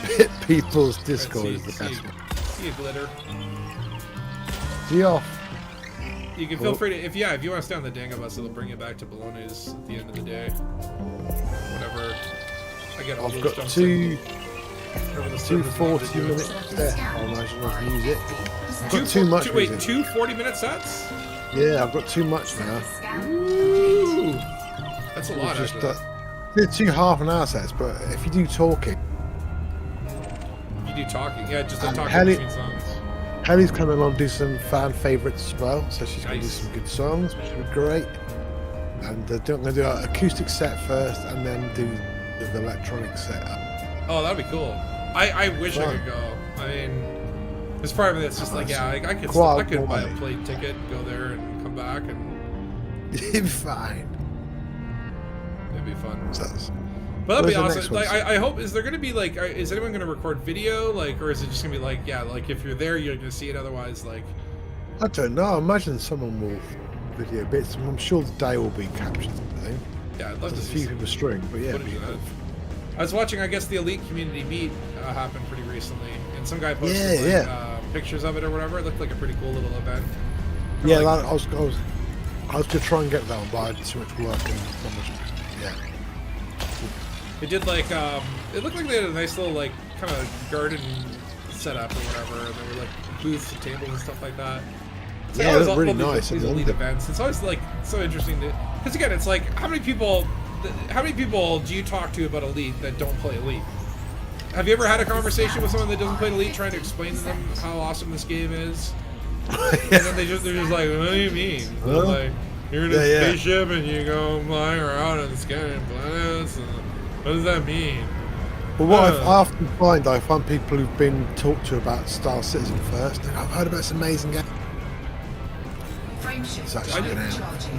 Pit People's Discord is the best one. See a glitter. See off. You can feel free to, if you want to stay on the Dango bus, it'll bring you back to Bologna's at the end of the day. Whatever. I get all I've those got jumps two in. Whatever the two servers want to 40 do. minutes there. I imagine I can use it. I've got too much. Wait, music. 2 40-minute sets? Yeah, I've got too much now. Ooh. That's a lot, It's just actually. they're 2 half-an-hour sets, but if you do talking, You do talking. Yeah, just a And talking Hallie- between songs. Hallie's coming along to do some fan favourites as well, so she's going to do Nice. some good songs, which will be great. And I'm going to do an acoustic set first, and then do the electronic set. Oh, that'd be cool. I wish I Fun. could go. I mean, there's part of me that's just like, yeah, I could Quite buy a money. plane ticket, go there, and come back, and It'll be fine. it'd be fun. So, But that'd be Where's the awesome. next Like, one? I hope, is there going to be like, is anyone going to record video, like, or is it just going to be like, yeah, like if you're there, you're going to see it. Otherwise, like, I don't know. I imagine someone will video bits. I'm sure the day will be captured. I think. Yeah, I'd love There's to a see few some people string, but yeah. footage of that. I was watching, I guess, the Elite Community Meet happened pretty recently, and some guy posted pictures of it or whatever. It looked like a pretty cool little event. Yeah, Like, I was going to try and get that one, but I had too much work and so much. Yeah. they did like it looked like they had a nice little like kind of garden setup or whatever, and there were like booths and tables and stuff like that. So Yeah, I always it was really love nice. These elite events. It's always like so interesting to, because again, it's like how many people do you talk to about Elite that don't play Elite? Have you ever had a conversation with someone that doesn't play Elite, trying to explain to them how awesome this game is? And then they're just like, what do you mean? They're like, you're in a spaceship and you go flying around and scanning planets. And what does that mean? Well, what I often find, I find people who've been talked to about Star Citizen first. I've heard about this amazing game. It's actually been out.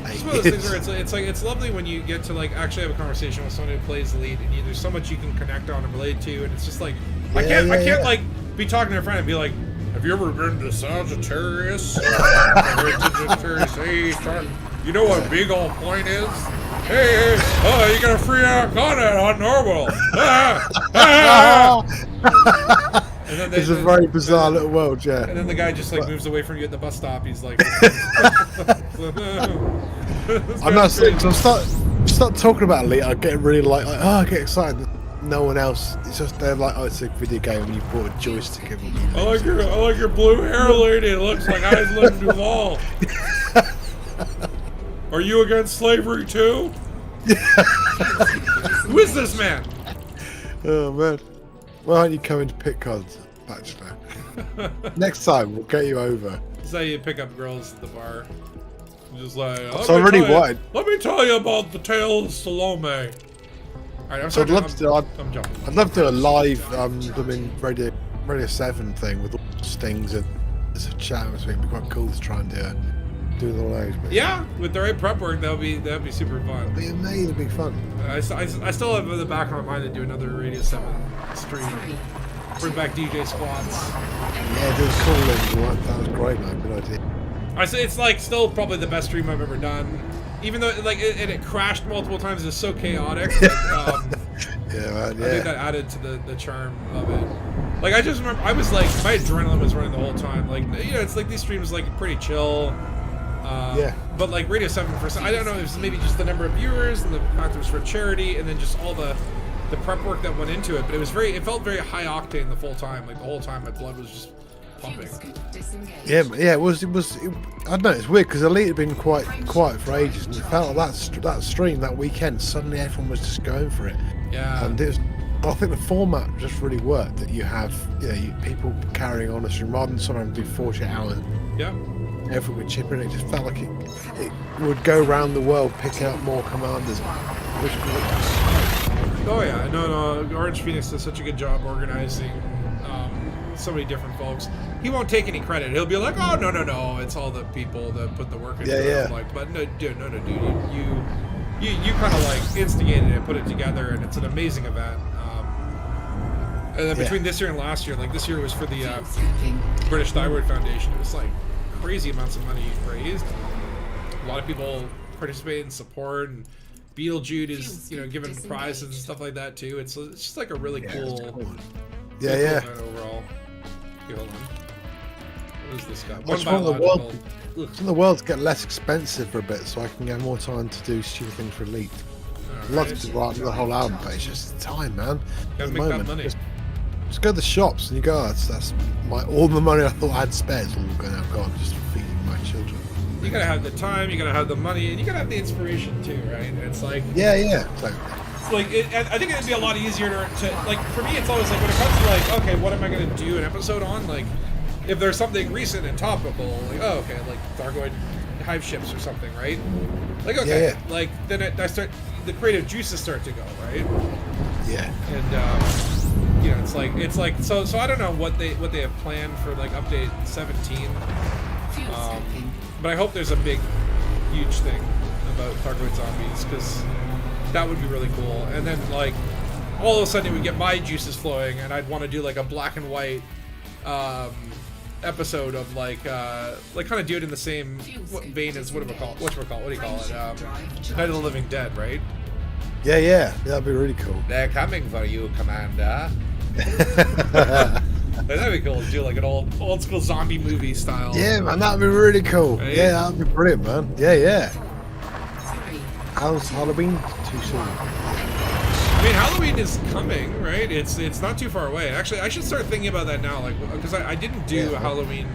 It's one of those things where it's lovely when you get to like actually have a conversation with someone who plays Elite, and there's so much you can connect on and relate to, and it's just like I can't like be talking to a friend and be like, have you ever been to Sagittarius? Hey, you know what big old point is? Hey, oh, you got a free content on normal. And then It's a very bizarre little world, yeah. And then the guy just like moves away from you at the bus stop. He's like, I'm not saying, because I start talking about Elite, I get really like, oh, I get excited. No one else, it's just they're like, oh, it's a video game and you bought a joystick and you I like your blue hair lady. It looks like Island Duval. Are you against slavery too? Who is this man? Oh man. Why don't you come into pit cards, Bachelor? Next time we'll get you over. That's how you pick up girls at the bar. Just like, So I really wanted. let me tell you about the tale of Salome. Alright, I'm So I'd love to. I'm jumping. I'd love to do a live, Radio 7 thing with all the stings and there's a chat. It'd be quite cool to try and do all those. But Yeah, with the right prep work, that'd be super fun. it'd be amazing. It'd be fun. I still have in the back of my mind to do another Radio 7 stream. Bring back DJ squads. Yeah, do a call in. That was great, man. Good idea. I say it's like still probably the best stream I've ever done. Even though like it crashed multiple times, it's so chaotic. Yeah, man. I think Yeah. that added to the charm of it. Like I just remember, I was like, my adrenaline was running the whole time. Like it's like these streams like pretty chill. Yeah. But like Radio 7 for I don't know, it was maybe just the number of viewers and the fact it was for charity, and then just all the prep work that went into it. But it felt very high octane the full time. Like the whole time, my blood was just pumping. Yeah, it was. I don't know. It's weird because Elite had been quite quiet for ages, and it felt like that stream that weekend. Suddenly, everyone was just going for it. Yeah. And it was. I think the format just really worked. That you have, people carrying on a stream rather than sometimes do 40 hours. Yeah. Everyone would chip in. It just felt like it would go around the world picking out more commanders. Which Oh yeah, no. Orange Phoenix does such a good job organizing so many different folks. He won't take any credit. He'll be like, "Oh no, it's all the people that put the work into it." Yeah. I'm like, but no, dude. You kind of like instigated it, put it together, and it's an amazing event. And then between this year and last year, like this year was for the British Thyroid Foundation. It was like crazy amounts of money raised. A lot of people participate and support, and Beetlejude is given prizes and stuff like that too. It's just like a really cool. Yeah. event overall. Okay, hold on. What is this guy? I just want the world to get less expensive for a bit, so I can get more time to do stupid things for Elite. I'd love to write the whole album, but it's just time, man. Gotta At the make that moment, money. just go to the shops and you go, that's all the money I thought I had spare is all now gone just for feeding my children. You gotta have the time, you gotta have the money, and you gotta have the inspiration too, right? It's like So, I think it'd be a lot easier to like for me. It's always like when it comes to like, okay, what am I gonna do an episode on? Like, if there's something recent and topical, like like Thargoid hive ships or something, right? Like like then the creative juices start to go, right? yeah. And it's like so I don't know what they have planned for like update 17. But I hope there's a big, huge thing about Thargoid zombies, because that would be really cool. And then like all of a sudden it would get my juices flowing, and I'd want to do like a black and white episode of like kind of do it in the same vein as what do you call it? Night of the Living Dead, right? Yeah, that'd be really cool. They're coming for you, Commander. That'd be cool to do like an old school zombie movie style. Yeah, man, that'd be really cool. Right? Yeah, that'd be brilliant, man. Yeah. 3, How's Halloween? Too soon. I mean, Halloween is coming, right? It's not too far away. Actually, I should start thinking about that now, like, because I didn't do a Halloween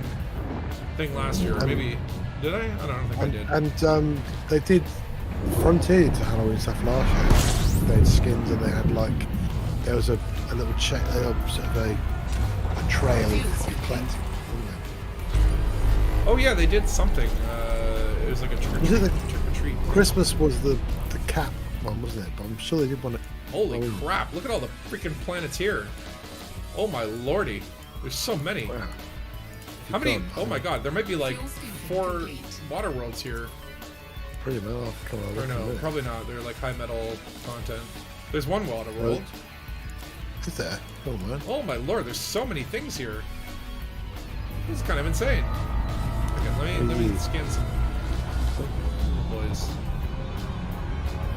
thing last year. Or maybe did I? I don't think I did. And they did Frontier to Halloween stuff last year. They had skins and they had like there was a little check, sort of a trail of collecting. Oh yeah, they did something. It was like a trick Was it or treat. Christmas was the cap one, wasn't it? But I'm sure they did one. Holy crap! Look at all the freaking planets here. Oh my lordy, there's so many. Wow. How many? Oh my god, there might be like 4 water worlds here. Pretty well. Come on, Or no, probably not. They're like high metal content. There's one water world. Is there? Oh man. Oh my lord, there's so many things here. This is kind of insane. Okay, let me scan some boys.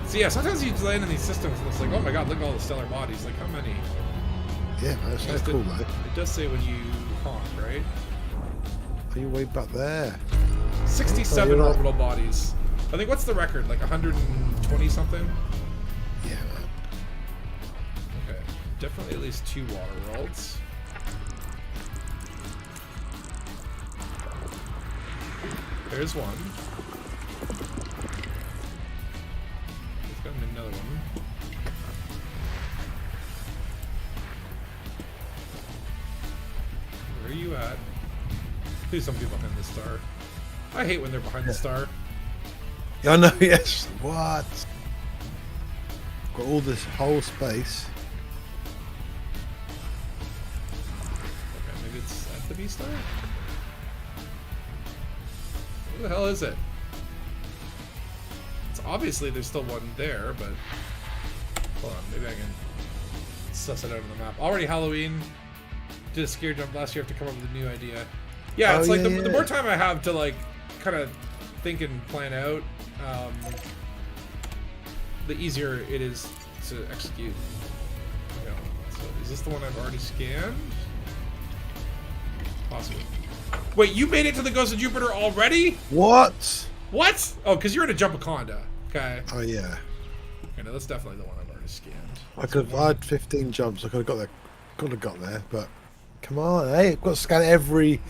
So yeah, sometimes you land in these systems and it's like, oh my god, look at all the stellar bodies. Like how many? Yeah, man, that's so It- cool, man. It does say when you honk, right? Are you way back there? 67 you're not- orbital bodies. I think what's the record? Like 120 something? Yeah, man. Okay. Definitely at least 2 water worlds. There's one. There's got to be another one. Where are you at? There's somebody behind the star. I hate when they're behind the star. Yeah, I know, yes. What? Got all this whole space. Okay, maybe it's at the B star? Where the hell is it? It's obviously there's still one there, but hold on, maybe I can suss it out on the map. Already Halloween. Did a scare jump last year. Have to come up with a new idea. Yeah, it's Oh, like yeah, the yeah. more time I have to like kind of think and plan out, the easier it is to execute. Okay, so is this the one I've already scanned? Possibly. Wait, you made it to the Ghost of Jupiter already? What? What? Oh, because you're in a Jumpaconda. Okay. Oh yeah. Okay, no, that's definitely the one I've already scanned. I had 15 jumps. I could have got there. Could have got there, but come on, hey! I've got to scan every.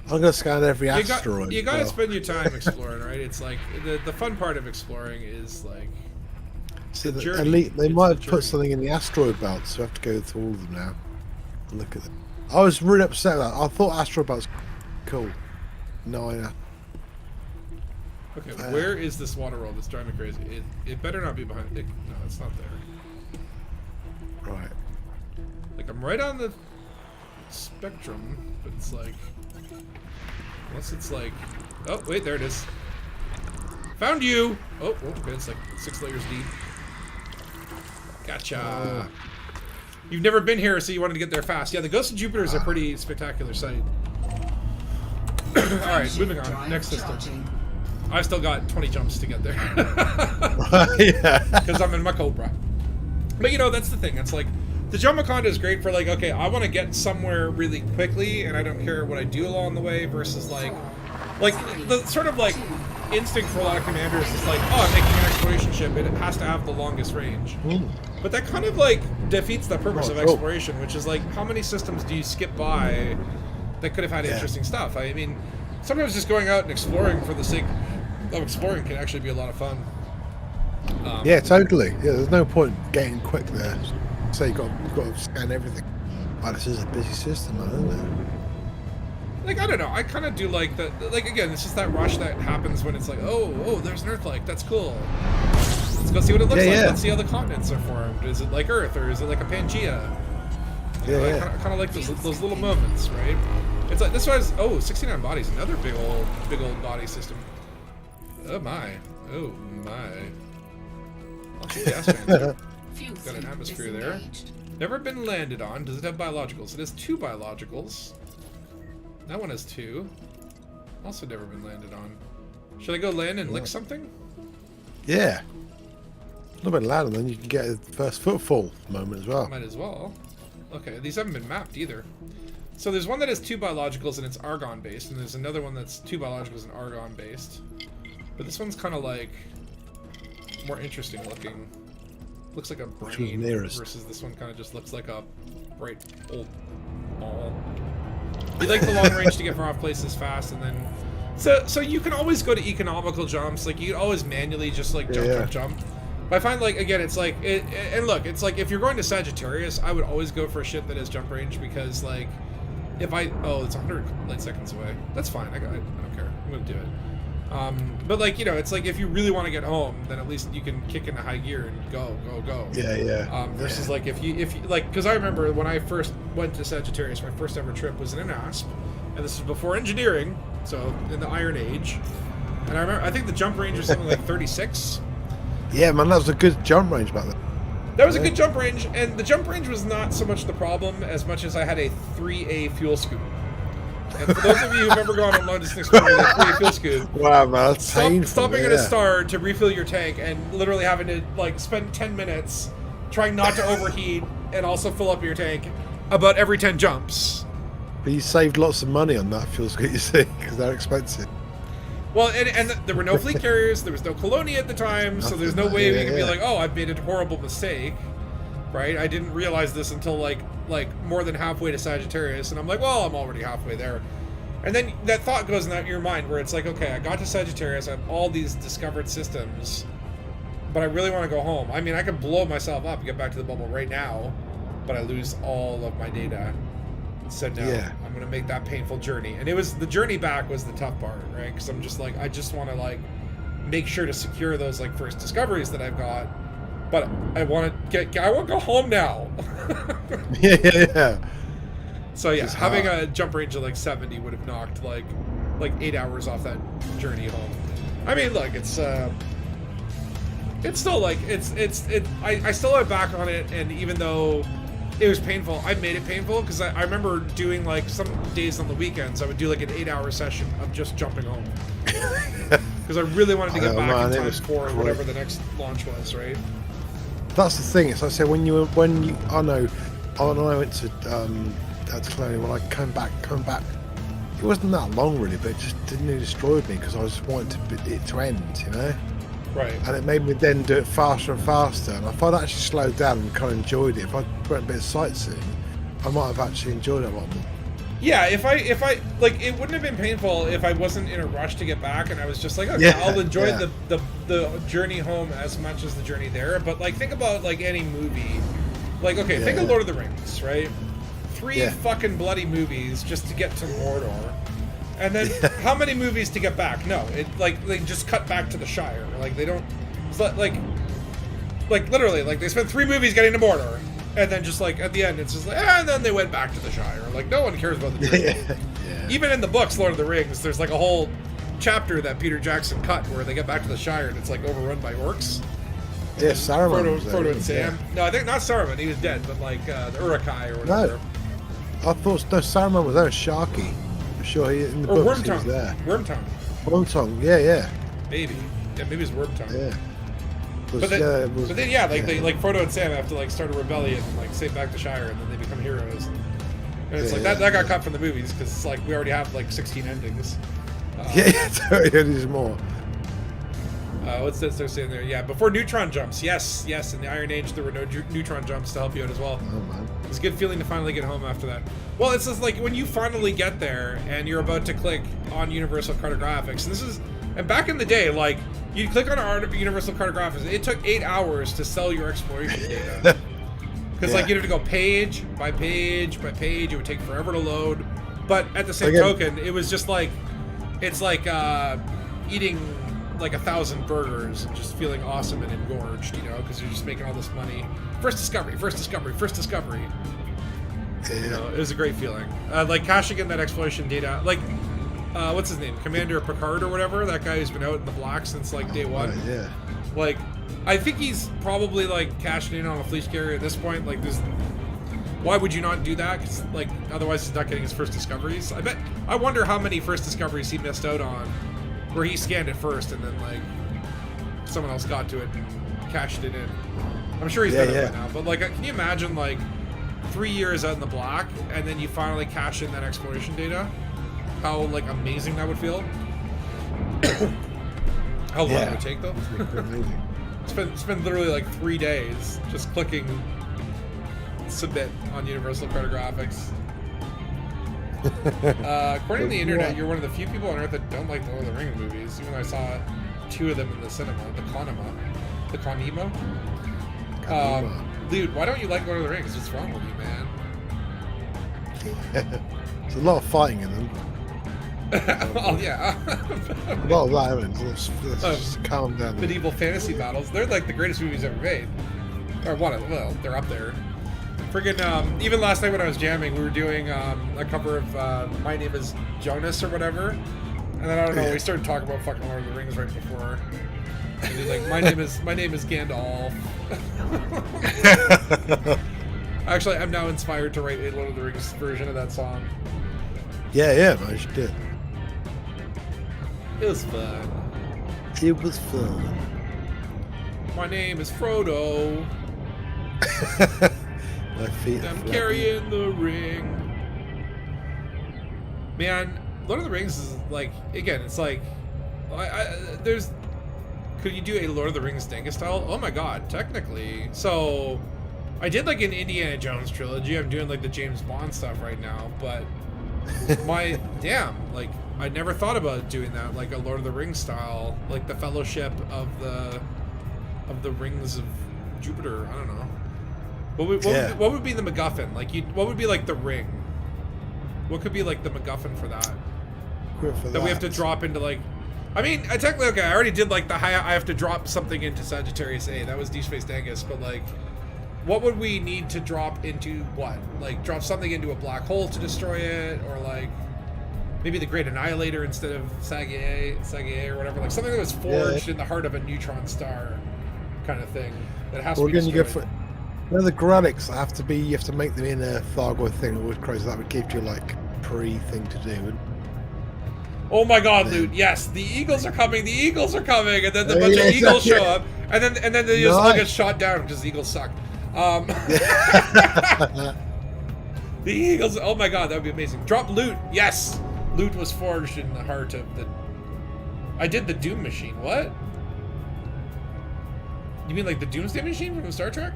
I'm gonna scan every asteroid. You got to well. spend your time exploring, right? It's like the fun part of exploring is like See, the journey. elite. They It's might the have put journey. something in the asteroid belt, so I have to go through all of them now. And look at them. I was really upset with that. I thought asteroid belts cool. No, I know. okay. Where is this water world that's driving me crazy? It better not be behind. No, it's not there. Right. Like I'm right on the spectrum, but it's like unless it's like oh wait, there it is. Found you. Oh, okay, it's like 6 layers deep. Gotcha. You've never been here, so you wanted to get there fast. Yeah, the Ghost of Jupiter is a pretty spectacular sight. All right, moving on. Next system. I've still got 20 jumps to get there Yeah. because I'm in my Cobra. But you know, that's the thing. It's like the Jumpaconda is great for like, okay, I want to get somewhere really quickly, and I don't care what I do along the way. Versus like the sort of like instinct for a lot of commanders is like, oh, I'm making an exploration ship, and it has to have the longest range. But that kind of like defeats the purpose of exploration, which is like, how many systems do you skip by that could have had interesting stuff? I mean, sometimes just going out and exploring for the sake of exploring can actually be a lot of fun. Yeah, totally. Yeah, there's no point getting quick there. So you've got to scan everything. Wow, this is a busy system, isn't it? Like, I don't know, I kind of do like that. Like, again, it's just that rush that happens when it's like, oh, there's an Earth-like, that's cool. Let's go see what it looks like. Yeah. Let's see how the continents are formed. Is it like Earth, or is it like a Pangea? You know, Yeah. I kind of like those little moments, right? It's like, this was, 69 bodies, another big old body system. Oh my. Lots of gas fans. Got an atmosphere there. Never been landed on. Does it have biologicals? It has 2 biologicals. That one has 2. Also never been landed on. Should I go land and lick something? Yeah. A little bit louder, then you can get a first footfall moment as well. Might as well. Okay, these haven't been mapped either. So there's one that has 2 biologicals and it's argon based, and there's another one that's 2 biologicals and argon based. But this one's kind of like more interesting looking. Looks like a Which one's brain nearest? versus this one kind of just looks like a bright old ball. You like the long range to get from off places fast, and then so you can always go to economical jumps. Like you can always manually just like jump. But I find like again, it's like and look, it's like if you're going to Sagittarius, I would always go for a ship that has jump range because like if it's 100 light seconds away. That's fine. I don't care. I'm gonna do it. But like it's like if you really want to get home, then at least you can kick into high gear and go. Yeah. Versus like if you like, because I remember when I first went to Sagittarius, my first ever trip was in an ASP, and this was before engineering, so in the Iron Age. And I think the jump range was something like 36. Yeah, man, that was a good jump range back then. That was a good jump range, and the jump range was not so much the problem as much as I had a 3A fuel scoop. And for those of you who've ever gone on long distance exploring with a 3A fuel scoop, Wow, man, that's painful. Stopping at a star to refill your tank and literally having to like spend 10 minutes trying not to overheat and also fill up your tank about every 10 jumps. But you saved lots of money on that fuel scoop, you see, because they're expensive. Well, and there were no fleet carriers, there was no Colonia at the time, so there's no way we could be like, oh, I've made a horrible mistake, right? I didn't realize this until like more than halfway to Sagittarius, and I'm like, well, I'm already halfway there. And then that thought goes in your mind where it's like, okay, I got to Sagittarius, I have all these discovered systems, but I really want to go home. I mean, I could blow myself up and get back to the bubble right now, but I lose all of my data. So no, I'm going to make that painful journey. And it was, the journey back was the tough part, right? Because I'm just like, I just want to like make sure to secure those like first discoveries that I've got, but I want to go home now. Yeah. So yeah, Just having a jump range of like 70 would have knocked like 8 hours off that journey home. I mean, look, it's still like I still have back on it, and even though it was painful, I made it painful because I remember doing like some days on the weekends I would do like an 8-hour session of just jumping home because I really wanted to get back in time for whatever the next launch was, right? That's the thing. It's like I said, when I went to Colonia, when I come back, it wasn't that long really, but it just didn't destroyed me because I just wanted it to end, you know. Right. And it made me then do it faster and faster. And if I'd actually slowed down and kind of enjoyed it, if I went a bit of sightseeing, I might have actually enjoyed it a lot more. Yeah, if I like, it wouldn't have been painful if I wasn't in a rush to get back and I was just like, okay, I'll enjoy the journey home as much as the journey there. But like, think about like any movie, like okay, think of Lord of the Rings, right? 3 fucking bloody movies just to get to Mordor. And then how many movies to get back? No, it like they just cut back to the Shire. Like they don't, it's like literally like they spent 3 movies getting to Mordor, and then just like at the end it's just like, and then they went back to the Shire. Like no one cares about the journey. Even in the books, Lord of the Rings, there's like a whole chapter that Peter Jackson cut where they get back to the Shire and it's like overrun by orcs. Yeah, Saruman. Frodo and Sam. No, I think not Saruman. He was dead, but like the Uruk-hai or whatever. No, I thought Saruman was there. Sharky. Sure, in the books he was there. Wormtongue, yeah. Maybe. Yeah, maybe it's Wormtongue. Yeah. But then, they like Frodo and Sam have to like start a rebellion and like save back the Shire, and then they become heroes. And it's like that got cut from the movies because it's like we already have like 16 endings. There's more. What's this they're saying there? Yeah, before neutron jumps. Yes. In the Iron Age, there were no neutron jumps to help you out as well. Oh man, it was a good feeling to finally get home after that. Well, it's just like when you finally get there and you're about to click on Universal Cartographics. And back in the day, like you'd click on Universal Cartographics. It took 8 hours to sell your exploration data because like you'd have to go page by page by page. It would take forever to load. But at the same token, it was just like it's like eating like 1,000 burgers and just feeling awesome and engorged, you know, because you're just making all this money. First discovery. Yeah. You know, it was a great feeling. Like cashing in that exploration data, like what's his name, Commander Picard or whatever, that guy who's been out in the black since like day one. Right, yeah. Like, I think he's probably like cashing in on a fleet carrier at this point. Like, there's why would you not do that? 'Cause, like, otherwise he's not getting his first discoveries. I wonder how many first discoveries he missed out on, where he scanned it first and then like someone else got to it and cashed it in. I'm sure he's done it by now, but like, can you imagine like 3 years out in the black and then you finally cash in that exploration data? How like amazing that would feel. How long it would take though? Amazing. It's been literally like 3 days just clicking submit on Universal Cartographics. According to the internet, you're one of the few people on Earth that don't like Lord of the Rings movies, even though I saw 2 of them in the cinema. The Conema. Dude, why don't you like Lord of the Rings? What's wrong with you, man? There's a lot of fighting in them. Well, yeah. A lot of that, haven't it? Let's just calm down. Medieval fantasy battles. They're like the greatest movies ever made. Or one of them. Well, they're up there. Friggin', even last night when I was jamming, we were doing a cover of My Name is Jonas or whatever. And then I don't know, we started talking about fucking Lord of the Rings right before. And he's like, my name is Gandalf. Actually, I'm now inspired to write a Lord of the Rings version of that song. Yeah, I should do. It was fun. It was fun. My name is Frodo. My feet are I'm flat. carrying the ring. Man, Lord of the Rings is like, again, it's like, there's, could you do a Lord of the Rings Dangus style? Oh my god, technically. So, I did like an Indiana Jones trilogy. I'm doing like the James Bond stuff right now, but damn, like, I never thought about doing that, like a Lord of the Rings style, like the Fellowship of the Rings of Jupiter. I don't know. What would be the MacGuffin? Like, what would be like the ring? What could be like the MacGuffin for that? That we have to drop into like. I mean, technically, okay, I already did like I have to drop something into Sagittarius A. That was Deep Space Dangus, but like, what would we need to drop into what? Like, drop something into a black hole to destroy it, or like maybe the Great Annihilator instead of Sagittarius A or whatever. Like something that was forged in the heart of a neutron star, kind of thing. That has to be destroyed. The Granics have to be. You have to make them in a Thargoid thing. Always crazy. That would give you like pre-thing to do. Oh my God, Loot! Yes, the Eagles are coming. The Eagles are coming, and then the bunch of Eagles show up, and then they just all get shot down because the Eagles suck. The Eagles. Oh my God, that would be amazing. Drop Loot. Yes, Loot was forged in the heart of the. I did the Doom Machine. What? You mean like the Doomsday Machine from Star Trek?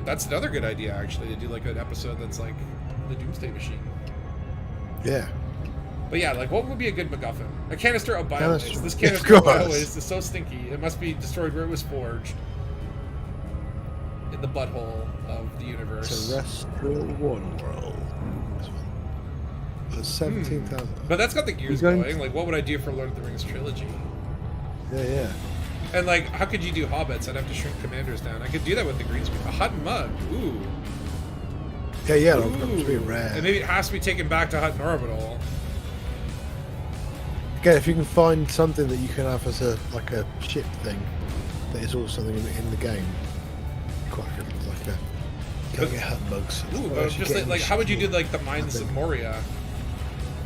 That's another good idea, actually, to do like an episode that's like the Doomsday Machine. Yeah. But yeah, like what would be a good MacGuffin? A canister of biowaste. This Canister canister of of course. biowaste is so stinky. It must be destroyed where it was forged. In the butthole of the universe. Terrestrial Waterworld. This one. 17,000. But that's got the gears You're going going. Like, what would I do for Lord of the Rings trilogy? Yeah. And like, how could you do hobbits? I'd have to shrink commanders down. I could do that with the green screen. A Hut and Mud. Ooh. Yeah, Ooh. that would be rare. And maybe it has to be taken back to Hut and Orbital. Again, if you can find something that you can have as a ship thing, that is also something in the game. Quite good, like a go get hut bugs. Ooh, but just like how would you do like the Mines of Moria?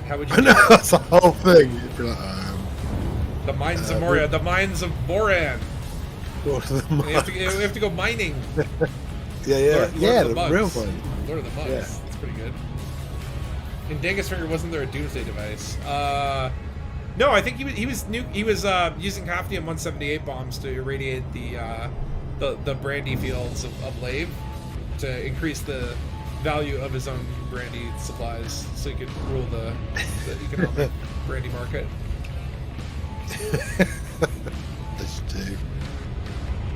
How would you? I know that's the whole thing. You'd be like, the Mines of Moria, the Mines of Moran. go to the We have to go mining. Lord of the the Bugs. real one. Lord of the Bugs. Yeah. That's pretty good. In Dangus Finger, wasn't there a Doomsday device? No, I think he was using Hafnium-178 bombs to irradiate the brandy fields of Lave to increase the value of his own brandy supplies, so he could rule the economic brandy market. This too.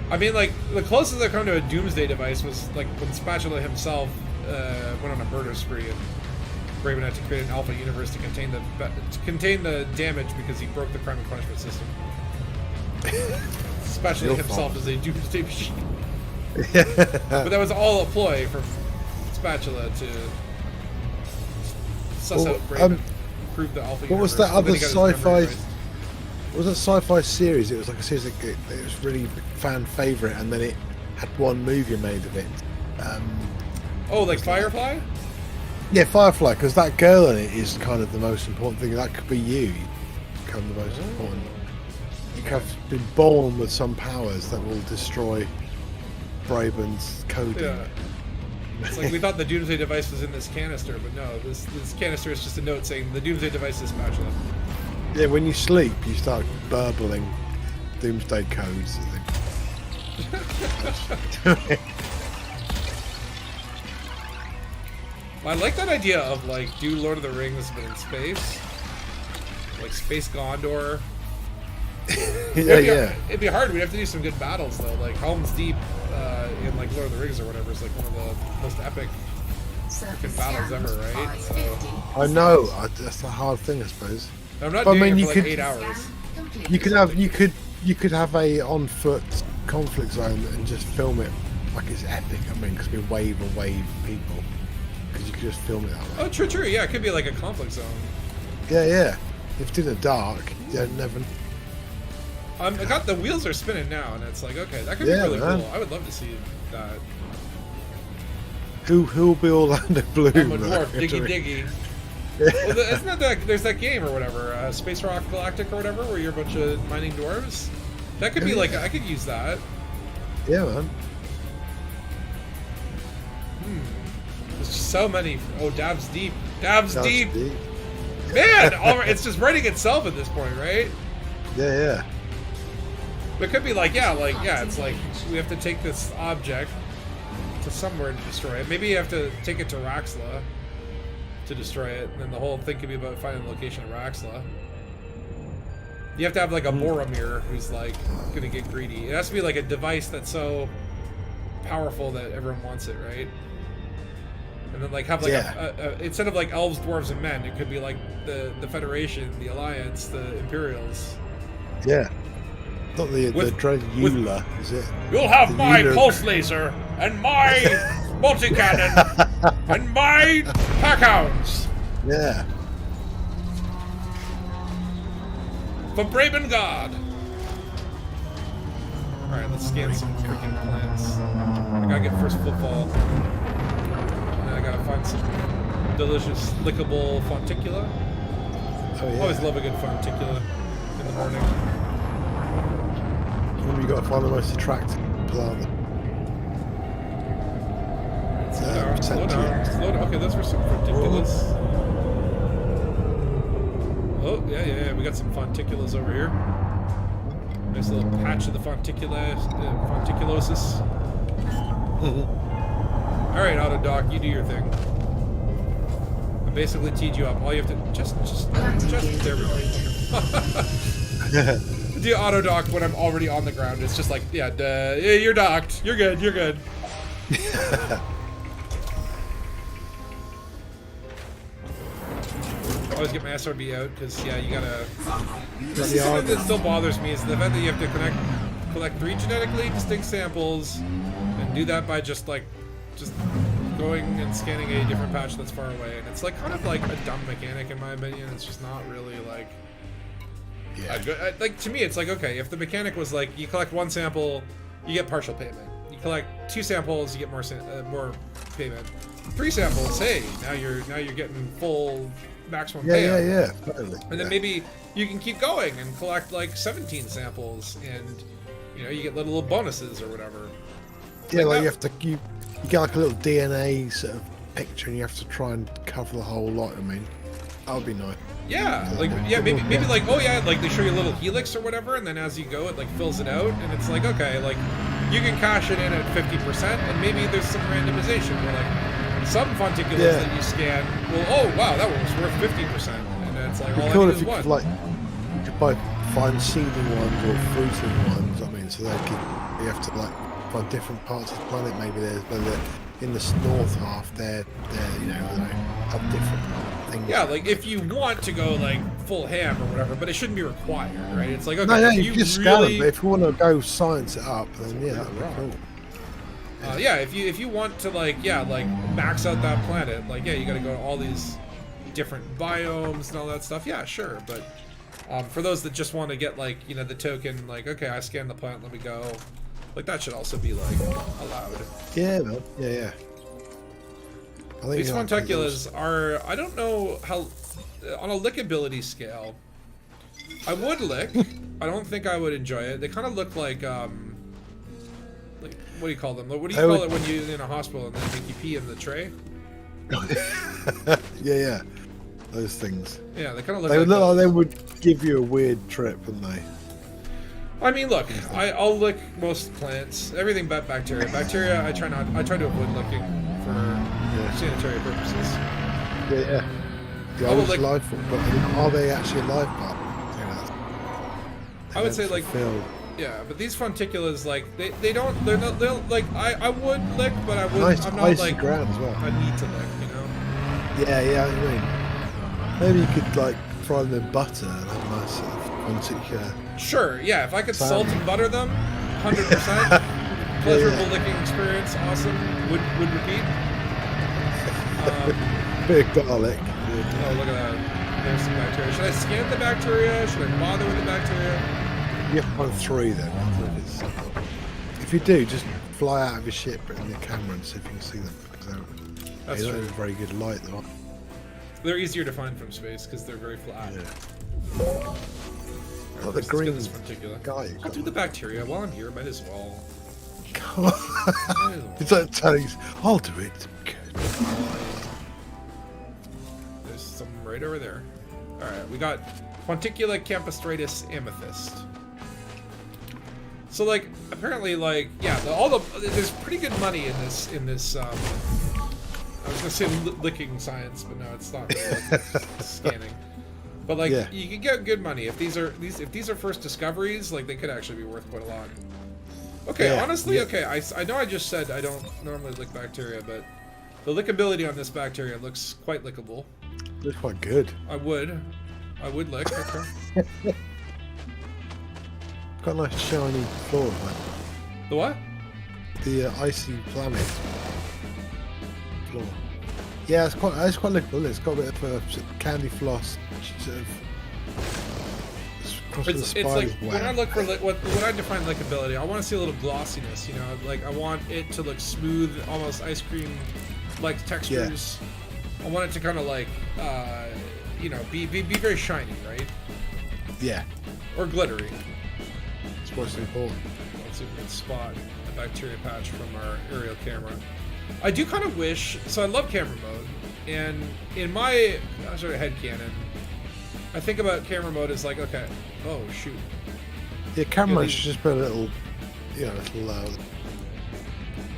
I mean, like, the closest I've come to a Doomsday device was, like, when Spatula himself went on a murder spree and Raven had to create an alpha universe to contain the damage because he broke the crime and punishment system. Spatula himself is a Doomsday machine. But that was all a ploy from Spatula to suss out Raven, prove the alpha universe. What was that and then other he got his memory sci-fi? device. Was it a sci-fi series? It was like a series that it was really fan favorite, and then it had one movie made of it. Oh, like Firefly? Yeah, Firefly, because that girl in it is kind of the most important thing. That could be you. You become the most important. You have been born with some powers that will destroy Braben's coding. Yeah. It's like we thought the Doomsday device was in this canister, but no, this canister is just a note saying the Doomsday device is spatula. Yeah, when you sleep, you start burbling Doomsday codes. I think. I like that idea of like do Lord of the Rings but in space, like Space Gondor. Yeah. It'd be hard. We'd have to do some good battles though. Like Helm's Deep in like Lord of the Rings or whatever is like one of the most epic freaking battles ever, right? So, I know. That's the hard thing, I suppose. I'm not But, I doing mean, it for you like could- 8 hours. You could have a on foot conflict zone and just film it like it's epic. I mean, because we wave and wave people. Because you could just film it that way. Oh, true. Yeah, it could be like a conflict zone. Yeah. If it's in the dark, you never. I got the wheels are spinning now, and it's like okay, that could Yeah, be really man. cool. I would love to see that. Who'll be Orlando Bloom? I'm a though? dwarf, diggy. Well, isn't that there's that game or whatever, Space Rock Galactic or whatever, where you're a bunch of mining dwarves? That could be like I could use that. Yeah, man. There's just so many. Oh, Dabs Deep. That's Deep. deep. Man, it's just writing itself at this point, right? Yeah. But it could be like, it's like we have to take this object to somewhere to destroy it. Maybe you have to take it to Raxla to destroy it, and then the whole thing could be about finding the location of Raxla. You have to have like a Boromir who's like gonna get greedy. It has to be like a device that's so powerful that everyone wants it, right? And then like have like instead of like elves, dwarves, and men, it could be like the Federation, the Alliance, the Imperials. Yeah. Not the dreaded Eula, is it? You'll have The my Eula- pulse laser and my multi-cannon and my packhounds Yeah. for Braben God. Alright, let's scan some freaking plants. I gotta get first football. And then I gotta find some delicious lickable fonticula. Oh yeah. Always love a good fonticula in the morning. Remember, you got to find the most attractive plant. Slow down. Okay, those were some fonticulas. Oh, yeah. We got some fonticulas over here. Nice little patch of the fonticulosis. Alright, Autodoc, you do your thing. I basically teed you up. All you have to... Just there we go. Do Autodoc when I'm already on the ground. It's just like, yeah, you're docked. You're good. Always get my SRB out, because, yeah, you gotta... This is something that still bothers me, is the fact that you have to collect 3 genetically distinct samples, and do that by just going and scanning a different patch that's far away. And it's like kind of like a dumb mechanic in my opinion. It's just not really like... like to me, it's like, okay, if the mechanic was like you collect 1 sample, you get partial payment. You collect 2 samples, you get more payment. 3 samples, hey, now you're getting full maximum payout. Yeah. Totally. And then maybe you can keep going and collect like 17 samples, and you get little bonuses or whatever. Yeah, like you have to you get like a little DNA sort of picture, and you have to try and cover the whole lot. I mean, that would be nice. Yeah, maybe like, oh yeah, like they show you a little helix or whatever, and then as you go, it like fills it out, and it's like, okay, like you can cash it in at 50%, and maybe there's some randomization where like some fonticulars that you scan will, oh wow, that one was worth 50%, and then it's like, all I need is you one. could like you could buy find seeding ones or fruiting ones. I mean, so you have to like find different parts of the planet. Maybe whether in the north half they're have different things. Yeah, like if you want to go like full ham or whatever, but it shouldn't be required, right? It's like, okay, No, if you just scan them. But if you want to go science it up, then yeah, that'd be cool. Yeah, if you want to like max out that planet, like you got to go to all these different biomes and all that stuff. Yeah, sure, but for those that just want to get like the token, like okay, I scanned the planet, let me go. Like that should also be like allowed. Yeah, man. Yeah. I think These like, fonticulas are, I don't know how, on a lickability scale, I would lick. I don't think I would enjoy it. They kind of look like what do you call them? What do you call it when you're in a hospital and they make you pee in the tray? yeah. Those things. Yeah, they kind of look They like would look like those. they would give you a weird trip, wouldn't they? I mean, look, I'll lick most plants, everything but bacteria. Bacteria, I try to avoid licking for sanitary purposes. Yeah. The I will oldest lick- life form, but are they actually alive, Bob? You know, I would say like, fulfilled. yeah, but these fonticulas, like they're like I would lick, but I wouldn't. Nice I'm not icy like ground as well. I need to lick, you know. Yeah, I mean, maybe you could like fry them in butter and have a nice sort of fonticular. Sure, yeah. If I could Fine. salt and butter them, 100%. Pleasurable licking experience, awesome. Would repeat. Bit of garlic. Oh, look at that. There's some bacteria. Should I scan the bacteria? Should I bother with the bacteria? You have to find 3 then. If you do, just fly out of your ship in your camera and see if you can see them. Because That's they don't true. have a very good light though. They're easier to find from space because they're very flat. Yeah. Alright, Oh, the let's get green this fonticula. guy. I'll do the bacteria while I'm here. Might as well. Come on. Might as well. It's like telling us, I'll do it. Good. There's some right over there. All right, we got Fonticula campistratus amethyst. So like, apparently, like, yeah, there's pretty good money in this. I was gonna say licking science, but no, it's not. It's scanning. But like, Yeah. you can get good money if these are first discoveries. Like, they could actually be worth quite a lot. Okay, Yeah, honestly, yeah. okay. I know I just said I don't normally lick bacteria, but the lickability on this bacteria looks quite lickable. Looks quite good. I would lick. Okay. Got a nice shiny floor, man. The what? The icy planet floor. Yeah, it's quite lickable. It's got a bit of a sort of candy floss sort of. Cross with It's the like spider's when I web. look for when I define lickability, I want to see a little glossiness. You know, like I want it to look smooth, almost ice cream like textures. I want it to kind of like you know, be very shiny, right? Yeah, Or glittery. it's what's important. Let's see if we can spot a bacteria patch from our aerial camera. I do kind of wish, so I love camera mode, and in my sort of headcanon, I think about camera mode as like, okay, oh shoot. Yeah, camera these- should just put a little, little.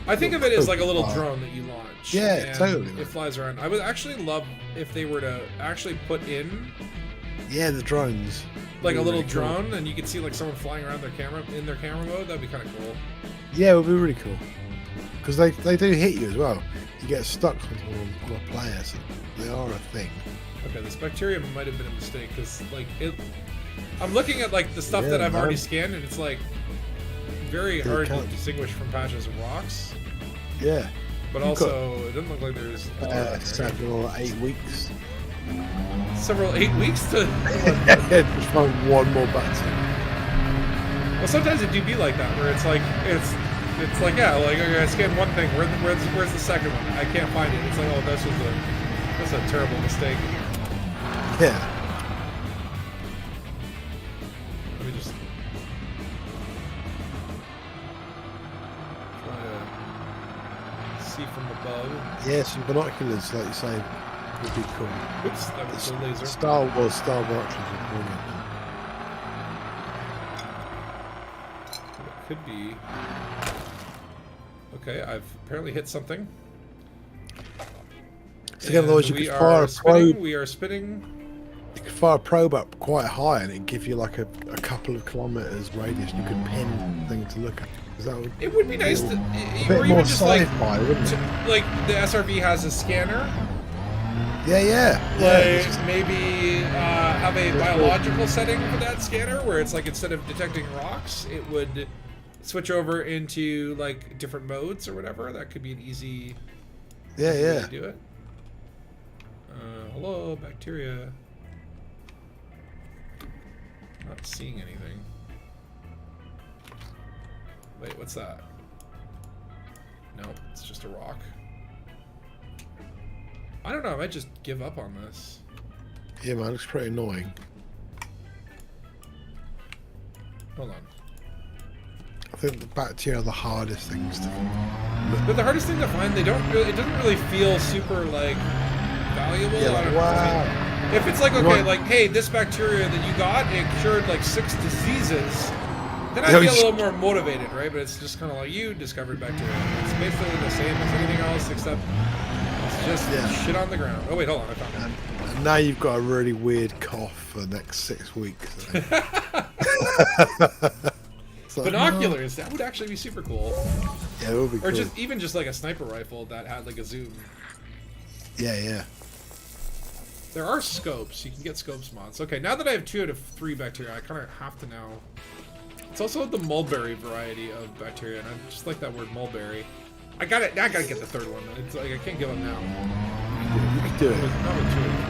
I think of it as like a little Wow. drone that you launch. Yeah, and totally. It flies around. I would actually love if they were to actually put in Yeah, the drones. like a Would be little really cool. drone, and you could see like someone flying around their camera in their camera mode. That'd be kind of cool. Yeah, it would be really cool. Because they do hit you as well. You get stuck on a player, so they are a thing. Okay, this bacteria might have been a mistake because like it. I'm looking at like the stuff Yeah, that I've already man. scanned, and it's like very They hard to can't- distinguish from patches of rocks. Yeah. But You've also, it doesn't look like there's a ton, right? 7 or 8 weeks. Several 8 weeks to. Just find one more button. Well, sometimes it do be like that, where it's like it's like yeah, like okay, I scanned one thing. Where's the second one? I can't find it. It's like oh, that's a terrible mistake. Yeah. Let me just try to see from above. Yeah, some binoculars, like you say, would be cool. Oops, that was a laser. Star Wars binoculars are brilliant. It could be. Okay, I've apparently hit something. So again, otherwise you we could fire are a spinning. probe. We are spinning. You could fire a probe up quite high, and it'd give you like a couple of kilometers radius. And you could pin things to look at. 'Cause that would It would be nice to, a or bit even more just like, sci-fi, wouldn't it? like the SRV has a scanner. Yeah. Like maybe have a biological setting for that scanner, where it's like instead of detecting rocks, it would switch over into like different modes or whatever. That could be an easy way Yeah. to do it. Hello, bacteria. Not seeing anything. Wait, what's that? No, it's just a rock. I don't know, I might just give up on this. Yeah, man, looks pretty annoying. Hold on. I think the bacteria are the hardest things to But the hardest thing to find, it doesn't really feel super, like, valuable. Yeah, I like, don't know. wow. If it's like, okay, like, hey, this bacteria that you got, it cured, like, 6 diseases, then I'd be a little more motivated, right? But it's just kind of like, you discovered bacteria. It's basically the same as anything else, except it's just shit on the ground. Oh, wait, hold on, I found it. And now you've got a really weird cough for the next 6 weeks. Like, Binoculars, that would actually be super cool. Yeah, it would be Or cool. just even just like a sniper rifle that had like a zoom. Yeah. There are scopes. You can get scopes mods. Okay, now that I have 2 out of 3 bacteria, I kind of have to now. It's also the mulberry variety of bacteria, and I just like that word mulberry. I gotta get the 3rd one. It's like I can't give up now. You can do it. Not with 2 out of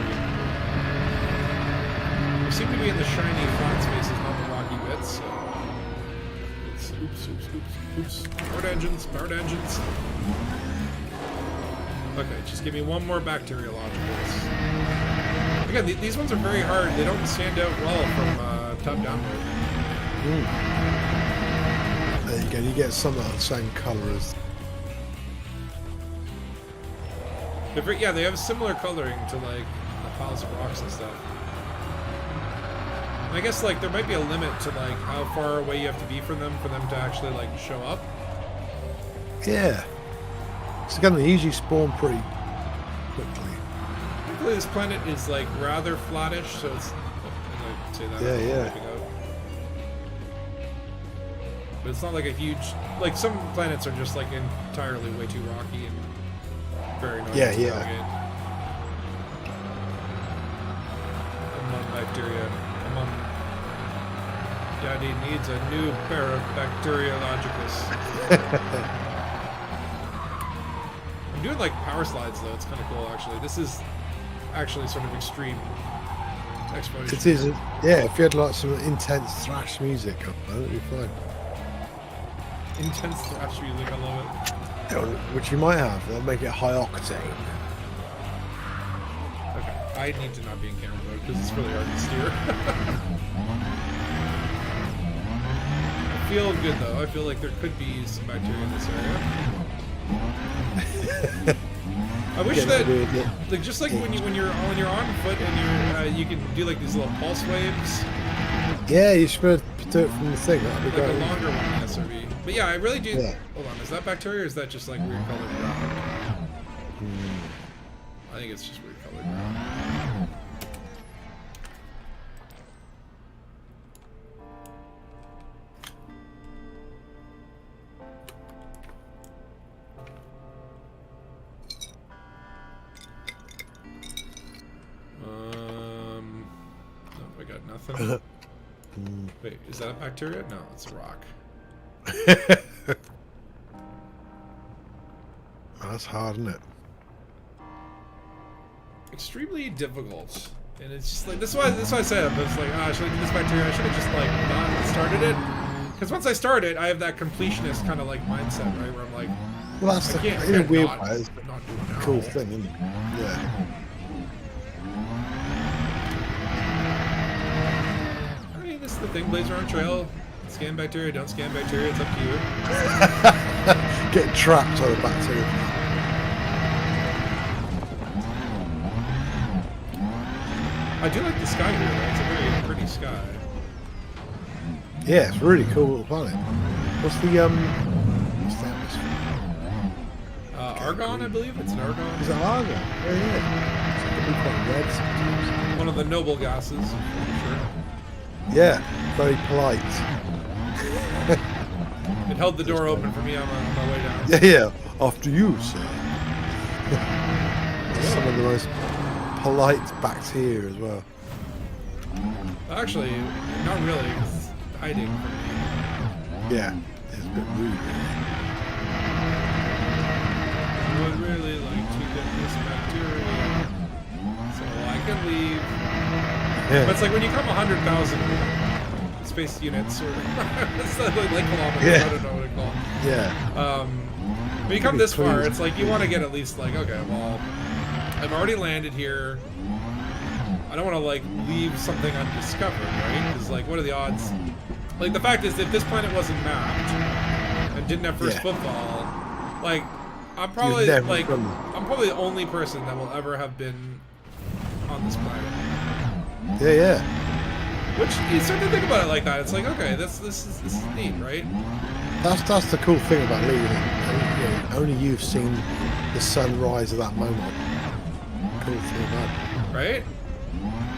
3. We seem to be in the shiny flat spaces, not the rocky bits. So. Oops. Powered engines. Okay, just give me one more bacteriologicals. Again, these ones are very hard. They don't stand out well from top downward. There you go. You get some of the same colour as. Yeah, they have similar coloring to like the piles of rocks and stuff. I guess like there might be a limit to like how far away you have to be from them for them to actually like show up. Yeah. So again, they usually spawn pretty quickly. Thankfully, this planet is like rather flattish, so it's. I say that. Yeah. But it's not like a huge. Like some planets are just like entirely way too rocky and very annoying to navigate. Among bacteria. Daddy needs a new pair of bacteriologicals. I'm doing like power slides though. It's kind of cool actually. This is actually sort of extreme exploration. It is. Yeah, if you had like some intense thrash music, that'd be fine. Intense thrash music, I love it. Yeah, which you might have. That'll make it high octane. Okay, I need to not be in camera mode because it's really hard to steer. I feel good though. I feel like there could be some bacteria in this area. I wish that, like, just like when you're on foot and you can do like these little pulse waves. Yeah, you should do it from the thing. That'd be Like great. a longer one in SRV. But yeah, I really do. Yeah. Hold on, is that bacteria or is that just like weird colored ground? I think it's just weird colored ground. Nope, I got nothing. Wait, is that a bacteria? No, it's a rock. That's hard, isn't it? Extremely difficult. And it's just like, this is why I said it. It's like, should I do this bacteria? I should have just like not started it. Because once I start it, I have that completionist kind of like mindset, right? Where I'm like, Well, that's I the can't in a weird not- way. It's not do it a now. cool thing, isn't it? Yeah. I mean, this is the thing. Blaze around trail. Scan bacteria, don't scan bacteria. It's up to you. Get trapped on a bacteria. I do like the sky here, though. It's a very pretty sky. Yeah, it's really cool little planet. What's the atmosphere? Argon, I believe. It's an argon. Is it argon? Oh yeah. It's like a big quite red sometimes. One of the noble gases, for sure. Yeah, very polite. It held the door open for me on my way down. Yeah. After you, sir. Some of the most polite bacteria as well. Actually, not really. It's hiding from me. Yeah, it's a bit rude. I would really like to get this bacteria so I can leave. But Yeah. it's like when you come 100,000 space units, or it's like kilometers. Yeah. I don't know what to call them. Yeah. But you come this far, Please. it's like you want to get at least like, okay, well, I've already landed here. I don't want to like leave something undiscovered, right? Because like, what are the odds? Like the fact is, if this planet wasn't mapped and didn't have first Yeah. footfall, like I'm probably never like done I'm probably the only person that will ever have been on this planet. Yeah, yeah. Which you start to think about it like that. It's like, okay, this is neat, right? That's the cool thing about leaving it. Only you've seen the sunrise of that moment. Cool thing about it. Right?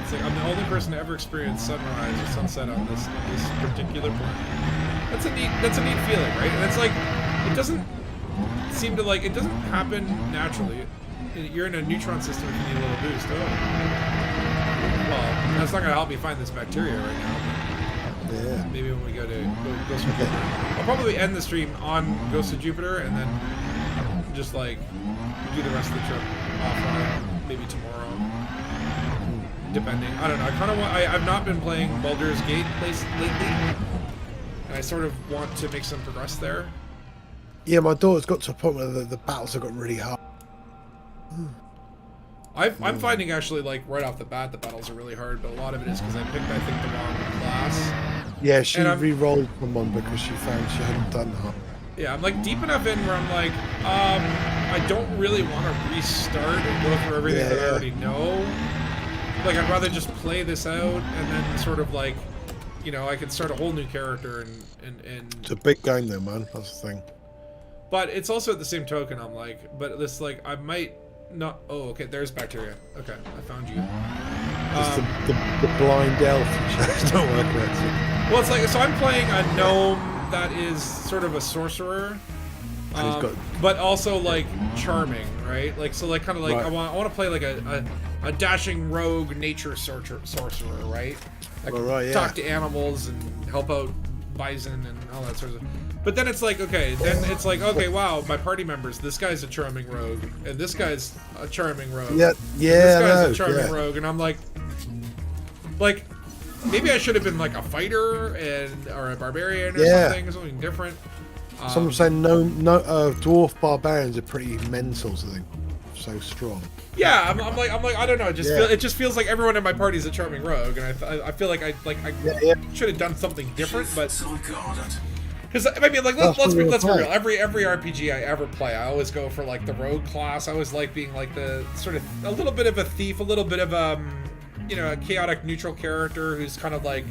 It's like I'm the only person to ever experience sunrise or sunset on this particular planet. That's a neat feeling, right? And it's like it doesn't seem to like it doesn't happen naturally. You're in a neutron system if you need a little boost. Oh. Well, that's not gonna help me find this bacteria right now. Yeah. Maybe when we go to Ghost of Jupiter. I'll probably end the stream on Ghost of Jupiter and then just like do the rest of the trip offline, maybe tomorrow. Depending. I don't know. I kind of want. I've not been playing Baldur's Gate lately, and I sort of want to make some progress there. Yeah, my daughter's got to a point where the battles have got really hard. I'm finding actually like right off the bat the battles are really hard, but a lot of it is because I picked I think the wrong class. Yeah, she And I'm- re-rolled someone because she found she hadn't done that. Yeah, I'm like deep enough in where I'm like, I don't really want to restart and go through everything Yeah, that I yeah. already know. Like I'd rather just play this out and then sort of like, you know, I could start a whole new character and It's a big game though, man. That's the thing. but it's also at the same token I'm like, but this like I might not. Oh, okay, there's bacteria. Okay, I found you. It's the blind elf you chose don't work out. Well, it's like so I'm playing a gnome that is sort of a sorcerer. And he's got But also like charming, right? Like so, like kind of like Right. I want to play like a dashing rogue nature sorcerer, right? I can Right, yeah. talk to animals and help out bison and all that sort of stuff. But then it's like okay, then it's like okay, wow, my party members. This guy's a charming rogue, and this guy's a charming rogue. Yeah, and yeah, this guy's no, a charming yeah. rogue, and I'm like maybe I should have been like a fighter or a barbarian or Yeah. something different. Some saying no, dwarf barbarians are pretty mental, so they're so strong. Yeah, I'm like I don't know. It just Yeah. it just feels like everyone in my party is a charming rogue, and I feel like I Yeah. should have done something different, but because I mean like let's That's be what real. we're Every RPG I ever play, I always go for like the rogue class. I always like being like the sort of a little bit of a thief, a little bit of a chaotic neutral character who's kind of like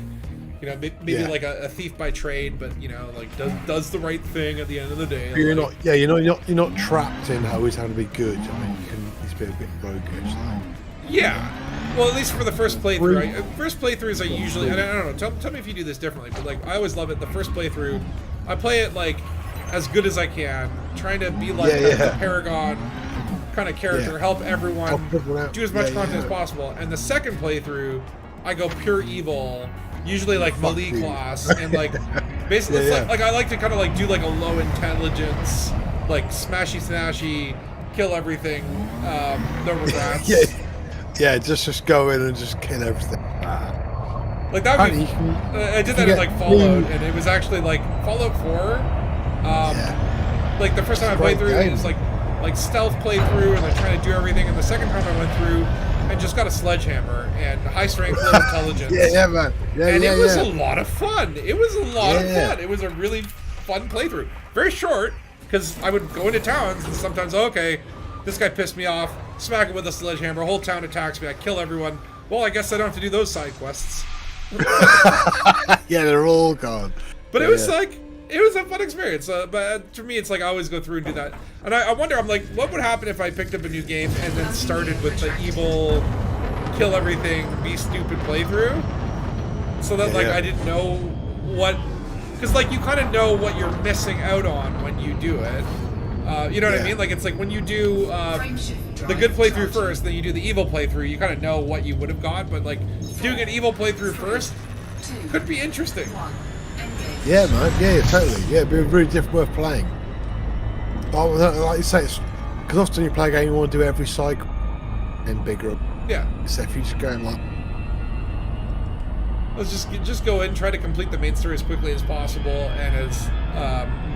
maybe Yeah. like a thief by trade, but like does the right thing at the end of the day. You're like- not. Yeah, you're not trapped in always having to be good. I mean, you can be a bit roguish. Like. Yeah. Well, at least for the first playthrough. First playthroughs, I usually, and I don't know, tell me if you do this differently, but like, I always love it. The first playthrough, I play it like as good as I can, trying to be like the Paragon kind of character, Yeah. help everyone, Help everyone out. do as much Yeah, content yeah. as possible. And the second playthrough, I go pure evil, usually like Fuck melee you. class, and like, basically, Yeah, it's like I like to kind of like do like a low intelligence, like smashy snashy, kill everything, no regrets. Yeah, yeah. Just go in and just kill everything. Like that would Honey, be, you can- I did you that in get like Fallout, new- and it was actually like Fallout 4. Yeah. Like the first time I It's a played great through, it game. was like stealth playthrough, and like trying to do everything. And the second time I went through, and just got a sledgehammer and high strength, low intelligence. Yeah, man. Yeah, And yeah, it was yeah. a lot of fun. It was a lot of Yeah. fun. It was a really fun playthrough. Very short, because I would go into towns and sometimes, okay, this guy pissed me off, smack it with a sledgehammer, whole town attacks me, I kill everyone. Well, I guess I don't have to do those side quests. Yeah, they're all gone. But it Yeah, was yeah. like, it was a fun experience. But for me, it's like I always go through and do that. And I wonder, I'm like, what would happen if I picked up a new game and then started with the evil, kill everything, be stupid playthrough? So that like Yeah. I didn't know what, because like you kind of know what you're missing out on when you do it. You know what I Yeah. mean? Like it's like when you do Frameshift the drive good playthrough charging. first, then you do the evil playthrough. You kind of know what you would have got, but like doing an evil playthrough first could be interesting. 1. Engage. Yeah, man. Yeah, totally. Yeah, it'd be really different worth playing. But like you say, because often you play a game, you want to do every cycle and bigger. Yeah. Except if you just going like, let's just go in, try to complete the main story as quickly as possible and as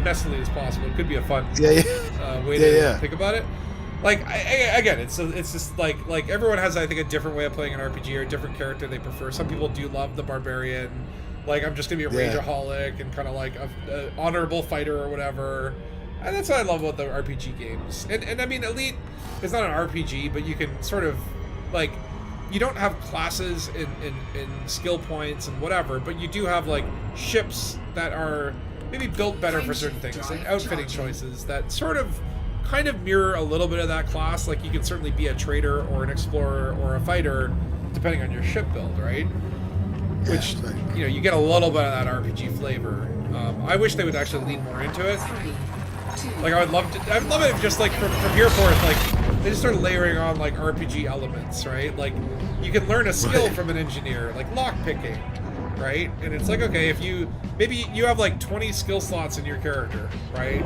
messily as possible. It could be a fun way to think about it. Like again, it's just like everyone has, I think, a different way of playing an RPG or a different character they prefer. Some people do love the barbarian. Like, I'm just gonna be a rageaholic and kind of like a honorable fighter or whatever. And that's what I love about the RPG games. And I mean, Elite is not an RPG, but you can sort of like, you don't have classes in skill points and whatever, but you do have like ships that are maybe built better for certain things and outfitting choices that sort of kind of mirror a little bit of that class. Like, you can certainly be a trader or an explorer or a fighter depending on your ship build, right? Which, you know, you get a little bit of that RPG flavor. I wish they would actually lean more into it. Like, I'd love it if just like from here forth, like they just start layering on like RPG elements, right? Like, you can learn a skill from an engineer, like lock picking, right? And it's like, okay, if maybe you have like 20 skill slots in your character, right?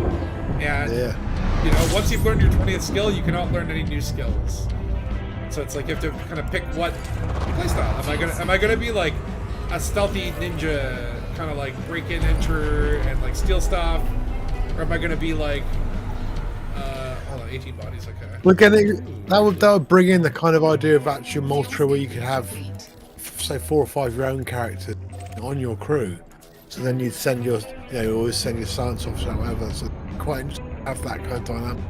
And you know, once you've learned your 20th skill, you cannot learn any new skills. So it's like you have to kind of pick what playstyle. Am I gonna be like a stealthy ninja, kind of like break in, enter, and like steal stuff, or am I gonna be like, hold on, 18 bodies, okay. We're getting that would bring in the kind of idea of actual multi where you could have, say, 4 or 5 your own characters on your crew. So then you'd send your, always send your science officer or whatever. So quite interesting to have that kind of dynamic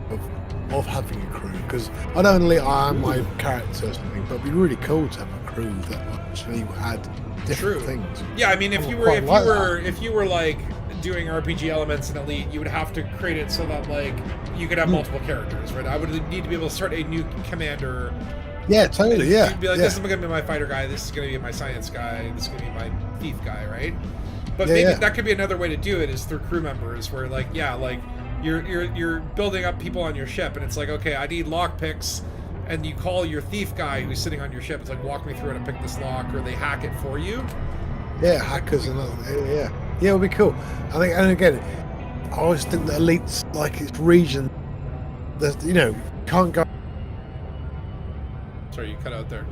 of having a crew, because not only I am my character or something, but it'd be really cool to have a crew that actually had different things. Yeah, I mean, if you were like doing RPG elements in Elite, you would have to create it so that like you could have multiple characters, right? I would need to be able to start a new commander. Yeah, totally. Yeah, you'd be like, this is going to be my fighter guy. This is going to be my science guy. This is going to be my thief guy, right? But maybe that could be another way to do it, is through crew members, where like you're building up people on your ship, and it's like, okay, I need lock picks, and you call your thief guy who's sitting on your ship. It's like, walk me through how to pick this lock, or they hack it for you. Yeah, hackers and it would be cool. I think, and again, I always think that Elite's like its region. There's, can't go. Sorry, you cut out there.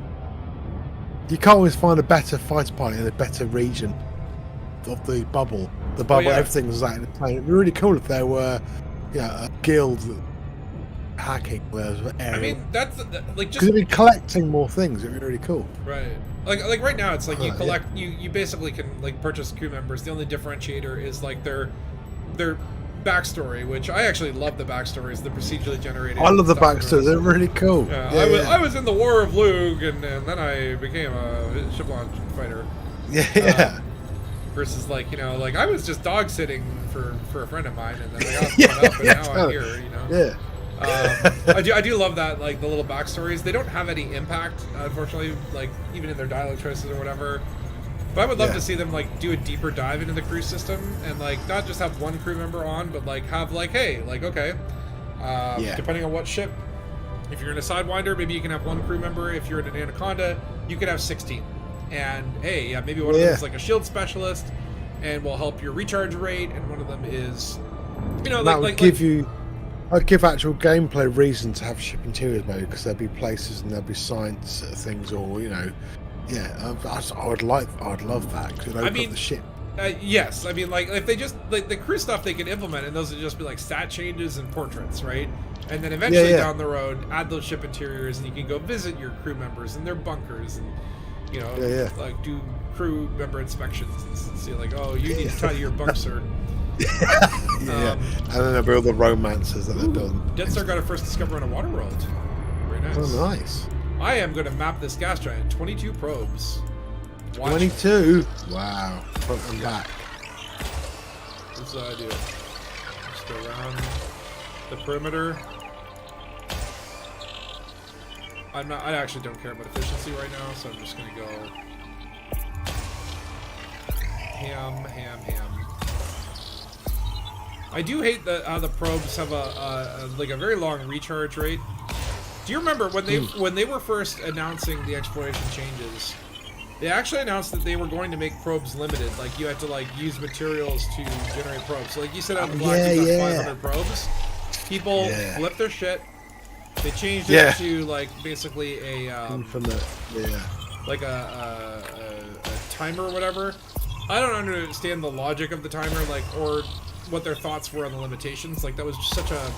You can't always find a better fighter pilot in a better region of the bubble. The bubble, everything was like in the plane. It'd be really cool if there were, a guild hacking. I mean, that's like just because it'd be collecting more things. It'd be really cool. Right. Like right now, it's like you collect. You basically can like purchase crew members. The only differentiator is like their backstory, which I actually love. The backstories, the procedurally generated. I love the backstories. They're really cool. Yeah, I was in the War of Lug, and then I became a ship launch fighter. Yeah. Versus like I was just dog sitting for a friend of mine, and then I got caught up, and now I'm here. Yeah. I do love that, like the little backstories. They don't have any impact, unfortunately, like even in their dialogue choices or whatever. But I would love to see them like do a deeper dive into the crew system, and like not just have one crew member on, but like have like, hey, like okay, depending on what ship. If you're in a Sidewinder, maybe you can have one crew member. If you're in an Anaconda, you could have 16. And hey, maybe one of them is like a shield specialist, and will help your recharge rate, and one of them is, that would give actual gameplay reason to have ship interiors, maybe, because there'd be places and there'd be science things, or I would love that, because it'd open up the ship. Yes, I mean, like if they just like the crew stuff they can implement, and those would just be like stat changes and portraits, right? And then eventually down the road, add those ship interiors, and you can go visit your crew members in their bunkers, and like do crew member inspections and see like, oh, you need to tidy your bunk, sir. And then there'll be all the romances that they're building. Dead Star got her first discovery on a water world. Very nice. Oh, nice. I am going to map this gas giant. 22 probes. Watch 22? Wow. Front and back. This is what I do. Just go around the perimeter. I actually don't care about efficiency right now, so I'm just going to go ham. I do hate how the probes have a very long recharge rate. Do you remember when they were first announcing the exploration changes? They actually announced that they were going to make probes limited. Like you had to like use materials to generate probes. So like you said on the Black, you got 500 probes. People flipped their shit. They changed it to like basically a like a timer or whatever. I don't understand the logic of the timer, like, or what their thoughts were on the limitations. Like, that was just such a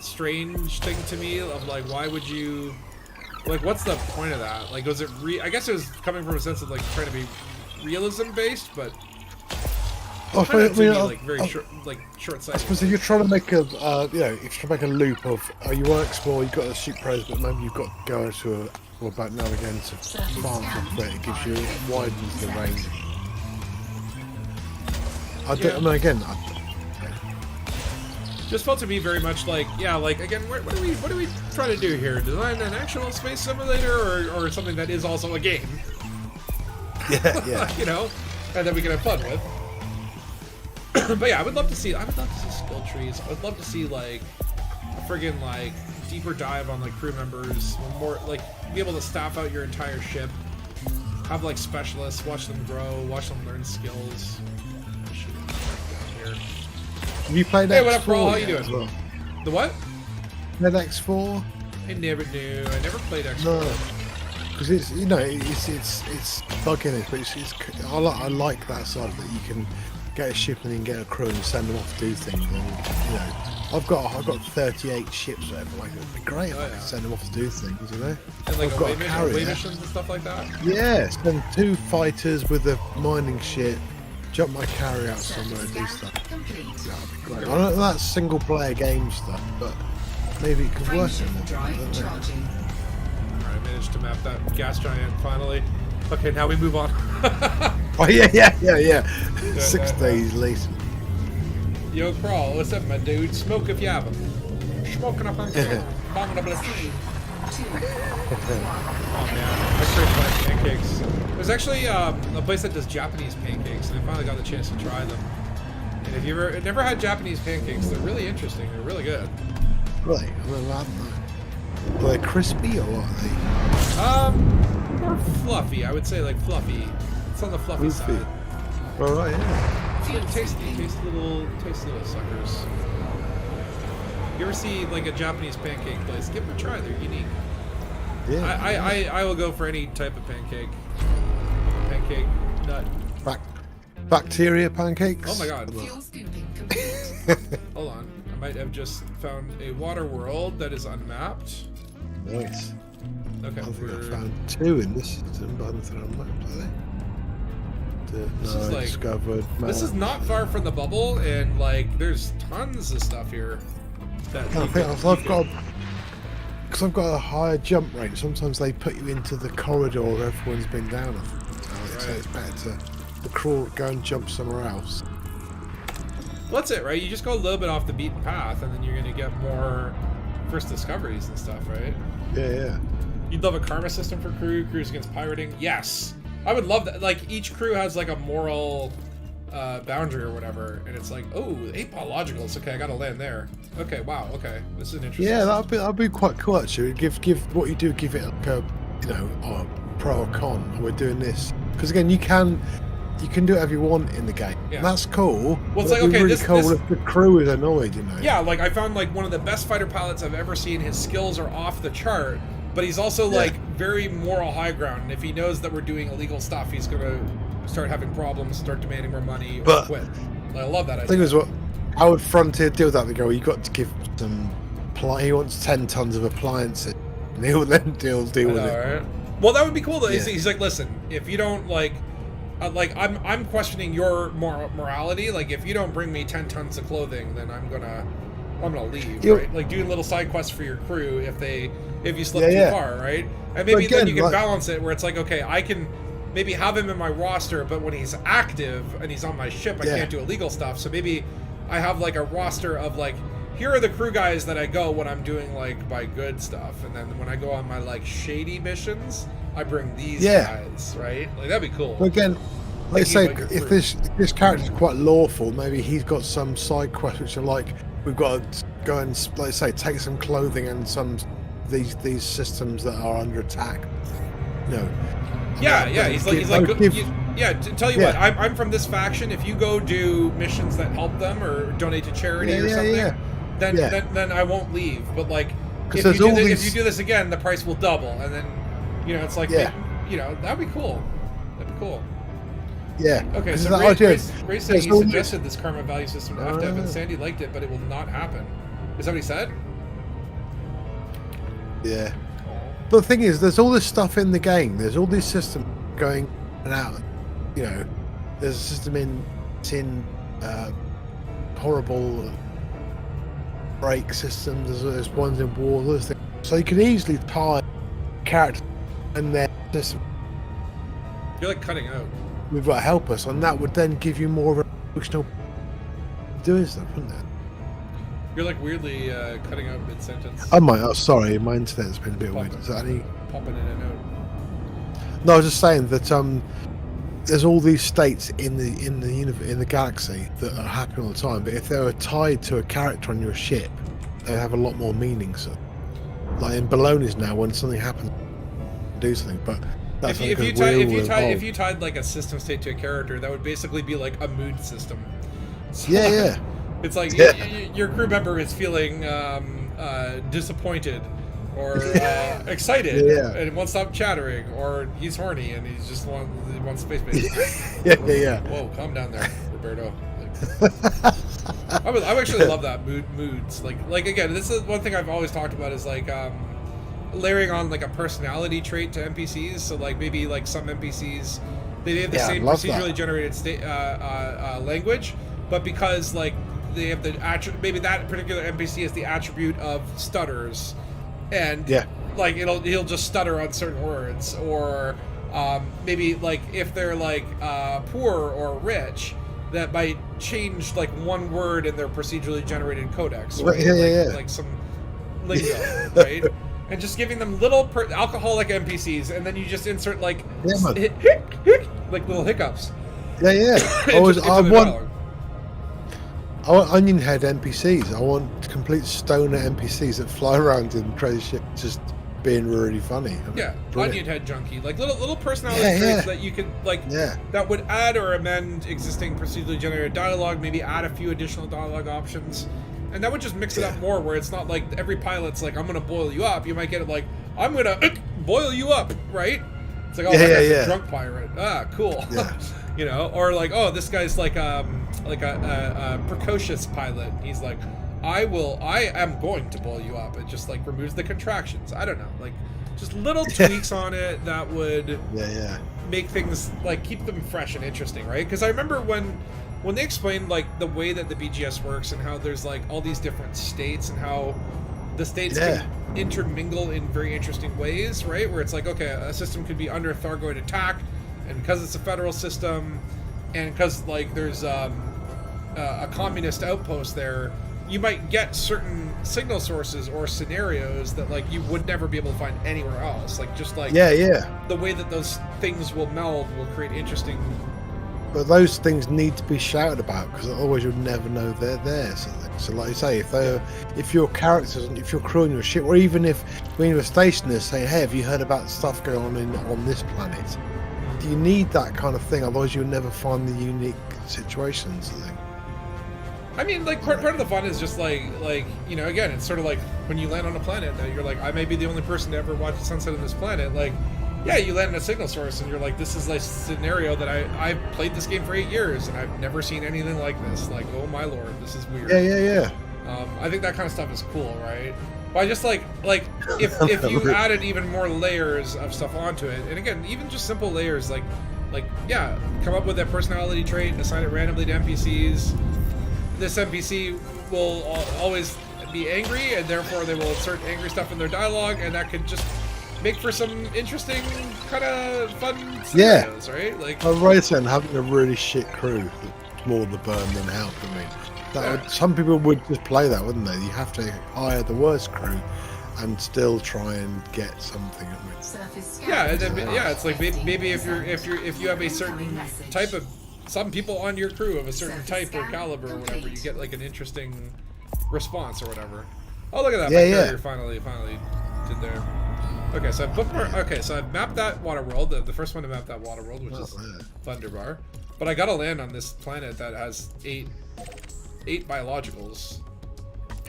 strange thing to me of, like, why would you... Like, what's the point of that? Like, was it I guess it was coming from a sense of, like, trying to be realism-based, but... I very I short-sighted. suppose if you're trying to make a, you know, if you're trying to make a loop of, you want to explore, you've got to shoot predators, but maybe you've got to go to or back now and again to farm for a bit. It gives you, it widens the range. I mean, again, just felt to me very much like, yeah, like, again, what are we trying to do here? Design an actual space simulator or something that is also a game? Yeah. You know, and that we can have fun with. But yeah, I would love to see skill trees. I would love to see, like, a friggin', like, deeper dive on, like, crew members, more, like, be able to staff out your entire ship, have, like, specialists, watch them grow, watch them learn skills. Here. Have you played X4? Hey, what up, bro? How you yet as doing? well? The what? Played X4? I never knew. I never played X4. No, because it's, you know, it's bugging it, but I like that side that you can get a ship and then get a crew and send them off to do things. And, you know, I've got 38 ships or whatever. Like, it'd be great if I could send them off to do things, you know. And like I've away got a carrier. missions and stuff like that. Yeah, send 2 fighters with a mining ship, jump my carrier out somewhere and do stuff. Complete. That'd be great. I don't know that's single player game stuff, but maybe it could work. Friendship drive I don't know. charging. Alright, I managed to map that gas giant finally. Okay, now we move on. Oh yeah. 6 days later. Yo, Crawl, what's up, my dude? Smoke if you have them. Smoking up on bombing up. 3, 2, Oh man, I crave my pancakes. There's actually a place that does Japanese pancakes, and I finally got the chance to try them. And if you've never had Japanese pancakes, they're really interesting. They're really good. Right, I don't know. Are they crispy or what are they? More fluffy. I would say like fluffy. It's on the fluffy Fluffy. side. Alright, yeah. Tasty little suckers. You ever see like a Japanese pancake place? Give them a try. They're unique. Yeah. I will go for any type of pancake. Pancake nut. Bacteria pancakes? Oh my god. fuel scooping complete. Hold on. I might have just found a water world that is unmapped. Nice. Okay, I think I we're... found 2 in this system, but I don't think I'm mapped, are they? This No, is like- discovered. This is not far from the bubble, and like, there's tons of stuff here. That I you think can- I've got, because I've got a higher jump rate. Sometimes they put you into the corridor where everyone's been down. So it's better to crawl, go and jump somewhere else. Well, that's it, right? You just go a little bit off the beaten path, and then you're gonna get more first discoveries and stuff, right? Yeah. You'd love a karma system for crews against pirating. Yes, I would love that. Like each crew has like a moral boundary or whatever, and it's like, oh, 8-ball logicals. Okay, I gotta land there. Okay, wow. Okay, this is an interesting. Yeah, that'd be quite cool actually. Give what you do, give it like a, you know, pro or con. We're doing this because again, you can do whatever you want in the game. Yeah. And that's cool. Well, it's but like, it'd be okay, really this- cool this- if the crew is annoyed, you know. Yeah, like I found like one of the best fighter pilots I've ever seen. His skills are off the chart, but he's also like very moral high ground. And if he knows that we're doing illegal stuff, he's gonna start having problems, start demanding more money, or But- quit. Like, I love that The idea. thing is, what how would Frontier deal with that? They go, you got to give some. He wants 10 tons of appliances, and he'll then deal with it. Right? Well, that would be cool though. Yeah. He's like, listen, if you don't like I'm questioning your morality. Like, if you don't bring me 10 tons of clothing, then I'm gonna leave. You- Right? Like doing little side quests for your crew if you slip Yeah, too yeah. far, right? And maybe But then you again, can like- balance it where it's like, okay, I can maybe have him in my roster, but when he's active and he's on my ship, I Yeah. can't do illegal stuff. So maybe I have like a roster of like, here are the crew guys that I go when I'm doing like my good stuff, and then when I go on my like shady missions, I bring these guys, right? Like that'd be cool. But again, let's Like, say like a if crew. this character's quite lawful, maybe he's got some side quests which are like, we've got to go and, let's say, take some clothing and some these systems that are under attack. You know. Yeah, And yeah. then He's like, tell you Yeah. what, I'm from this faction. If you go do missions that help them or donate to charity or something, then I won't leave. But like, if 'Cause you, there's if you do this again, the price will double, and then, you know, it's like, Yeah. you know, that'd be cool. That'd be cool. Yeah. Okay, 'Cause so that Ray, idea- Ray saying he there's all suggested this karma value system to FDev, and Sandy liked it, but it will not happen. Is that what he said? Yeah. But the thing is, there's all this stuff in the game. There's all these systems going in and out. You know, there's a system in horrible break systems. There's ones in war. Those things. So you can easily tie characters and their system. You're like cutting out. We've got to help us, and that would then give you more of an emotional doing stuff, wouldn't it? You're like weirdly cutting out mid sentence. I might. Oh, sorry, my internet's been a bit weird. Is that any? Popping in and out. No, I was just saying that there's all these states in the galaxy that are happening all the time. But if they were tied to a character on your ship, they have a lot more meaning. So, like in Bologna's now, when something happens, do something. But that's If you tied like a system state to a character, that would basically be like a mood system. So, yeah, yeah. It's like your crew member is feeling disappointed or excited and won't stop chattering, or he's horny and he wants space base. yeah. Whoa, calm down there, Roberto. Like, I actually love that moods. Like again, this is one thing I've always talked about is like layering on like a personality trait to NPCs. So like maybe like some NPCs they have the same procedurally generated state language, but because like they have the maybe that particular NPC has the attribute of stutters, and like he'll just stutter on certain words, or maybe like if they're like poor or rich, that might change like one word in their procedurally generated codex, right? Like some lingo, right? And just giving them little alcoholic NPCs, and then you just insert like like little hiccups. I want onion head NPCs. I want complete stoner NPCs that fly around in crazy shit, just being really funny. Yeah, brilliant. onion head junkie, like little personality traits that you could like that would add or amend existing procedurally generated dialogue, maybe add a few additional dialogue options, and that would just mix it up more. Where it's not like every pilot's like, I'm gonna boil you up. You might get it like, I'm gonna boil you up, right? It's like, oh, that's a drunk pirate. Ah, cool. Yeah. You know, or like, oh, this guy's like a precocious pilot. He's like, I am going to boil you up. It just like removes the contractions. I don't know, like just little tweaks on it that would make things like keep them fresh and interesting, right? Because I remember when they explained like the way that the BGS works and how there's like all these different states and how the states can intermingle in very interesting ways, right? Where it's like, okay, a system could be under Thargoid attack, and because it's a federal system, and because like there's a communist outpost there, you might get certain signal sources or scenarios that like you would never be able to find anywhere else. Like just like the way that those things will meld will create interesting. But those things need to be shouted about, because otherwise you'll never know they're there. So like you say, if your characters, if your crew on your ship, or even if when you're stationed there saying, hey, have you heard about stuff going on this planet? You need that kind of thing, otherwise you'll never find the unique situations. I think. I mean, like part of the fun is just like you know, again, it's sort of like when you land on a planet that you're like, I may be the only person to ever watch the sunset on this planet. Like, yeah, you land in a signal source and you're like, this is like a scenario that I've played this game for 8 years and I've never seen anything like this. Like, oh my lord, this is weird. Yeah. I think that kind of stuff is cool, right? But I just like if you added even more layers of stuff onto it, and again, even just simple layers, like come up with a personality trait, assign it randomly to NPCs. This NPC will always be angry, and therefore they will insert angry stuff in their dialogue, and that could just make for some interesting, kind of fun scenarios, right? Like, and having a really shit crew that's more the burn than help. I mean, some people would just play that, wouldn't they? You have to hire the worst crew and still try and get something. It's like maybe if you have a certain type of, some people on your crew of a certain type or caliber or whatever, you get like an interesting response or whatever. Oh, look at that! My carrier finally did there. Okay, so I've bookmarked. Okay, so I've mapped that water world. The first one to map that water world, which is Thunderbar. But I gotta land on this planet that has eight biologicals.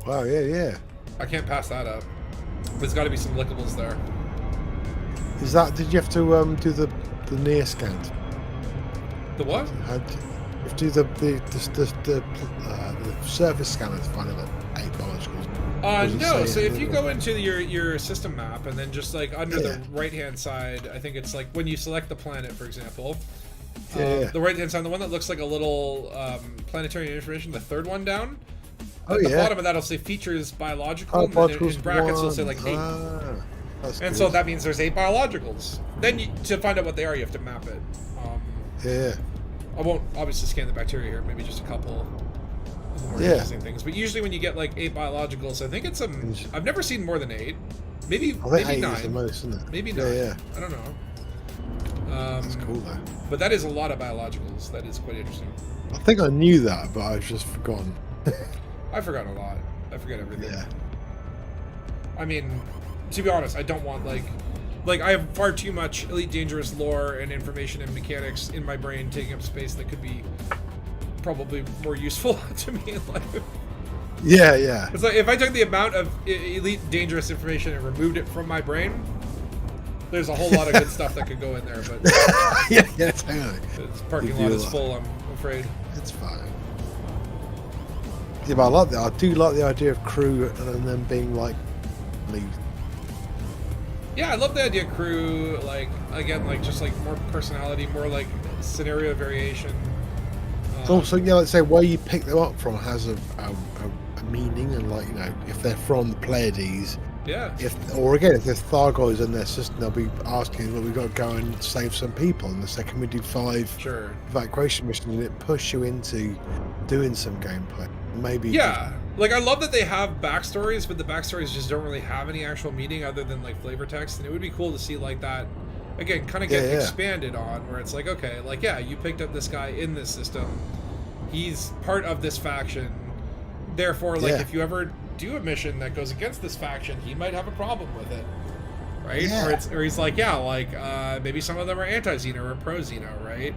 Wow, yeah. I can't pass that up. There's got to be some lickables there. Is that? Did you have to do the near scan? The what? You have to do the surface scanner to find out 8 biologicals. Doesn't No. say So it if you anywhere. go into your system map and then just like under Yeah. the right hand side, I think it's like when you select the planet, for example. Yeah. The right hand side, the one that looks like a little planetary information, the third one down. Oh At the yeah. bottom of that, it'll say features biological, Oh, and then biologicals in brackets it'll say 1. like 8. That's And good. so that means there's 8 biologicals. Then to find out what they are, you have to map it. Yeah. I won't obviously scan the bacteria here, maybe just a couple of the more Yeah. interesting things. But usually when you get like 8 biologicals, I think it's I've never seen more than 8. Maybe I think maybe 8 9. is the most, isn't it? Maybe Yeah, 9. yeah. I don't know. That's cool though. But that is a lot of biologicals. That is quite interesting. I think I knew that, but I've just forgotten. I forgot a lot. I forget everything. Yeah. I mean, to be honest, I don't want like I have far too much Elite Dangerous lore and information and mechanics in my brain taking up space that could be probably more useful to me in life. Yeah, yeah. It's like if I took the amount of Elite Dangerous information and removed it from my brain, there's a whole lot of good stuff that could go in there, but yeah, totally. its parking If lot you is like. full, I'm afraid. It's fine. Yeah, but I like that. I do like the idea of crew and them being like lead. Yeah, I love the idea of crew, like, again, like, just, like, more personality, more, like, scenario variation. Also, yeah, like say where you pick them up from has a meaning, and like, you know, if they're from the Pleiades, Yeah. or again, if there's Thargoids in their system, they'll be asking, well, we've got to go and save some people, and the second we do 5 Sure. evacuation missions, and it push you into doing some gameplay. Maybe Yeah. Like, I love that they have backstories, but the backstories just don't really have any actual meaning other than, like, flavor text, and it would be cool to see, like, that, again, kind of get Yeah. expanded on, where it's like, okay, like, yeah, you picked up this guy in this system, he's part of this faction, therefore, like, Yeah. if you ever do a mission that goes against this faction, he might have a problem with it, right? Yeah. Or he's like, yeah, like, maybe some of them are anti-Xeno or pro-Xeno, right?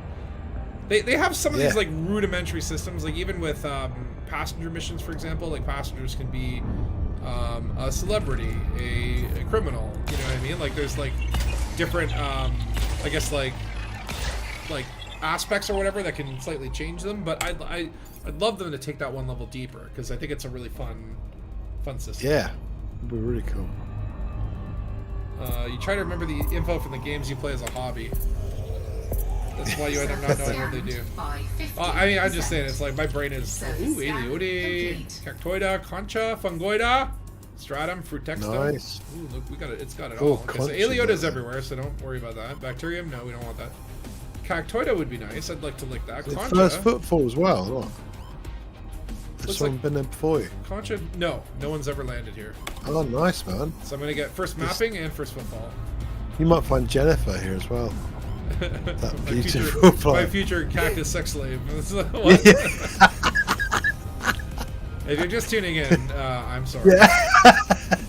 They have some of these, Yeah. like, rudimentary systems, like, even with passenger missions, for example, like, passengers can be a celebrity, a criminal, you know what I mean? Like, there's, like, different, I guess, like aspects or whatever that can slightly change them, but I'd love them to take that one level deeper, because I think it's a really fun system. Yeah, it'd be really cool. You try to remember the info from the games you play as a hobby. That's why you end up not knowing what they do. I mean, I'm just saying, it's like my brain is, ooh, Eliote, Cactoida, Concha, Fungoida, Stratum, Frutexta. Nice. Ooh, look, we got it. It's got it Oh, all. Okay, so Concha, Eliota's yeah. everywhere, so don't worry about that. Bacterium, no, we don't want that. Cactoida would be nice. I'd like to lick that. The Concha, first footfall as well. Look. Has Looks someone like- been there before you? Concha, no one's ever landed here. Oh, nice, man. So I'm gonna get first mapping and first footfall. You might find Jennifer here as well. That My beautiful my plant. future cactus sex slave. What? If you're just tuning in, I'm sorry.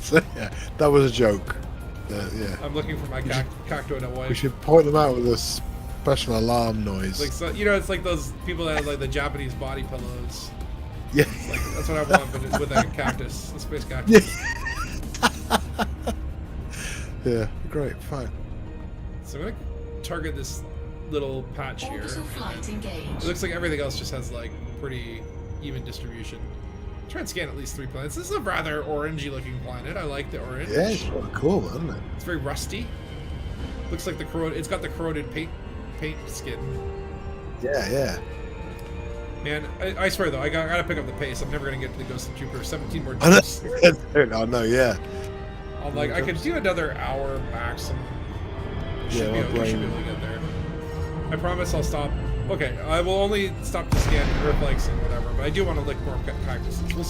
So, yeah, that was a joke. Yeah. I'm looking for my Cactoida We wife. should point them out with a special alarm noise. Like, so, you know, it's like those people that have like the Japanese body pillows. yeah. Like, that's what I want, but with a cactus, a space cactus. Yeah. Great. Fine. So I'm gonna target this little patch here. Orbital flight It engaged. looks like everything else just has like pretty even distribution. Try and scan at least 3 planets. This is a rather orangey looking planet. I like the orange. Yeah, it's really cool, isn't it? It's very rusty. Looks like the corroded. It's got the corroded paint skin. Yeah. Man, I swear though, I gotta pick up the pace. I'm never gonna get to the Ghost of Jupiter. 17 more I know. jumps. I know. Yeah. I'm like, I could do another hour max. And should Yeah, be my able to brain- get there. I promise I'll stop. Okay, I will only stop to scan Earth likes and whatever, but I do want to lick more cactuses. We'll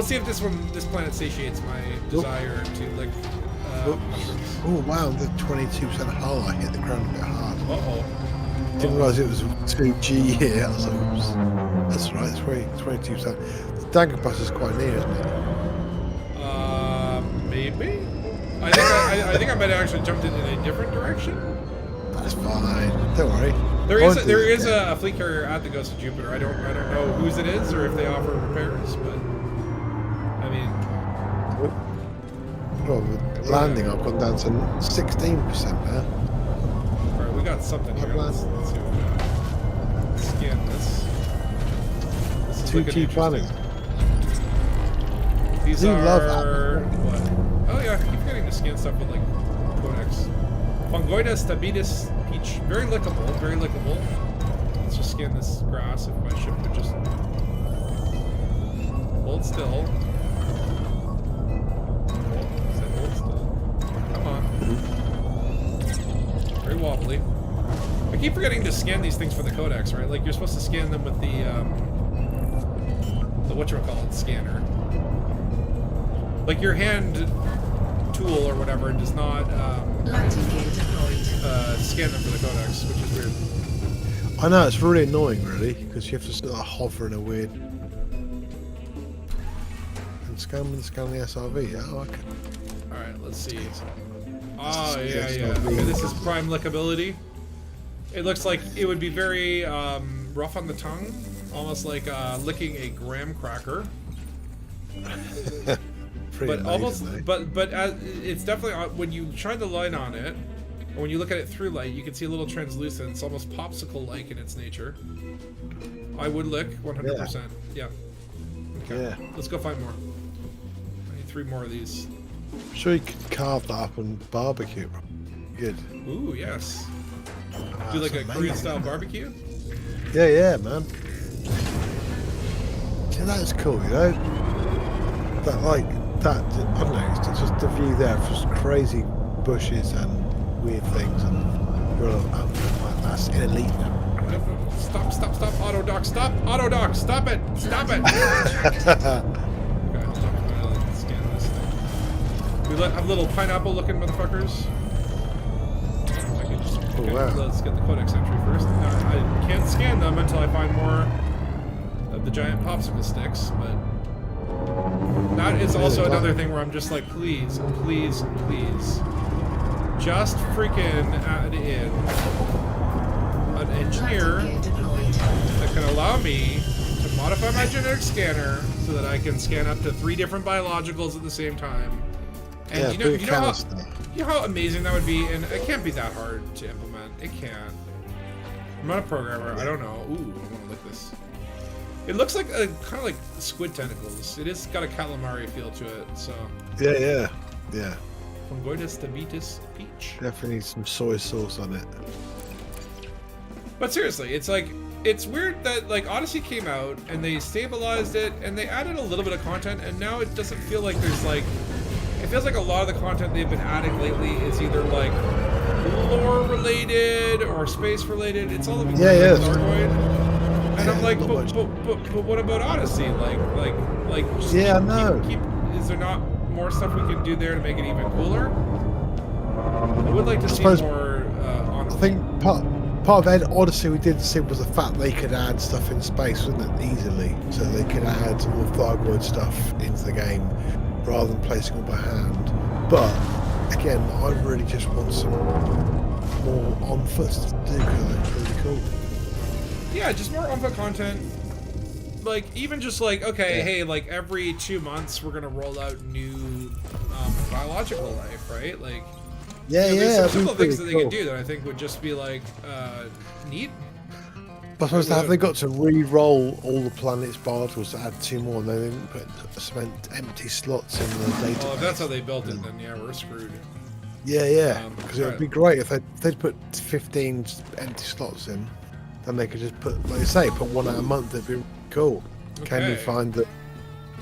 see if this planet satiates my desire to lick mushrooms. Oh wow, the 22% hull. I hit the ground a bit hard. Uh-oh. Didn't realise it was 2G here. I was like, oops. That's right. It's 22%. The Dangus bus is quite near, isn't it? Maybe. I think I might have actually jumped in a different direction. That's fine. Don't worry. There is a fleet carrier at the Ghost of Jupiter. I don't know whose it is or if they offer repairs, but I mean, Well, with landing, I've gone down to 16% now. all right, we got something here. Let's see what we got. looking 2G planning. interesting. These I do love are what? Oh yeah, I keep forgetting to scan stuff with like codex. Fungoida stabilis peach, very lickable, very lickable. Let's just scan this grass if my ship would just hold still. Hold still. Come on. Very wobbly. I keep forgetting to scan these things for the codex, right? Like you're supposed to scan them with the whatchamacallit scanner. Like your hand tool or whatever does not Lighting gear deployed. scan them for the codex, which is weird. I know, it's really annoying, really, because you have to sort of hover in a weird... And scan the SRV, yeah, okay. Alright, let's see. Oh, yeah, Yes, yeah. SRV. Okay, this is prime lickability. It looks like it would be very rough on the tongue, almost like licking a graham cracker. Pretty But amazing, almost, eh? but it's definitely when you shine the light on it, or when you look at it through light, you can see a little translucent. It's almost popsicle-like in its nature. I would lick 100%. Yeah. Okay. Yeah. Let's go find more. I need 3 more of these. I'm sure you could carve that up and barbecue. Good. Ooh, yes. Wow, Do like a that's Korean-style amazing. barbecue. Yeah, yeah, man. See, that's cool, you know? That, like, that, I don't know, it's just the view there of just crazy bushes and weird things and you're like, that's in elite now. Stop, stop, stop, auto dock, stop, auto dock, stop it, stop it. Okay, hold on, I'm gonna like, scan this thing. We have little pineapple looking motherfuckers. I can just, Oh, okay, wow. let's get the codex entry first. Now, I can't scan them until I find more of the giant popsicle sticks, but that is also another thing where I'm just like, please, please, please, just freaking add in an engineer Lighting gear deployed. that can allow me to modify my genetic scanner so that I can scan up to 3 different biologicals at the same time. And Yeah, you know, big canister. you know how amazing that would be, and it can't be that hard to implement. It can't. I'm not a programmer. I don't know. Ooh, I want to lick this. It looks like a kind of like squid tentacles. It is got a calamari feel to it. So, Yeah, yeah, yeah. Fungoida stabilis peach. Definitely need some soy sauce on it. But seriously, it's like, it's weird that like Odyssey came out and they stabilized it and they added a little bit of content, and now it doesn't feel like there's like, it feels like a lot of the content they've been adding lately is either like lore related or space related. It's all Yeah, yeah. Nargoid. And I'm like, not much. but what about Odyssey? Like just Yeah, I know. keep, is there not more stuff we can do there to make it even cooler? I would like to see suppose- more on. I think part of Ed Odyssey we did see was the fact they could add stuff in space, wasn't it, easily. So they could add all Thargoid stuff into the game rather than placing it by hand. But again, I really just want some more on foot stuff to do because it's really cool. Yeah, just more on-foot content. Like, even just like, okay, Yeah. hey, like every 2 months we're gonna roll out new biological life, right? Like, Yeah, you know, there's yeah. some simple that'd be things that pretty they cool. could do that I think would just be like neat. But I suppose have they got to re-roll all the planet's biologicals to add 2 more, and they didn't put cement empty slots in the database? Well, if that's how they built it, then yeah, we're screwed. Yeah, yeah. Because it right. would be great if they'd put 15 empty slots in, then they could just put, like you say, put 1 out a month. It'd be cool. Can you Okay. find that?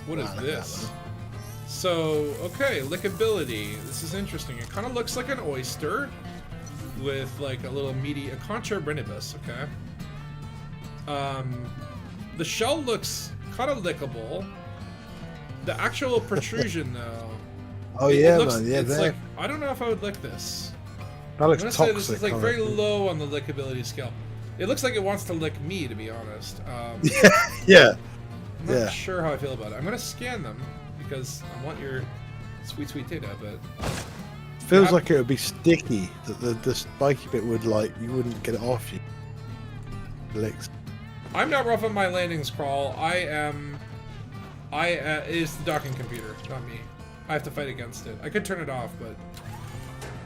What is Wow, look at this? that. So, okay, lickability. This is interesting. It kind of looks like an oyster with like a little meaty, a concha brinibus, okay? The shell looks kind of lickable. The actual protrusion, though. Oh it yeah, looks, man. Yeah, it's there. like, I don't know if I would lick this. That I'm looks gonna toxic. say this is like I very reckon. low on the lickability scale. It looks like it wants to lick me, to be honest. Yeah. I'm not Yeah. sure how I feel about it. I'm gonna scan them because I want your sweet, sweet data, but Feels Yeah. like it would be sticky. That the spiky bit would like you wouldn't get it off you. Licks. I'm not rough on my landings crawl. It is the docking computer, not me. I have to fight against it. I could turn it off, but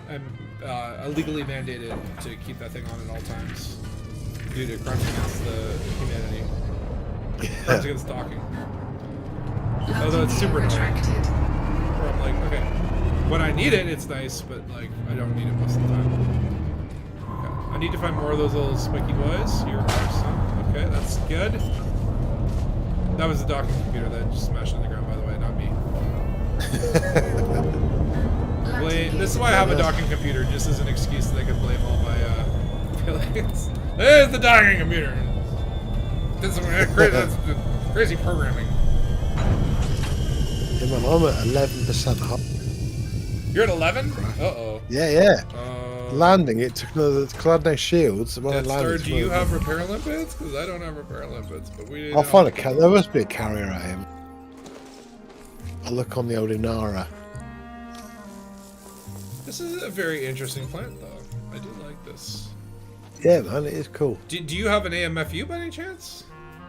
I'm illegally mandated to keep that thing on at all times due to crimes against the humanity. turns against docking. Although it's super annoying. retracted. Where I'm like, okay, when I need it, it's nice, but like I don't need it most of the time. Okay, I need to find more of those little spiky boys. Here are some. Okay, that's good. That was the docking computer that just smashed on the ground, by the way, not me. This is why I have a docking computer, just as an excuse that I can blame all my failings. There's the docking computer. That's crazy programming. Yeah, man, I'm at 11% up. You're at 11? Uh-oh. Yeah. Landing, it took another. Cause I had no shields. When I Death Star, landed, do you have repair limpets? Because I don't have repair limpets, but we didn't. I'll find a car. There must be a carrier at him. I'll look on the old Inara. This is a very interesting plant, though. I do like this. Yeah, man, it is cool. Do you have an AMFU by any chance?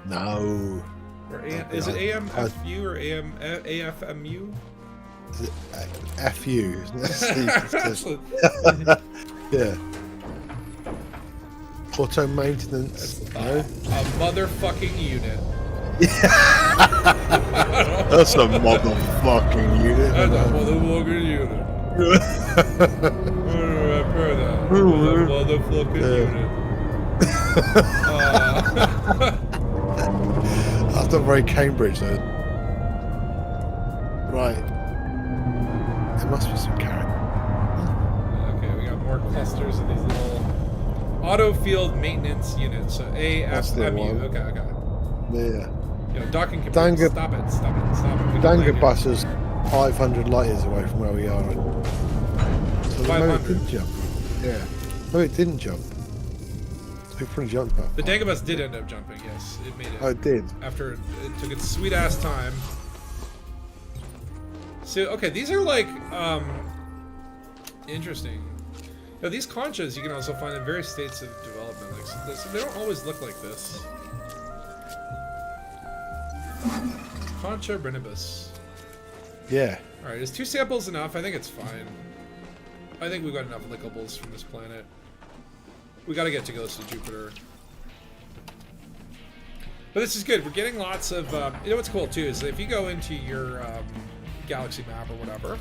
No. Or is it AMFU or AFMU? FU, isn't it? Yeah. Auto maintenance. No? A motherfucking unit. That's a motherfucking unit. That's a motherfucking unit. I've heard that. Motherfucking unit. That's not very Cambridge, though. Right. There must be some carrot. Okay, we got more clusters of these little auto field maintenance units. So AFMU. Okay. Yeah. Yo, docking computer. Stop it. We don't like Dangus it. bus is 500 light years away from where we are. So maybe 500. it didn't jump. Yeah. No, it didn't jump. It probably jumped about The 500. Dangabus did end up jumping, yes. It made it. Oh, it did. After it took its sweet ass time. So, okay, these are like, interesting. Now, these conchas you can also find in various states of development. Like, so they don't always look like this. Concha brinibus. Yeah. Alright, is 2 samples enough? I think it's fine. I think we've got enough lickables from this planet. We gotta get to Ghost of Jupiter. But this is good. We're getting lots of... you know what's cool, too, is that if you go into your galaxy map or whatever,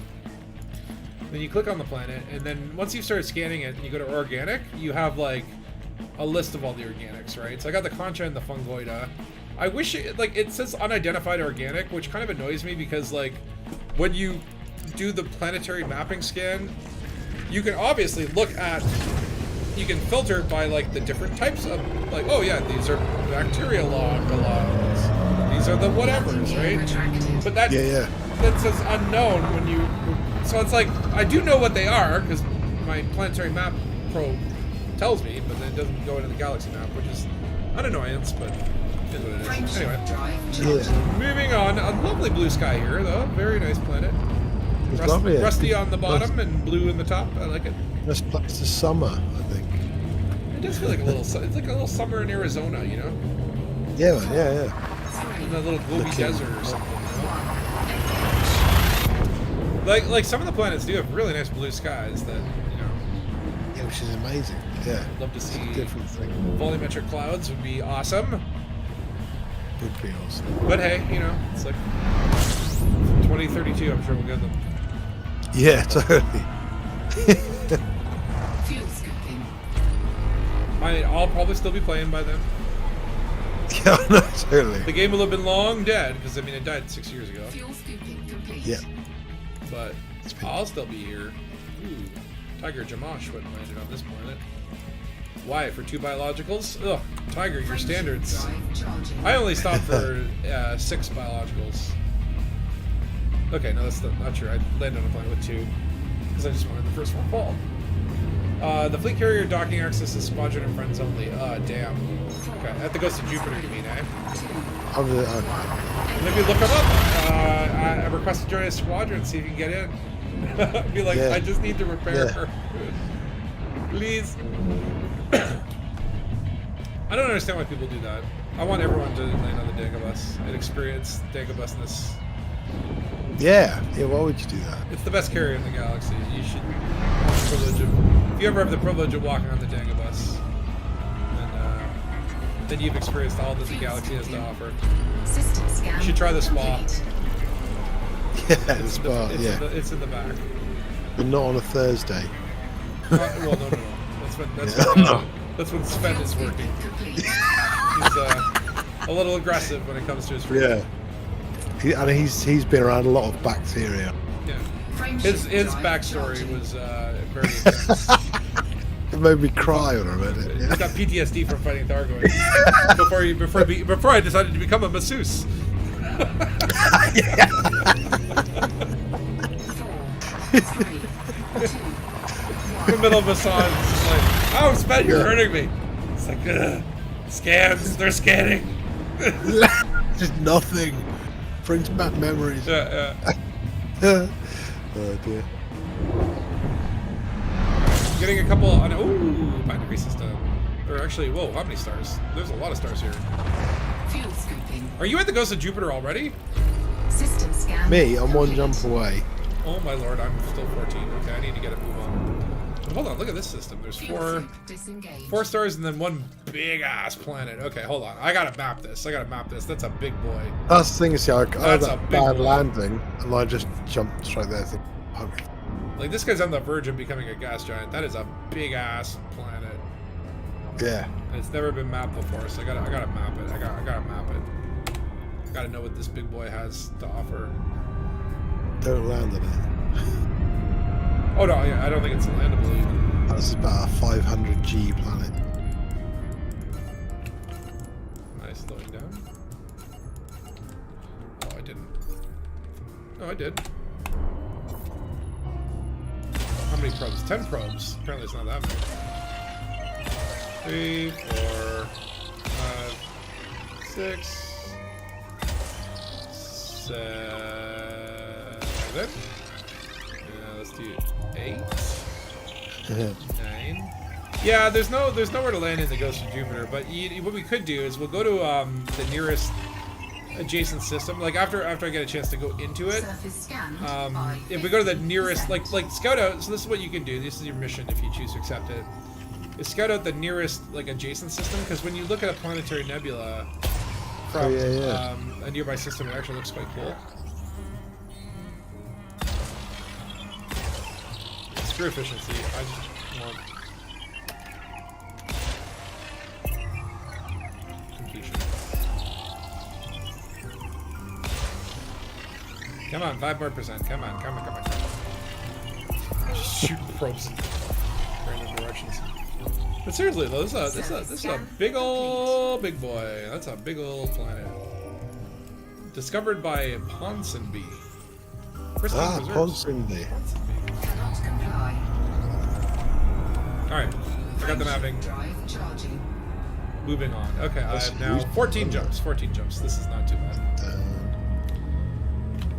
then you click on the planet, and then once you've started scanning it and you go to organic, you have, like, a list of all the organics, right? So I got the concha and the fungoida. I wish it, like, it says unidentified organic, which kind of annoys me because, like, when you do the planetary mapping scan, you can obviously look at... You can filter it by, like, the different types of, like, oh yeah, these are bacteria logs. These are the whatevers, right? But that that says unknown when you... So it's like, I do know what they are, because my planetary map pro tells me, but then it doesn't go into the galaxy map, which is an annoyance, but it is what it is. Anyway, moving on. A lovely blue sky here, though. Very nice planet. It's lovely. Rusty on the bottom and blue in the top. I like it. Best place to summer, I think. It does feel like a little. It's like a little summer in Arizona, you know? Yeah, man, yeah. In that little Gobi desert or something. You know? Like some of the planets do have really nice blue skies that Yeah, which is amazing. Yeah. I'd love to see. It's a different thing. Volumetric clouds would be awesome. Would be awesome. But hey, it's like 2032. I'm sure we'll get them. Yeah, totally. Fuel scooping. I mean, I'll probably still be playing by then. Yeah, no, totally. The game will have been long dead because it died 6 years ago. Fuel scooping complete. Yeah. But I'll still be here. Ooh, Tiger Jamash went and landed on this planet. Why? For 2 biologicals? Ugh, Tiger, your standards. Drive charging. I only stopped for 6 biologicals. Okay, no, that's not true. I landed on a planet with 2 because I just wanted the first one fall. The fleet carrier docking access is squadron and friends only. Damn. Okay, at the Ghost of Jupiter, you mean, eh? Maybe look them up. I request to join a squadron, see if you can get in. Be like, Yeah. I just need to repair her. Please. I don't understand why people do that. I want everyone to land on the Dangabus and experience Dangabusness. Yeah, why would you do that? It's the best carrier in the galaxy. You should have the privilege of, if you ever have the privilege of walking on the Dangabus, then then you've experienced all that the galaxy has to offer. System scan. You should try the spa. complete. Yeah, the spa, yeah. It's in the back. But not on a Thursday. Well, no. That's when Sven is working. Complete. He's a little aggressive when it comes to his food. Yeah. And he's been around a lot of bacteria. Yeah. Frameshift His drive backstory charging. was very intense. It made me cry when I read it. He's got PTSD from fighting Thargoids before I decided to become a masseuse. 4, 3, 2, In the middle of massage, it's just like, oh, Sven, you're hurting me. It's like, ugh, scans, they're scanning. Just nothing. Brings back memories. Yeah. Oh dear. Getting a couple on, ooh, binary system. Or actually, whoa, how many stars? There's a lot of stars here. fuel scooping. Are you at the Ghost of Jupiter already? System scan. Me, I'm one complete. jump away. Oh my lord, I'm still 14. Okay, I need to get a move on. But hold on, look at this system. There's Fuel four sink disengaged. stars and then one big ass planet. Okay, hold on. I gotta map this. That's a big boy. That's the thing, see, I had That's a that big bad one. landing, and I just jumped straight there. Thinking, okay. Like this guy's on the verge of becoming a gas giant. That is a big ass planet. Yeah. And it's never been mapped before, so I gotta map it. I gotta map it. I gotta know what this big boy has to offer. Don't land on it. Oh no, yeah, I don't think it's landable even. That's about a 500G planet. Nice, slowing down. Oh, I didn't. Oh, I did. How many probes? 10 probes. Apparently it's not that many. 3, 4, 5, 6, 7. Yeah, let's do 8, 9. Yeah, there's nowhere to land in the Ghost of Jupiter. But what we could do is we'll go to the nearest adjacent system. Like after I get a chance to go into it. Surface scanned by If we go to the nearest, 50%. like scout out. So this is what you can do. This is your mission if you choose to accept it. Is scout out the nearest like adjacent system, because when you look at a planetary nebula from yeah. a nearby system, it actually looks quite cool. Screw efficiency. I just want completion. Come on, 5 more %. Come on. Just shoot probes in random directions. But seriously though, this is a big big boy. That's a big old planet. Discovered by Ponsonby. Ah, Ponsonby. Cannot comply. Alright, I got the mapping. Drive charging. Moving on. Okay, I That's have now huge. 14 jumps. 14 jumps. This is not too bad.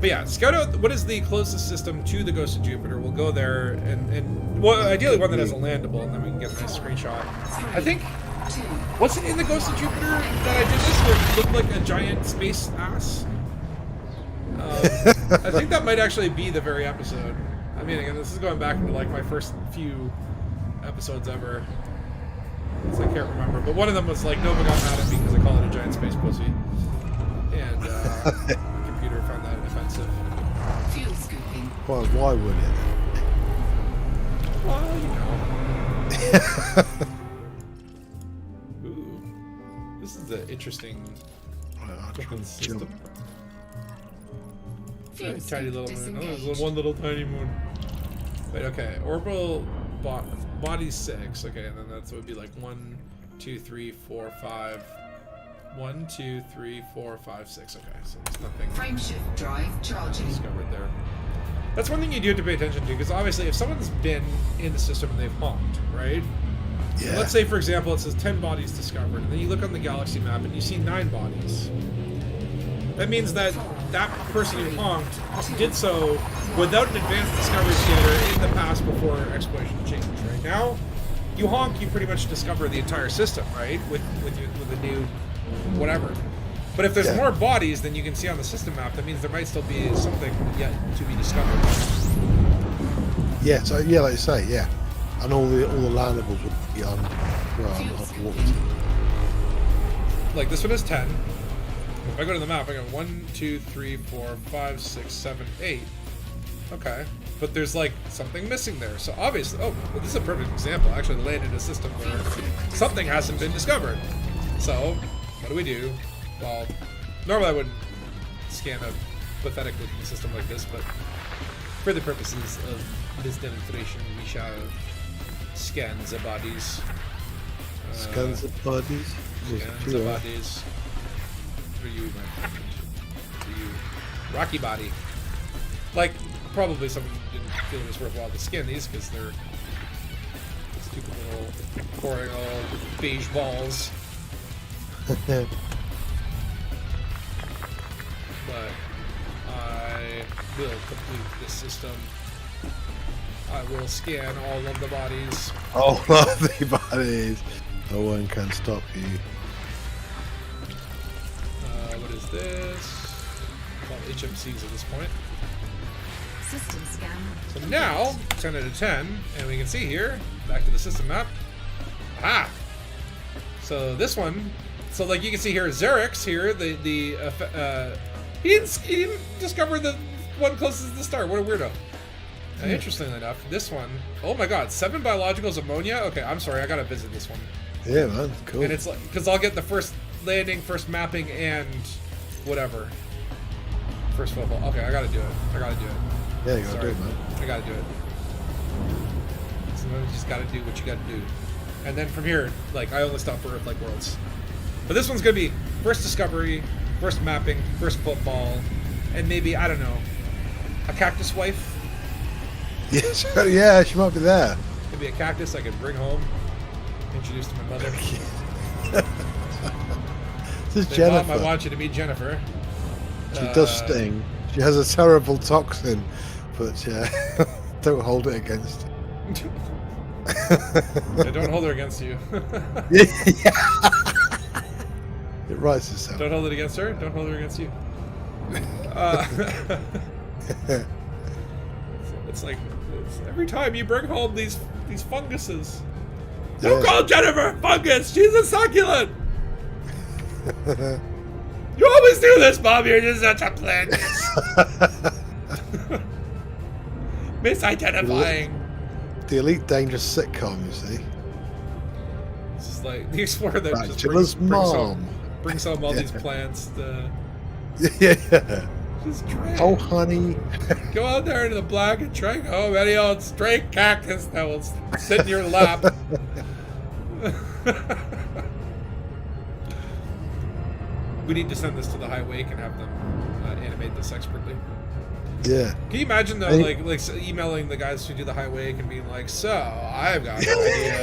But yeah, scout out what is the closest system to the Ghost of Jupiter. We'll go there and well, ideally one that has a landable, and then we can get a nice screenshot. I think, 2, was it in the Ghost of Jupiter that I did this where it looked like a giant space ass? I think that might actually be the very episode. I mean, again, this is going back into like my first few episodes ever. So I can't remember, but one of them was like Nova got mad at me because I call it a giant space pussy, and the computer found that offensive. fuel scooping. Why would it? Well, you know. Ooh, this is the interesting Right, I'll try looking and system. jump. Fuel Tiny little moon. Oh, disengaged. there's one little tiny moon. Wait, okay. Orbital body 6. Okay, and then that would be like 1, 2, 3, 4, 5. 1, 2, 3, 4, 5, 6. Okay, so there's nothing Frameshift drive charging. discovered there. That's one thing you do have to pay attention to, because obviously if someone's been in the system and they've honked, right? Yeah. Let's say, for example, it says 10 bodies discovered, and then you look on the galaxy map and you see 9 bodies. That means that that person who honked did so without an advanced discovery scanner in the past before exploration changed. Right now, you honk, you pretty much discover the entire system, right? With the new whatever. But if there's Yeah. more bodies than you can see on the system map, that means there might still be something yet to be discovered. Yeah, so yeah, like you say, yeah. And all the landables would be on where I'm walking to. like this one is 10. If I go to the map, I got 1, 2, 3, 4, 5, 6, 7, 8. Okay. But there's like something missing there. So obviously, oh, well, this is a perfect example. I actually landed in a system where something hasn't been discovered. So what do? Well, normally I wouldn't scan a pathetic looking system like this, but for the purposes of this demonstration, we shall scan the bodies. Scans the bodies. Scans the bodies. For you, my friend. For you. Rocky body. Like, probably someone didn't feel it was worthwhile to scan these because they're stupid little boring old beige balls. But I will complete this system. I will scan all of the bodies. All of the bodies. No one can stop you. What is this? Called HMCs at this point. System scan. So now, 10 out of 10, and we can see here, back to the system map. Ah! So this one, so like you can see here, Xerix here, he didn't discover the one closest to the star. What a weirdo. Interestingly enough, this one, oh my god, 7 biologicals ammonia? Okay, I'm sorry, I gotta visit this one. Yeah, man, cool. And it's like, because I'll get the first landing, first mapping, and whatever. First football. Okay, I gotta do it. Yeah, you gotta Sorry. do it, man. I gotta do it. Sometimes you just gotta do what you gotta do. And then from here, like, I only stop for Earth-like worlds. But this one's gonna be first discovery, first mapping, first football, and maybe, I don't know, a cactus wife? Yes, yeah, she might be there. Maybe a cactus I could bring home, introduce to my mother. This is Say, Jennifer. Mom, I want you to meet Jennifer. She does sting. She has a terrible toxin, but yeah, don't hold it against her. Yeah, don't hold her against you. Yeah. It writes itself. Don't hold it against her. Don't hold her against you. It's like every time you bring home these funguses. Don't Yeah. call Jennifer fungus. She's a succulent. You always do this, Mom. You're just such a plant. Misidentifying. The Elite Dangerous sitcom, you see. It's just like the explorer that just Bachelor's brings home all Yeah. these plants. Yeah. Just drink. Oh, honey. Go out there into the black and drink home any old stray cactus that will sit in your lap. We need to send this to the High Wake and have them animate this expertly. Yeah. Can you imagine though, Hey. like emailing the guys who do the High Wake and being like, "So I've got an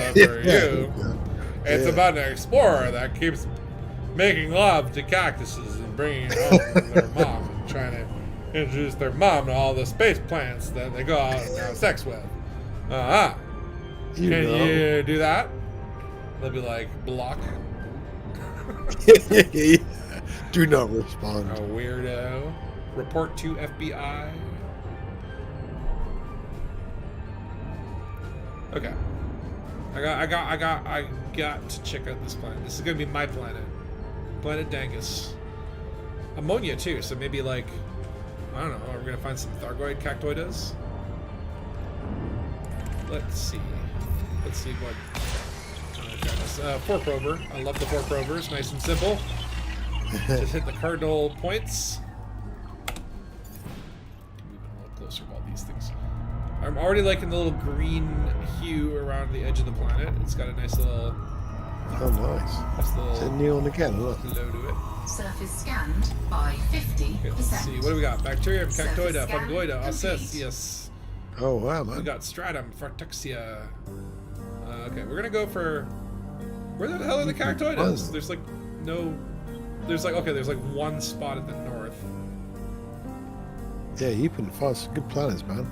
idea for you. It's Yeah. about an explorer that keeps making love to cactuses and bringing it home to their mom and trying to introduce their mom to all the space plants that they go out and have sex with. Can you do that?" They'll be like, "Block." Do not respond. A weirdo. Report to FBI. Okay. I got to check out this planet. This is gonna be my planet. Planet Dangus. Ammonia too, so maybe like, I don't know, are we gonna find some Thargoid cactoides? Let's see what fork rover. I love the fork rovers, nice and simple. Just hit the cardinal points. Move a little closer to all these things. I'm already liking the little green hue around the edge of the planet. It's got a nice little, Oh, nice. Is it neon again? Look. glow to it. Surface scanned by 50%. Okay, let's see. What do we got? Bacterium, cactoida, Surface scan fungoida, complete. osseous. Oh, wow, We man. got stratum, fartexia. Okay, we're gonna go for. Where the hell are the cactoides? There's like no. There's like one spot at the north. Yeah, you've been find some good planets, man.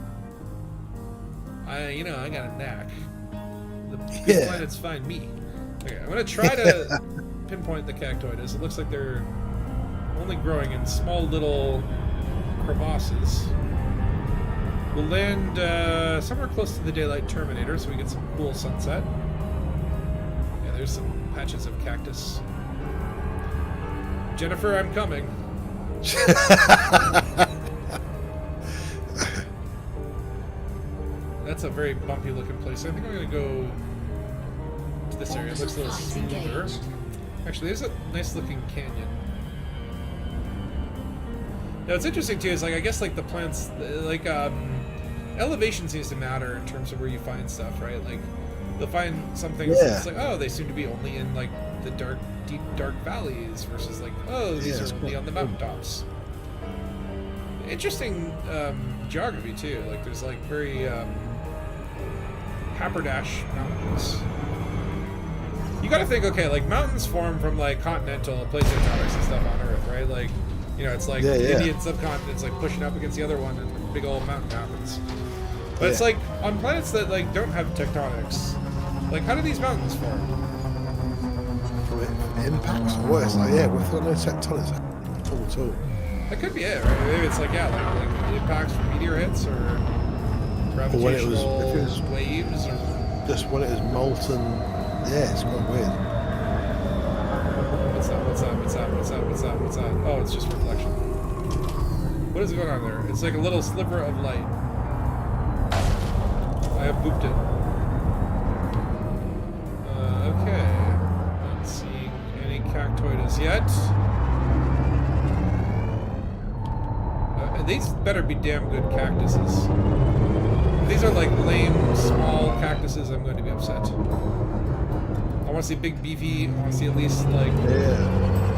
I got a knack. The good Yeah. planets find me. Okay, I'm gonna try to pinpoint the cactoides. It looks like they're only growing in small little crevasses. We'll land somewhere close to the daylight terminator so we get some cool sunset. Yeah, there's some patches of cactus. Jennifer, I'm coming. That's a very bumpy looking place. I think I'm gonna go to this area. It looks a little smoother. Actually, there's a nice looking canyon. Now, what's interesting too is, like, I guess, like, the plants, like, elevation seems to matter in terms of where you find stuff, right? Like, you'll find some things, it's like, oh, they seem to be only in, like, the dark, deep, dark valleys versus, like, oh, these are only on the mountaintops. Interesting geography too. Like, there's, like, very haberdash mountains. You gotta think, okay, like, mountains form from, like, continental plate tectonics and stuff on Earth, right? Like, you know, it's like the Indian subcontinent's like pushing up against the other one, and big old mountain happens. But it's like on planets that, like, don't have tectonics. Like, how do these mountains form? From impacts or what? It's like, we've got no tectonics at all. That could be it, right? Maybe it's like, like impacts from meteor hits or gravitational waves, or just when it was molten. Yeah, it's quite weird. What's that? Oh, it's just reflection. What is going on there? It's like a little sliver of light. I have booped it. Okay. Not seeing any cactoides yet. These better be damn good cactuses. If these are like lame, small cactuses, I'm going to be upset. I want to see big, beefy. I want to see at least, like,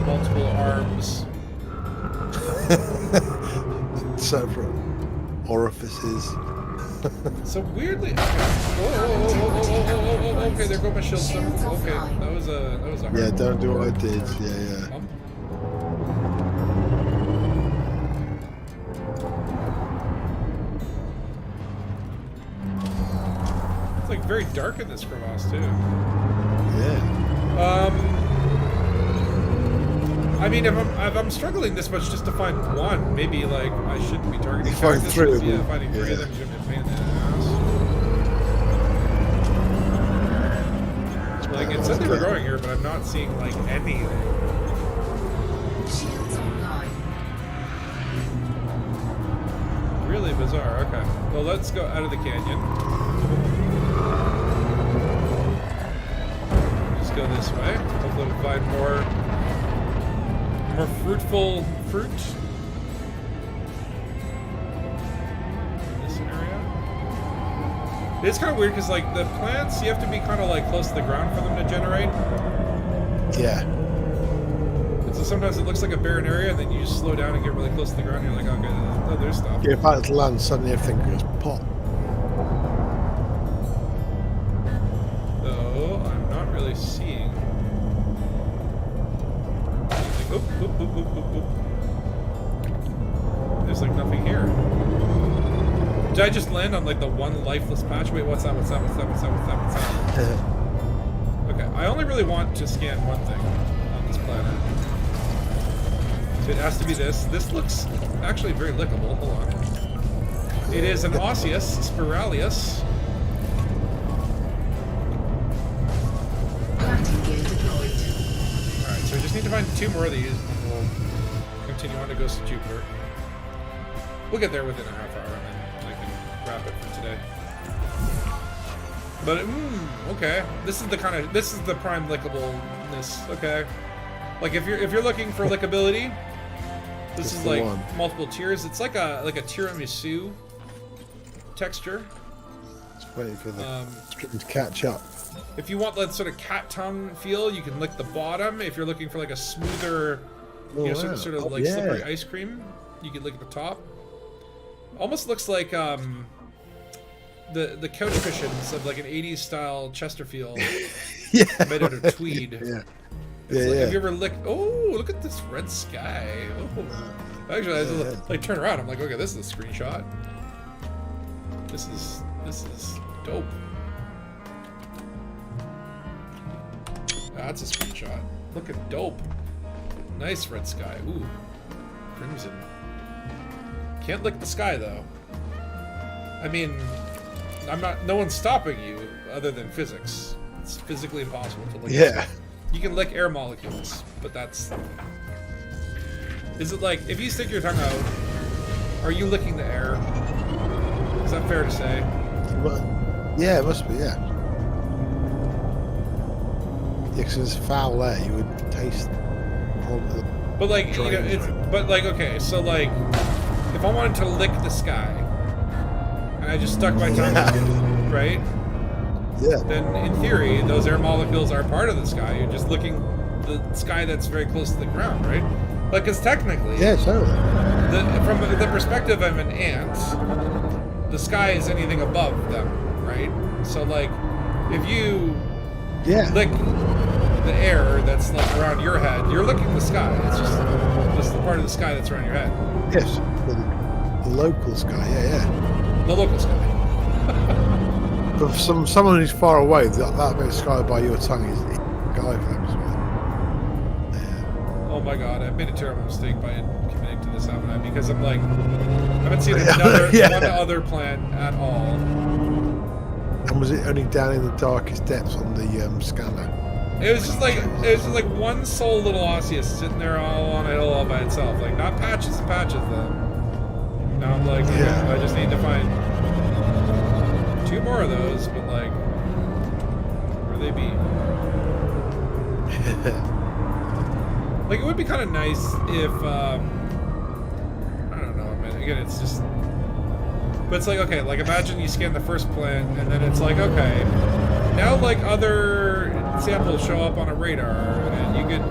multiple arms. Separate orifices. So weirdly, okay, there go my shields. Okay, that was a hard Yeah, don't do what I did. Yeah. It's like very dark in this crevasse too. Yeah. I mean, if I'm struggling this much just to find one, maybe, like, I shouldn't be targeting Find cactuses. three of them. Yeah, finding three of them shouldn't be a pain in the ass. Like, it said they were growing here, but I'm not seeing, like, anything. Shields online. Really bizarre. Okay. Well, let's go out of the canyon. Just go this way. Hopefully we'll find more fruitful fruit in this area. It's kind of weird because, like, the plants, you have to be kind of, like, close to the ground for them to generate. Yeah. And so sometimes it looks like a barren area, and then you just slow down and get really close to the ground, and you're like, okay, there's stuff. Get back to land, suddenly everything goes pop. Though I'm not really seeing. Oop. There's, like, nothing here. Did I just land on, like, the one lifeless patch? Wait, what's that? Okay, I only really want to scan one thing on this planet. So it has to be this. This looks actually very lickable. Hold on. It is an osseous spiralius. Landing gear deployed. Alright, so we just need to find 2 more of these, and we'll continue on to Ghost of Jupiter. We'll get there within a half hour, and then I can wrap it for today. But, okay. This is the prime lickableness, okay. Like, if you're looking for lickability, this is like multiple tiers. It's like a tiramisu texture. Just waiting for the stream to catch up. If you want that sort of cat tongue feel, you can lick the bottom. If you're looking for, like, a smoother, sort of like slippery ice cream, you can lick the top. Almost looks like the couch cushions of, like, an 80s style Chesterfield made out of tweed. Have you ever licked? Oh, look at this red sky. Oh. Actually, I like turn around. I'm like, okay, this is a screenshot. This is dope. That's a screenshot. Looking dope. Nice red sky. Ooh, crimson. Can't lick the sky though. I mean, no one's stopping you other than physics. It's physically impossible to lick. Yeah. You can lick air molecules, but that's Is it like, if you stick your tongue out, are you licking the air? Is that fair to say? But, yeah, it must be, yeah. Yeah, because it's foul air, you would taste all the... But like, you know, it's, but like, okay, so like, if I wanted to lick the sky, and I just stuck my tongue out, right? Yeah. Then in theory, those air molecules are part of the sky. You're just licking the sky that's very close to the ground, right? Like, because technically, Yeah, totally. from the perspective of an ant, the sky is anything above them, right? So like, if you Yeah. lick the air that's like around your head, you're licking the sky. It's just the part of the sky that's around your head. Yes. The local sky, yeah. The local sky. But for someone who's far away, that bit of sky by your tongue is guy for them as well. Yeah. Oh my god, I've made a terrible mistake by committing to this, haven't I? Because I'm like, I haven't seen another one other plant at all. And was it only down in the darkest depths on the scanner? It was just like one sole little osseous sitting there all on a hill all by itself. Like, not patches and patches though. Now I'm like, Yeah. I just need to find 2 more of those, but like, where they be? Like, it would be kind of nice if, I don't know, man. Again, it's just, but it's like, okay, like imagine you scan the first plant, and then it's like, okay, now like other samples show up on a radar, and you could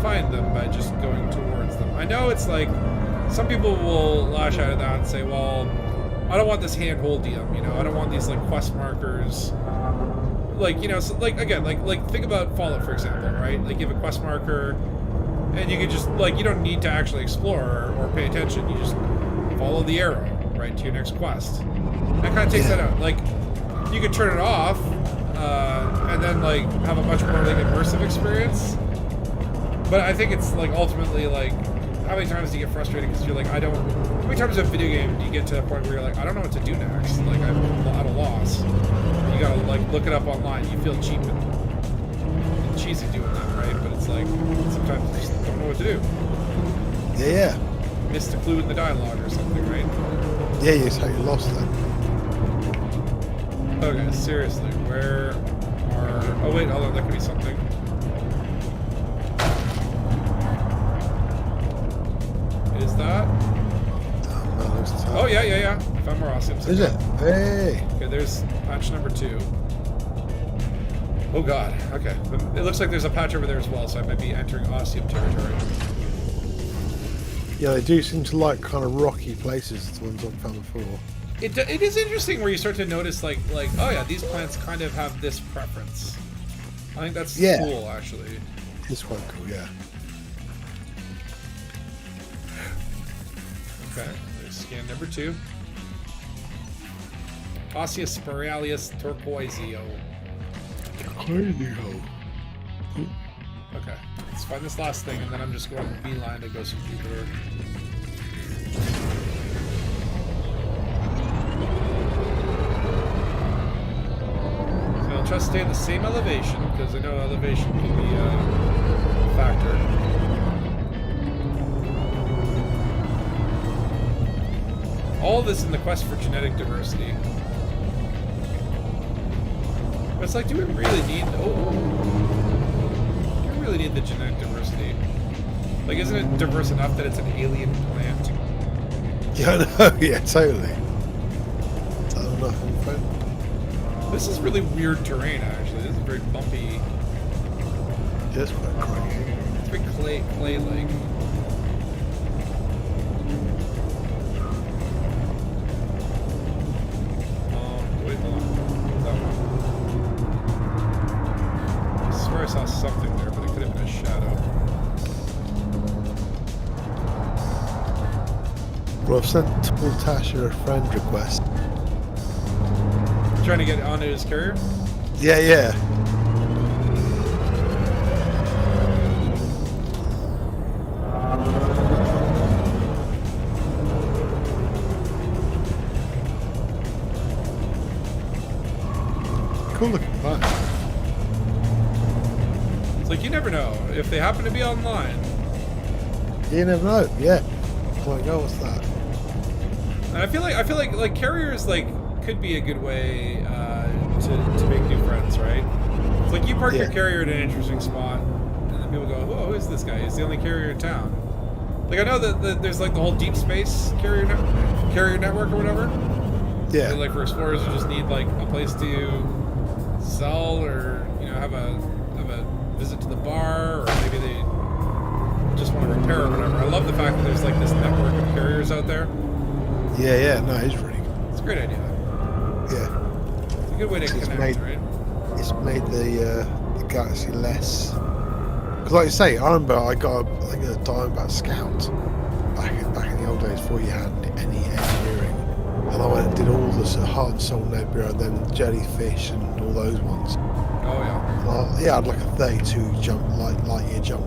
find them by just going towards them. I know it's like, some people will lash out at that and say, well, I don't want this handholdium, you know, I don't want these like quest markers. Like, you know, so like, again, like think about Fallout, for example, right? Like, you have a quest marker, and you can just, like, you don't need to actually explore or pay attention. You just follow the arrow, right, to your next quest. That kind of takes that out. Like, you could turn it off, and then, like, have a much more, like, immersive experience. But I think it's, like, ultimately, like, how many times do you get frustrated because you're like, how many times in a video game do you get to a point where you're like, I don't know what to do next? Like, I'm at a loss. You gotta, like, look it up online. You feel cheap and cheesy doing that, right? But it's like, sometimes you just don't know what to do. Yeah. Missed a clue in the dialogue or something, right? Yeah, you totally lost that. Okay, seriously, where are... Oh, wait, hold on, that could be something. Is that... Oh, yeah. Found more awesome. Is it? Hey! Okay, there's patch number 2. Oh god, okay. It looks like there's a patch over there as well, so I might be entering Ossium territory. Yeah, they do seem to like kind of rocky places, the ones I've found before. It is interesting where you start to notice, like, oh yeah, these plants kind of have this preference. I think that's cool, actually. It's quite cool, yeah. Okay, there's scan number 2. Osseous spiralis turquoiseo. Okay, let's find this last thing, and then I'm just going beeline to go to Jupiter. So I'll try to stay at the same elevation, because I know elevation can be a factor. All this in the quest for genetic diversity. But it's like, do we really need... do we really need the genetic diversity? Like, isn't it diverse enough that it's an alien plant? Yeah, I know. Yeah, totally. I don't know. This is really weird terrain, actually. This is very bumpy. Yeah, it's quite craggy. It's very clay-like. Wait, hold on. That one. I swear I saw something there, but it could have been a shadow. Well, I've sent Tall Tasha a friend request. Trying to get onto his carrier? Yeah. Cool looking plant. It's like, you never know. If they happen to be online, You never know. Yeah. Oh my god, what's that? And I feel like carriers like could be a good way to make new friends, right? It's like you park your Yeah. carrier at an interesting spot, and then people go, "Whoa, who is this guy? He's the only carrier in town." Like I know that there's like the whole deep space carrier network or whatever. Yeah. So, like for explorers who just need like a place to sell, or have a visit to the bar, or maybe they just want to repair or whatever. I love the fact that there's like this network of carriers out there. Yeah. No, it's really good. It's a great idea. Yeah. It's a good way to It's connect, made- right? It's made the galaxy less. Because, like you say, I remember I got I think a Diamondback Scout back in the old days before you had any engineering, and I went and did all the sort of Heart and Soul Nebula, and then Jellyfish and all those ones. Oh yeah. And I had like a 32 light year jump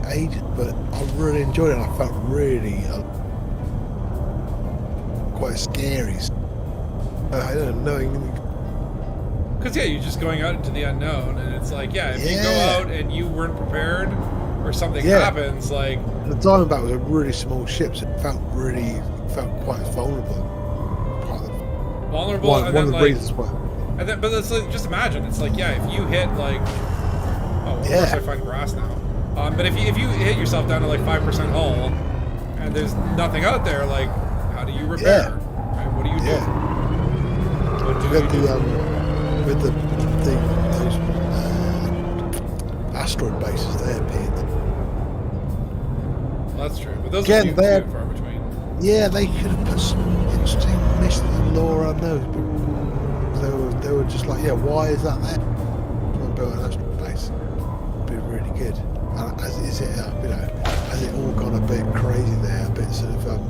age, but I really enjoyed it. And I felt really quite scary. I don't know. Because you're just going out into the unknown, and it's like, if you go Yeah. out and you weren't prepared, or something Yeah. happens, like, The Diamondback was a really small ship, so it felt quite vulnerable. Part of vulnerable, one and of then the like, reasons why. but it's like, just imagine, it's like, if you hit like, of course Yeah. I find grass now. But if you hit yourself down to like 5% hull, and there's nothing out there, like, how do you repair? Right? What do you do? Yeah. What do With you do? those asteroid bases, they appeared. Well, that's true, but those Again, are few they're- and far between. Yeah, they could have put some interesting mystery and lore on those, but they were just like, why is that there? Someone built an asteroid base. It'd be really good. And has it all gone a bit crazy there? A bit sort of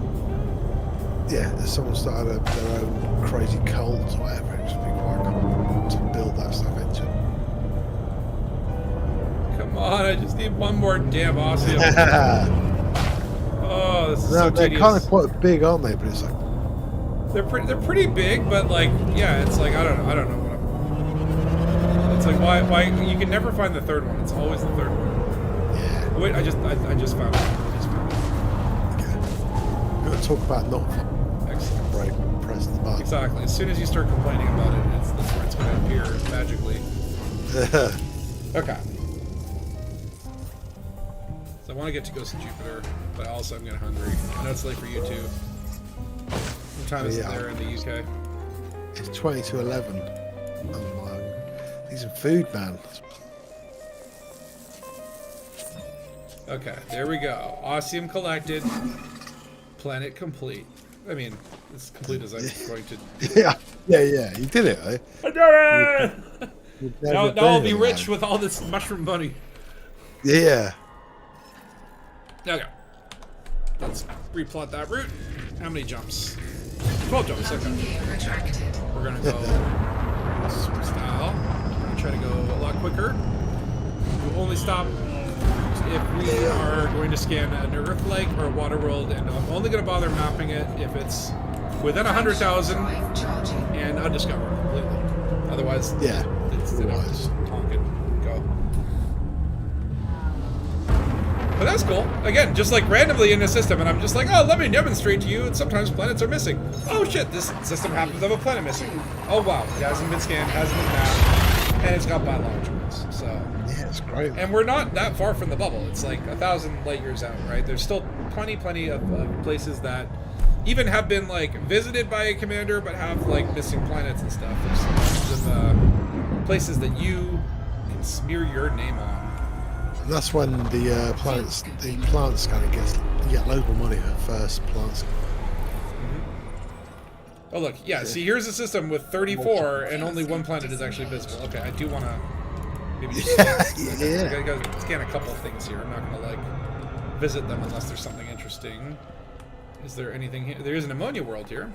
someone started their own crazy cult or whatever. It'd just be quite cool to build that stuff into. Come on, I just need one more damn Osseum. Oh, this is No, so they're tedious. kind of quite big, aren't they? But it's like, They're pretty big, but like, it's like I don't know what I'm. It's like why you can never find the third one. It's always the third one. yeah. Wait, I just found it. Okay. We're going to talk about not Excellent. right. Press the button. Exactly. As soon as you start complaining about it, that's where it's going to appear magically. Okay. So I want to get to Ghost of Jupiter, but also I'm getting hungry. I know it's late for you too. What time is it there in the UK? It's 20 to 11. I'm like, need some food, man. Okay, there we go. Osseum collected. Planet complete. I mean, as complete as I'm going to. Yeah. You did it, eh? I did it! You've Now never I'll done be it, rich man. with all this mushroom money. Yeah. Okay. Let's replot that route. How many jumps? 12 jumps, okay. Gear retracted. We're gonna go super style. Try to go a lot quicker. We'll only stop if we are going to scan an Earth lake or a water world, and I'm only going to bother mapping it if it's within 100,000 Drive charging. and undiscovered completely. Otherwise, Yeah. it's Otherwise. just honk and go. But that's cool. Again, just like randomly in the system, and I'm just like, oh, let me demonstrate to you. And sometimes planets are missing. Oh shit, this system happens to have a planet missing. Oh wow, it hasn't been scanned, hasn't been mapped, and it's got biological rules. So, Yeah, it's great. and we're not that far from the bubble. It's like 1,000 light years out, right? There's still plenty of places that even have been like visited by a commander, but have like missing planets and stuff. There's tons of places that you can smear your name on. And that's when the plants kind of you get loads of money for first plants. Oh look, see, here's a system with 34, and only one planet is actually visible. Okay, I do want to maybe just Yeah. I gotta scan a couple of things here. I'm not gonna like visit them unless there's something interesting. Is there anything here? There is an ammonia world here.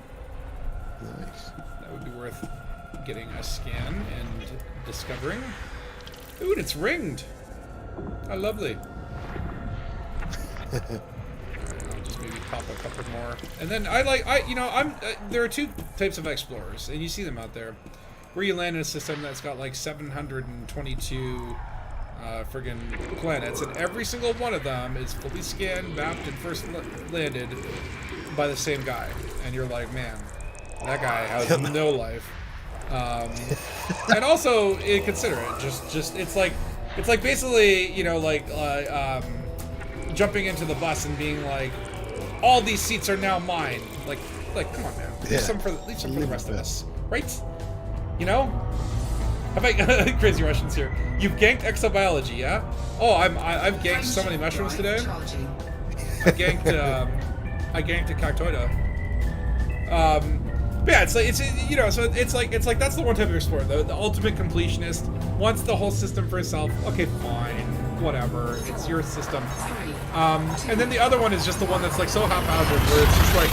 Nice. That would be worth getting a scan and discovering. Ooh, and it's ringed. How lovely. I'll just maybe pop a couple more. And then there are two types of explorers, and you see them out there, where you land in a system that's got like 722 friggin' planets, and every single one of them is fully scanned, mapped, and first landed by the same guy. And you're like, man, that guy has no life. And also, consider it. Just it's like basically, you know, like jumping into the bus and being like, all these seats are now mine. Like come on, man. Leave some for the rest of us, right? You know? How about crazy Russians here? You've ganked exobiology, yeah? Oh, I've ganked so many mushrooms today. I ganked a cactoida. But yeah, it's you know, so it's like that's the one type of explorer, the ultimate completionist wants the whole system for itself. Okay, fine, whatever, it's your system. And then the other one is just the one that's like so haphazard, where it's just like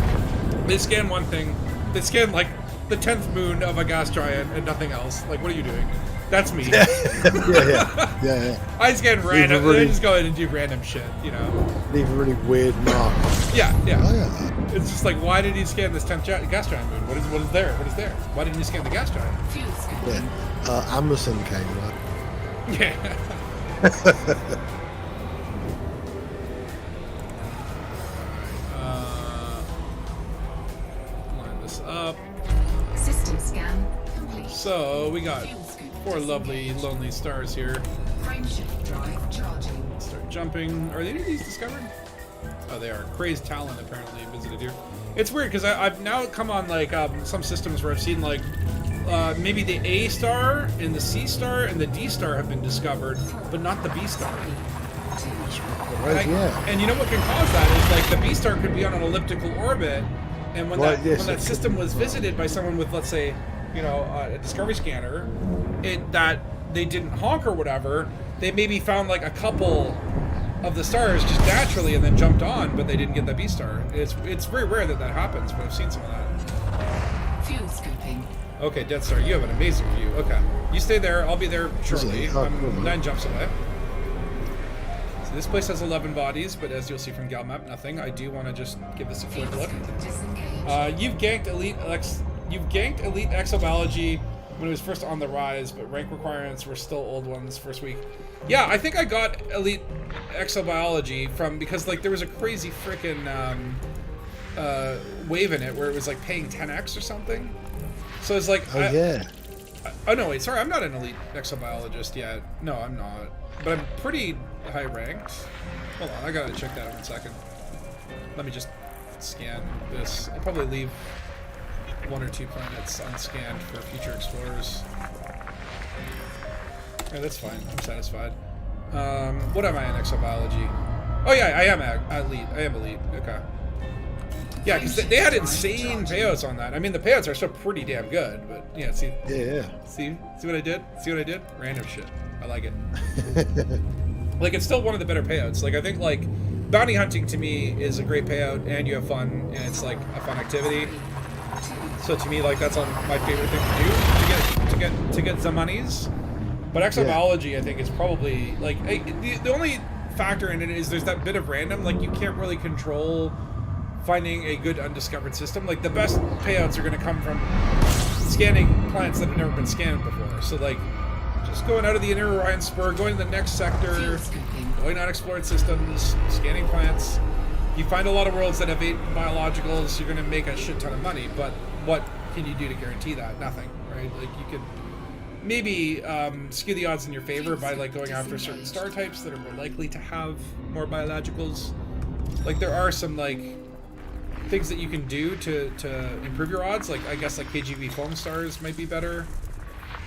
they scan one thing, they scan like the 10th moon of a gas giant and nothing else. Like, what are you doing? That's me. yeah. I scan random. I just go in and do random shit, you know. Leave a really weird mark. Yeah. Oh, yeah. It's just like, why did he scan this 10th gas giant moon? What is there? What is there? Why didn't he scan the gas giant? Yeah. Amazon came, right? Yeah. Line this up. System scan complete. So we got 4 lovely, lonely stars here. Frameshift drive charging. Start jumping. Are any of these discovered? Oh, they are. Crazed Talon apparently visited here. It's weird because I've now come on like some systems where I've seen like maybe the A star and the C star and the D star have been discovered, but not the B star. And you know what can cause that is like the B star could be on an elliptical orbit, and when that system was visited by someone with, let's say, you know, a discovery scanner, that they didn't honk or whatever, they maybe found like a couple of the stars just naturally and then jumped on, but they didn't get the B star. It's very rare that happens, but I've seen some of that. Fuel scooping. Okay, Death Star, you have an amazing view. Okay, you stay there. I'll be there shortly. I'm 9 jumps away. So this place has 11 bodies, but as you'll see from Gal Map, nothing. I do want to just give this a quick look. You've ganked elite exobiology when it was first on the rise, but rank requirements were still old ones first week. Yeah, I think I got elite exobiology because like there was a crazy frickin' wave in it where it was like paying 10x or something. So it's like, oh no, wait, sorry, I'm not an elite exobiologist yet. No, I'm not, but I'm pretty high ranked. Hold on, I gotta check that out in a second. Let me just scan this. I'll probably leave 1 or 2 planets unscanned for future explorers. Yeah, that's fine. I'm satisfied. What am I in exobiology? Oh yeah, I am elite. I am elite. Okay. Yeah, because they had insane payouts on that. I mean, the payouts are still pretty damn good, but yeah, see. Yeah. See what I did? See what I did? Random shit. I like it. Like, it's still one of the better payouts. Like, I think like bounty hunting to me is a great payout, and you have fun, and it's like a fun activity. So to me, like, that's my favorite thing to do to get some monies. But exobiology, I think, is probably like the only factor in it is there's that bit of random. Like, you can't really control finding a good undiscovered system. Like, the best payouts are going to come from scanning planets that have never been scanned before. So like, just going out of the inner Orion Spur, going to the next sector, going on explored systems, scanning planets. You find a lot of worlds that have 8 biologicals, you're going to make a shit ton of money, but what can you do to guarantee that? Nothing, right? Like, you could maybe skew the odds in your favor by like going after certain star types that are more likely to have more biologicals. Like, there are some like things that you can do to improve your odds. Like, I guess like KGV foam stars might be better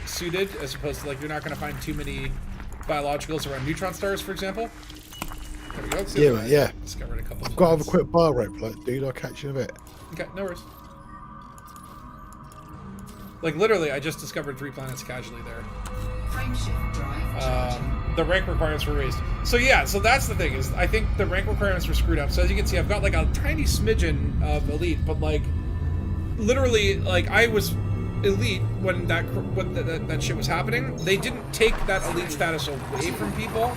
suited, as opposed to like you're not going to find too many biologicals around neutron stars, for example. There we go. Yeah. Discovered a couple. I've got to have a quick bar rope, like, dude. I'll catch you in a bit. Okay, no worries. Like, literally, I just discovered 3 planets casually there. The rank requirements were raised. So yeah, so that's the thing, is I think the rank requirements were screwed up. So as you can see, I've got like a tiny smidgen of elite, but like, literally, like, I was elite when that shit was happening. They didn't take that elite status away from people,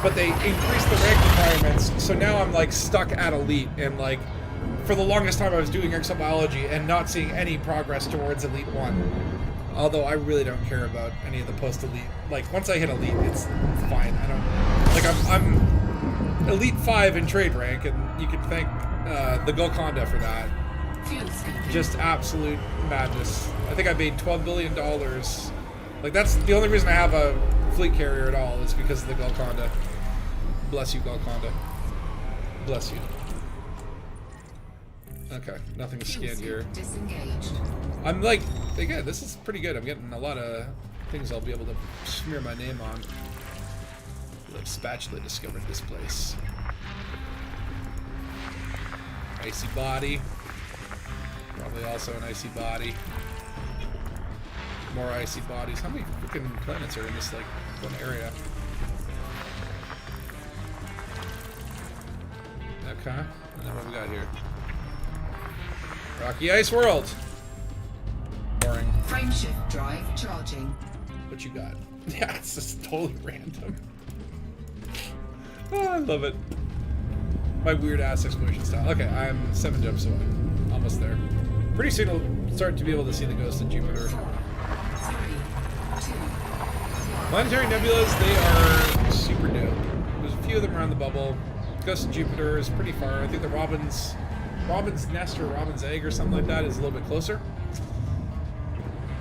but they increased the rank requirements. So now I'm like stuck at elite, and like, for the longest time I was doing exobiology and not seeing any progress towards elite 1. Although I really don't care about any of the post-elite. Like, once I hit elite, it's fine. I don't... Like, I'm elite 5 in trade rank, and you can thank the Golconda for that. Fuel scooping. Just absolute madness. I think I made $12 billion. Like, that's the only reason I have a fleet carrier at all is because of the Golconda. Bless you, Golconda. Bless you. Okay, nothing to Fuel scan here. scoop disengaged. I'm like, again, this is pretty good. I'm getting a lot of things I'll be able to smear my name on. The spatula discovered this place. Icy body. Probably also an icy body. More icy bodies. How many freaking planets are in this, like, one area? Okay. And then what we got here? Rocky Ice World. Boring. Frameshift drive charging. What you got? Yeah, it's just totally random. Oh, I love it. My weird ass exploration style. Okay, I'm 7 jumps away. Almost there. Pretty soon I'll start to be able to see the ghost of Jupiter. 3, 2. Planetary nebulas, they are super dope. There's a few of them around the bubble. Ghost of Jupiter is pretty far. I think the Robin's Nest or Robin's Egg or something like that is a little bit closer.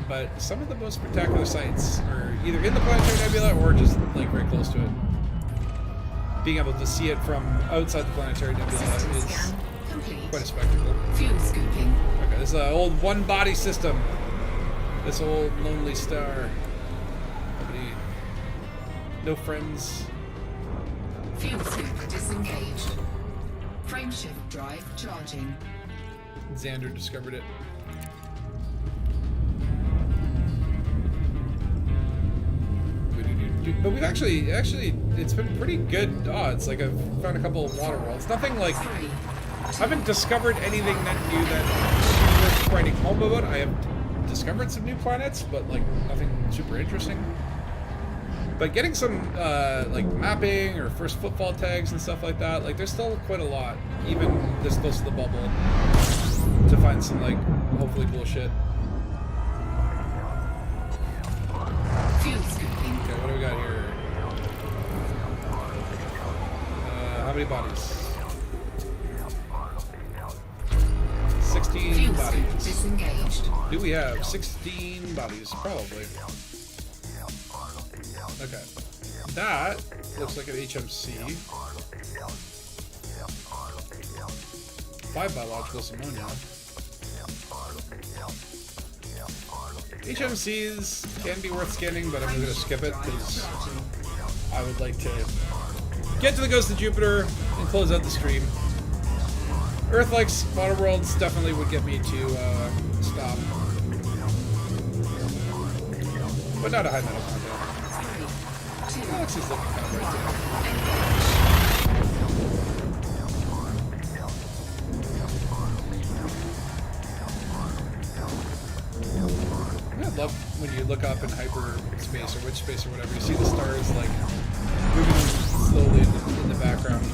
But some of the most spectacular sights are either in the planetary nebula or just like very close to it. Being able to see it from outside the planetary nebula System is scan complete. quite a spectacle. Fuel scooping. Okay, this is an old one-body system. This old lonely star. Nobody, no friends. Fuel scoop disengaged. Frameshift drive charging. Xander discovered it. But we've actually, it's been pretty good odds. Like, I've found a couple of water worlds. Nothing like, 3, I haven't discovered anything that new that is worth writing home about. I have discovered some new planets, but like nothing super interesting. But getting some like mapping or first footfall tags and stuff like that, like there's still quite a lot, even this close to the bubble, to find some like hopefully cool shit. fuel scooping. Okay, what do we got here? How many bodies? 16 Fuel scoop bodies. disengaged. Do we have 16 bodies? Probably. Okay. That looks like an HMC. 5 biologicals ammonia. HMCs can be worth scanning, but I'm going to skip it because I would like to get to the Ghost of Jupiter and close out the stream. Earth-like water worlds definitely would get me to stop, but not a high metal content. Galaxy's looking kind of right there. I love when you look up in hyperspace or witch space or whatever, you see the stars like moving slowly in the background.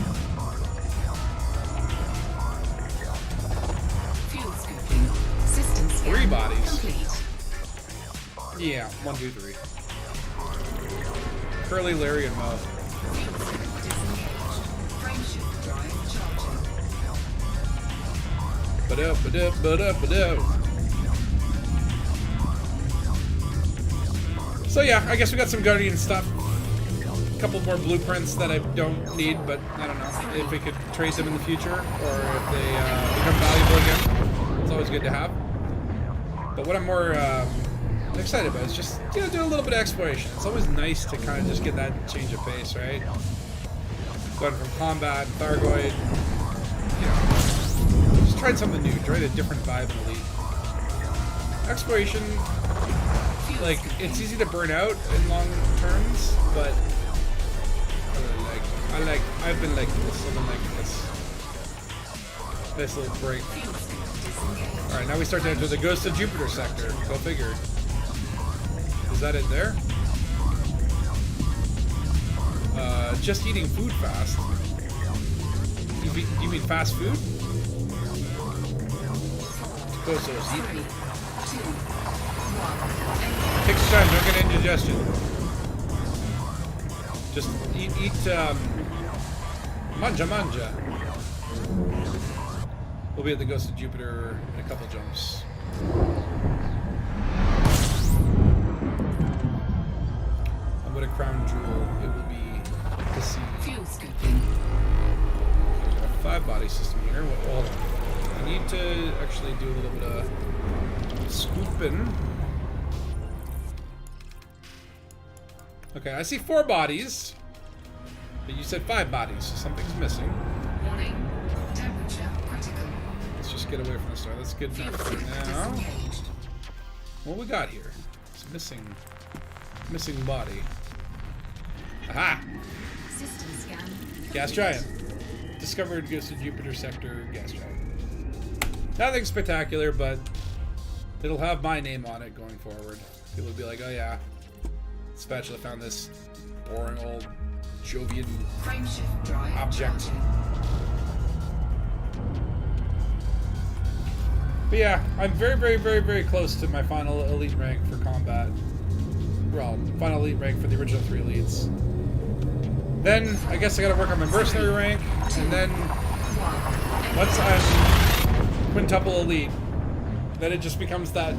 Fuel scooping. System scan 3 bodies. complete. Yeah, 1, 2, 3. Curly, Larry, and Mo. Fuel scoop disengaged. Frameshift drive charging. Ba-da, ba-da, ba-da, ba-da. So yeah, I guess we got some Guardian stuff. A couple more blueprints that I don't need, but I don't know if we could trade them in the future or if they become valuable again. It's always good to have. But what I'm more excited about is just do a little bit of exploration. It's always nice to kind of just get that change of pace, right? Going from combat, Thargoid, just tried something new, tried a different vibe in Elite. Exploration, like, it's easy to burn out in long terms, but I've been liking this. I've been liking this. Nice little break. Alright, now we start to enter the Ghost of Jupiter sector. Go figure. Is that it there? Just eating food fast. Do you mean fast food? Ghost of eating. Take your time, don't get indigestion. Just eat, manja. We'll be at the Ghost of Jupiter in a couple jumps. And what a crown jewel it will be to see. Fuel scooping. Got a 5-body system here. Well, hold on. I need to actually do a little bit of scooping. Okay, I see 4 bodies. But you said 5 bodies, so something's missing. Warning. Temperature critical. Let's just get away from the star. That's good Fuel enough tank for now. disengaged. What we got here? It's a missing body. Aha! System scan. Gas giant. Discovered Ghost of Jupiter sector gas giant. Nothing spectacular, but it'll have my name on it going forward. People will be like, oh yeah, Spatula found this boring old Jovian Frameshift drive object. charging. But yeah, I'm very close to my final elite rank for combat. Well, final elite rank for the original 3 elites. Then, I guess I gotta work on my mercenary rank, and then once I'm quintuple elite, then it just becomes that,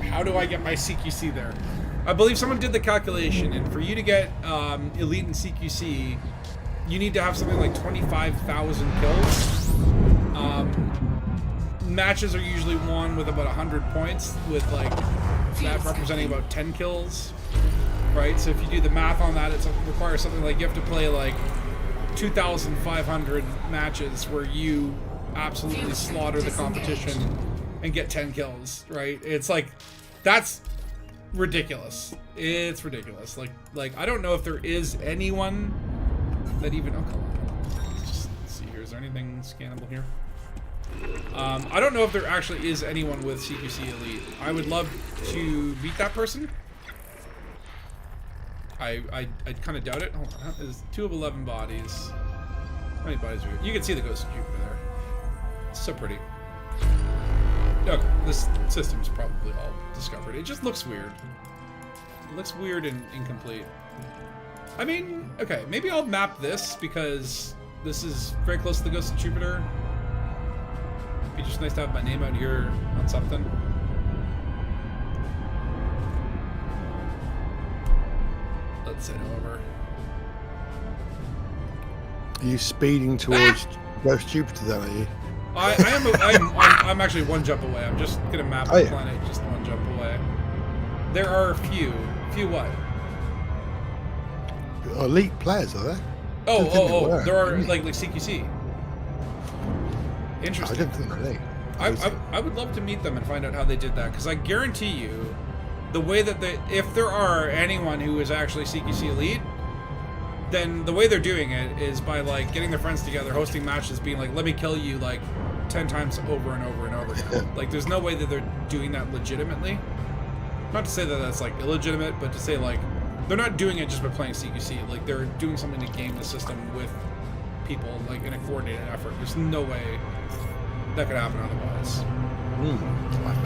how do I get my CQC there? I believe someone did the calculation, and for you to get elite in CQC, you need to have something like 25,000 kills. Matches are usually won with about 100 points, with like that representing about 10 kills, right? So if you do the math on that, it requires something like you have to play like 2,500 matches where you absolutely slaughter the competition and get 10 kills, right? It's like, that's ridiculous. It's ridiculous. Like I don't know if there is anyone that even, oh, come on. Let's just see here. Is there anything scannable here? I don't know if there actually is anyone with CQC Elite. I would love to meet that person. I kind of doubt it. Hold on. There's 2 of 11 bodies. How many bodies are you can see the Ghost of Jupiter there. It's so pretty. Okay, this system's probably all discovered. It just looks weird. It looks weird and incomplete. I mean, okay, maybe I'll map this because this is very close to the Ghost of Jupiter. It'd be just nice to have my name out here on something. Let's head over. Are you speeding towards Ghost Jupiter then, are you? I'm actually 1 jump away. I'm just gonna map the yeah. planet just 1 jump away. There are a few what? Elite players, are there? Oh, there are like CQC. I Interesting. didn't think they. I would love to meet them and find out how they did that, because I guarantee you, the way that if there are anyone who is actually CQC Elite, then the way they're doing it is by like getting their friends together, hosting matches, being like, let me kill you like 10 times over and over and over again. Like, there's no way that they're doing that legitimately. Not to say that that's like illegitimate, but to say like they're not doing it just by playing CQC. Like, they're doing something to game the system with people, like in a coordinated effort. There's no way that could happen otherwise. Like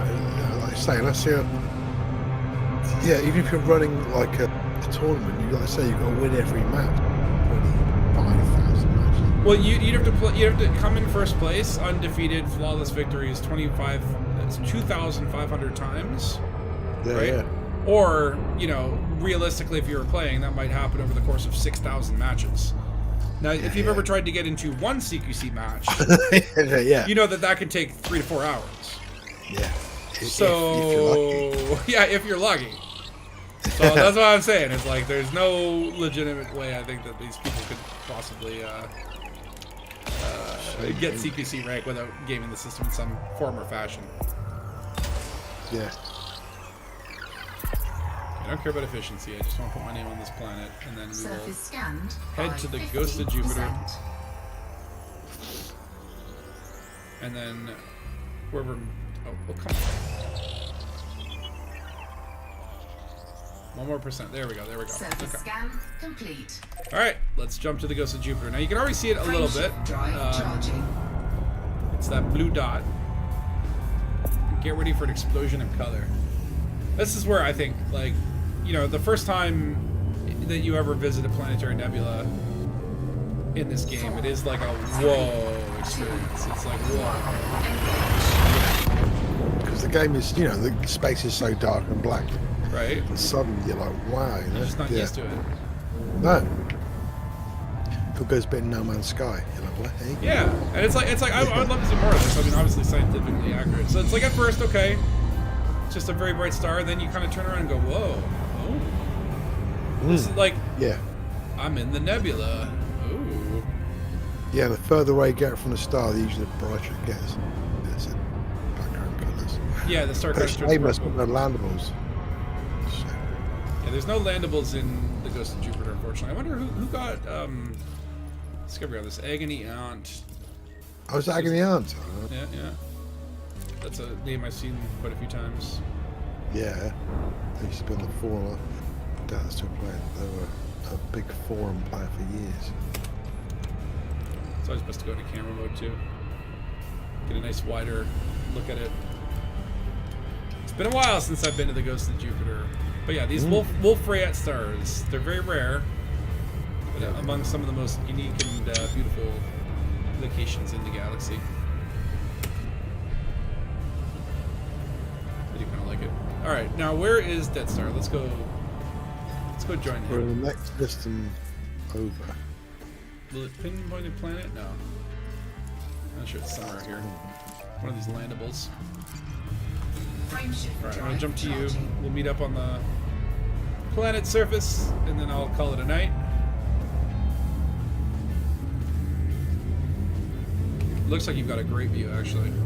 I say, unless you're, yeah, even if you're running like a tournament, you like I say, you've got to win every match. 25,000 matches. Well, you'd have to play. You'd have to come in first place, undefeated, flawless victories, 2,500 times, Yeah, right? yeah. Or, you know, realistically, if you were playing, that might happen over the course of 6,000 matches. Now, if you've ever tried to get into one CQC match, Yeah. you know that can take 3 to 4 hours. Yeah. So, if you're lucky. yeah, if you're lucky. So that's what I'm saying. It's like there's no legitimate way I think that these people could possibly get CQC rank without gaming the system in some form or fashion. Yeah. I don't care about efficiency. I just want to put my name on this planet, and then we will Surface scanned. head to the Ghost of Jupiter, and then wherever. Oh, well, come on. 1 more %. There we go. There we go. Surface Okay. scan complete. All right, let's jump to the Ghost of Jupiter. Now you can already see it a little bit. Frameshift drive charging. It's that blue dot. Get ready for an explosion of color. This is where I think, like, you know, the first time that you ever visit a planetary nebula in this game, it is like a whoa experience. It's like, whoa. Because the game is, you know, the space is so dark and black. Right? And suddenly you're like, wow. You know? You're just not used to it. No. It goes a bit in No Man's Sky. You're like, what? Hey? Yeah, and it's like I would love to see more of this. I mean, obviously scientifically accurate. So it's like at first, okay, it's just a very bright star. Then you kind of turn around and go, whoa, oh, this is like, Yeah. I'm in the nebula. Ooh. Yeah, the further away you get from the star, the usually the brighter it gets. It's in background colours. Yeah, the star But crash turns they must purple. have no landables. So, Yeah, there's no landables in the Ghost of Jupiter, unfortunately. I wonder who got discovery on this. Agony Aunt. I was Agony Aunt. Yeah, yeah. That's a name I've seen quite a few times. Yeah. They used to be on the forum. Dad's still playing. They were a big forum player for years. It's always best to go into camera mode too. Get a nice wider look at it. It's been a while since I've been to the Ghost of Jupiter. But yeah, these Wolf-Rayet stars, they're very rare. But among some of the most unique and beautiful locations in the galaxy. I do kind of like it. Alright, now where is Death Star? Let's go join We're him. in the next system over. Will it pinpoint a planet? No. I'm not sure it's somewhere here. One of these landables. Frameshift Alright, I'm drive gonna jump to you. charging. We'll meet up on the planet surface, and then I'll call it a night. Looks like you've got a great view, actually. Get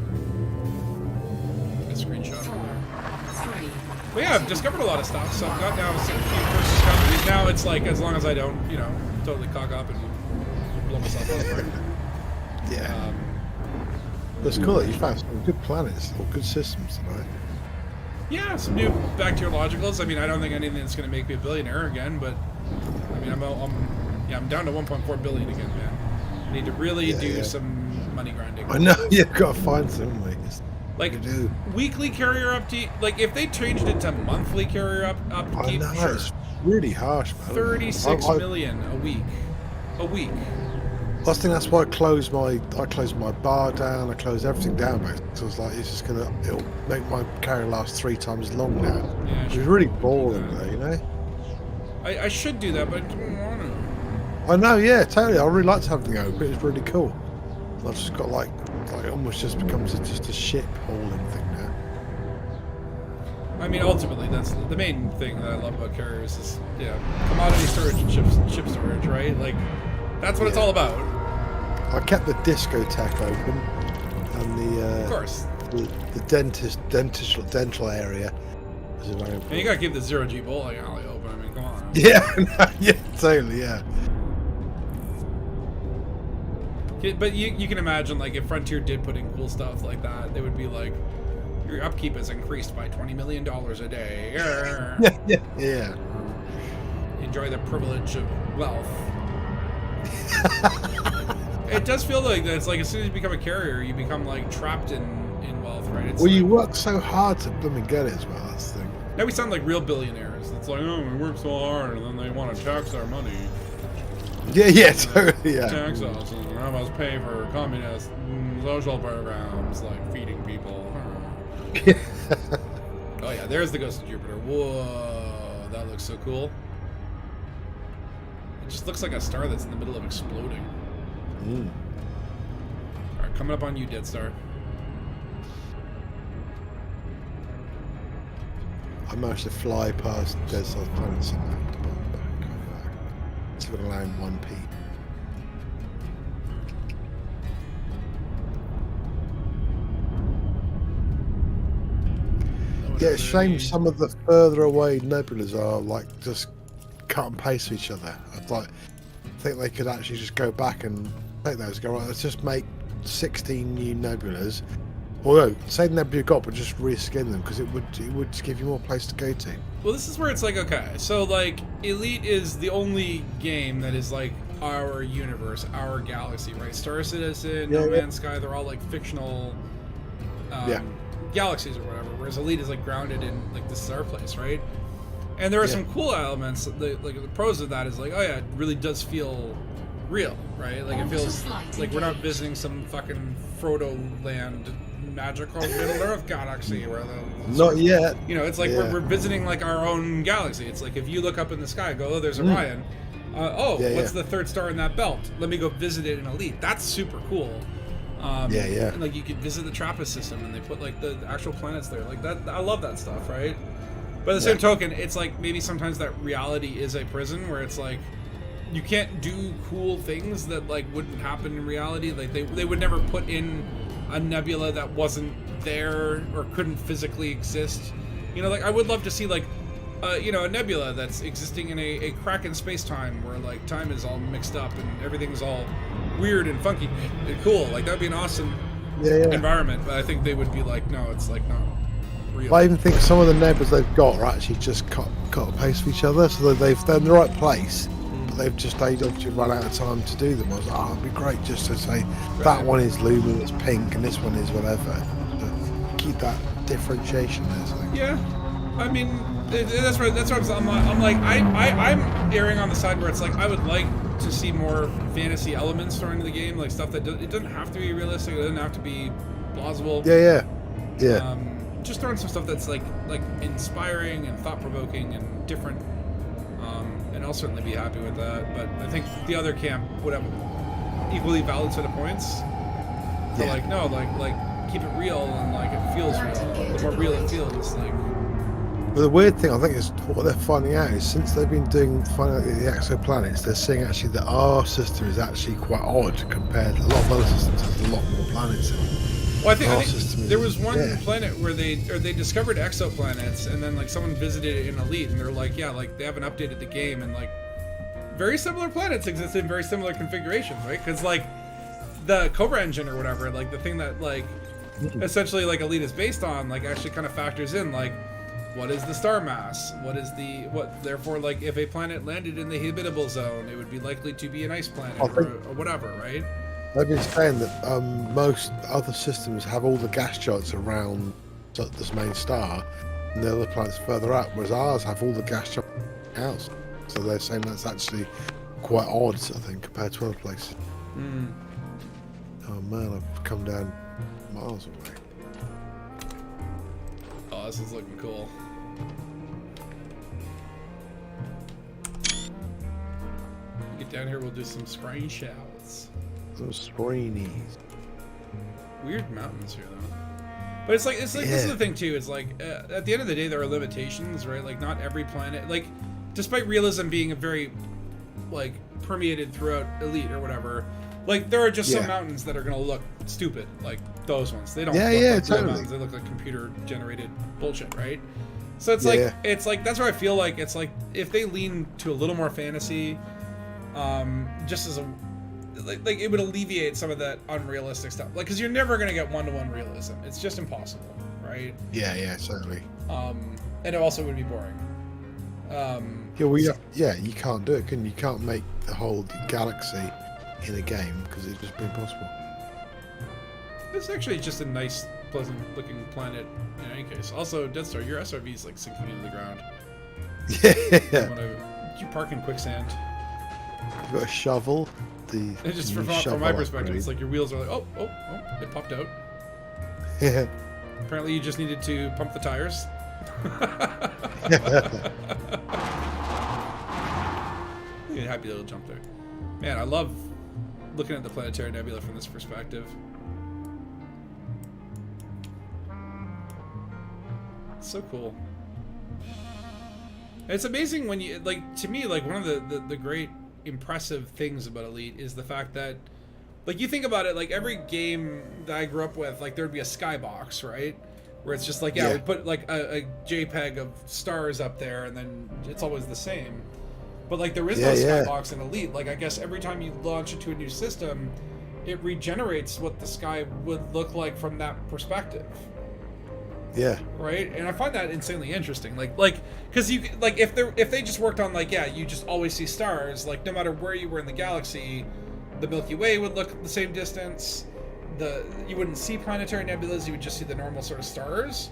a screenshot from there. 3. But yeah, I've discovered a lot of stuff, so I've got now a few first discoveries. Now it's like, as long as I don't, you know, totally cock up and blow myself up. Yeah. It's cool that you found some good planets or good systems tonight. Yeah, some new bacteriologicals. I mean, I don't think anything that's going to make me a billionaire again, but I mean, I'm down to 1.4 billion again, man. I need to really do some money grinding. I know, you've got to find some ways. Like You do. weekly carrier upkeep. Like if they changed it to monthly carrier I upkeep, know, sure. it's really harsh, man. 36 I million a week. A week. I think that's why I closed my bar down. I closed everything down, mate. So I was like, it'll make my carrier last 3 times long now. Yeah, It sure. was really boring, though, you know. I should do that, but I don't want to. I know, yeah, totally. I really like to have everything open. It's really cool. I've just got like it almost just becomes just a ship hauling thing now. I mean, ultimately, that's the main thing that I love about carriers is, commodity storage and ship storage, right? Like, that's what it's all about. I kept the discotheque open and Of course. the dental area was very important. And you gotta keep the 0G bowling alley open. I mean, come on. Yeah, yeah, totally, yeah. But you can imagine, like, if Frontier did put in cool stuff like that, they would be like, your upkeep has increased by $20 million a day. Yeah. Enjoy the privilege of wealth. It does feel like that. It's like as soon as you become a carrier, you become like trapped in wealth, right? It's Well, you like, work so hard to blooming get it as well. That's the thing. now we sound like real billionaires. It's like, oh, we work so hard, and then they want to tax our money, Yeah, totally, yeah. tax us, and have us pay for communist social programs like feeding people. Oh yeah, there's the Ghost of Jupiter. Whoa, that looks so cool. It just looks like a star that's in the middle of exploding. Alright, coming up on you, Dead Star. I managed to fly past Dead South planets and back to come back. It's going to land 1p. Yeah, it's a shame some of the further away nebulas are like just cut and paste to each other. I think they could actually just go back and take those and go, right, let's just make 16 new nebulas. Although, say the nebula you got, but just reskin them because it would give you more place to go to. Well, this is where it's like, okay, so like Elite is the only game that is like our universe, our galaxy, right? Star Citizen, No Yeah. Man's Sky, they're all like fictional galaxies or whatever, whereas Elite is like grounded in like this is our place, right? And there are some cool elements. Like the pros of that is like, oh yeah, it really does feel real, right? Like it feels like we're not visiting some fucking Frodo land, magical Middle Earth galaxy where the Not yet. you know, it's like we're visiting like our own galaxy. It's like if you look up in the sky, go, oh, there's Orion. What's the third star in that belt? Let me go visit it in Elite. That's super cool. And like you could visit the TRAPPIST system, and they put like the actual planets there. Like that, I love that stuff, right? But at the same token, it's like maybe sometimes that reality is a prison where it's like you can't do cool things that like wouldn't happen in reality. Like they would never put in a nebula that wasn't there or couldn't physically exist. You know, like I would love to see like you know, a nebula that's existing in a crack in space-time where like time is all mixed up and everything's all weird and funky and cool. Like that'd be an awesome environment. But I think they would be like, no, it's like not real. I even think some of the nebulas they've got are actually just cut and paste for each other, so that they're in the right place. But they've obviously run out of time to do them. I was like, oh, it'd be great just to say that one is luminous pink and this one is whatever. To keep that differentiation there. So. Yeah, I mean. That's right. That's what I'm like. I'm erring on the side where it's like I would like to see more fantasy elements thrown into the game, like stuff that it doesn't have to be realistic. It doesn't have to be plausible. Yeah. Just throwing some stuff that's like inspiring and thought provoking and different. And I'll certainly be happy with that. But I think the other camp would have equally valid set of points. So like no, like keep it real and like it feels real. The more real it feels, like. But the weird thing, I think, is what they're finding out is since they've been finding out the exoplanets, they're seeing actually that our system is actually quite odd compared to a lot of other systems. There's a lot more planets in it. Well, I think there was one planet where they discovered exoplanets, and then like someone visited it in Elite, and they're like, yeah, like they haven't updated the game, and like very similar planets exist in very similar configurations, right? Because like the Cobra engine or whatever, like the thing that like essentially like Elite is based on, like actually kind of factors in like. What is the star mass? Therefore, like, if a planet landed in the habitable zone, it would be likely to be an ice planet or whatever, right? They've been saying that most other systems have all the gas giants around this main star, and the other planets further out, whereas ours have all the gas giants out. So they're saying that's actually quite odd, I think, compared to other places. Oh man, I've come down miles away. Oh, this is looking cool. Get down here, we'll do some screenshots. Some screenies. Weird mountains here, though. But it's like this is the thing too. It's like at the end of the day, there are limitations, right? Like not every planet, like despite realism being a very like permeated throughout Elite or whatever, like there are just some mountains that are gonna look stupid, like those ones. They don't look like real mountains. They look like computer generated bullshit, right? So it's like that's where I feel like it's like if they lean to a little more fantasy, just as a like it would alleviate some of that unrealistic stuff. Like, because you're never gonna get one-to-one realism. It's just impossible, right? Yeah, certainly. And it also would be boring. You can't do it, can you? You can't make the whole galaxy in a game because it's just be impossible. It's actually just a nice, pleasant-looking planet in any case. Also, Death Star, your SRV is like sinking into the ground. Yeah. You park in quicksand. You've got a shovel. Just from my perspective, it's like your wheels are like, oh, it popped out. Yeah. Apparently, you just needed to pump the tires. You had a happy little jump there. Man, I love looking at the planetary nebula from this perspective. It's so cool. It's amazing when you like. To me, like one of the great impressive things about Elite is the fact that, like, you think about it, like every game that I grew up with, like there'd be a skybox, right? Where it's just like, we put like a JPEG of stars up there, and then it's always the same. But like there is no skybox in Elite. Like I guess every time you launch into a new system, it regenerates what the sky would look like from that perspective. Yeah. Right, and I find that insanely interesting. Like, because you like if they just worked on like you just always see stars. Like no matter where you were in the galaxy, the Milky Way would look the same distance. you wouldn't see planetary nebulas, you would just see the normal sort of stars.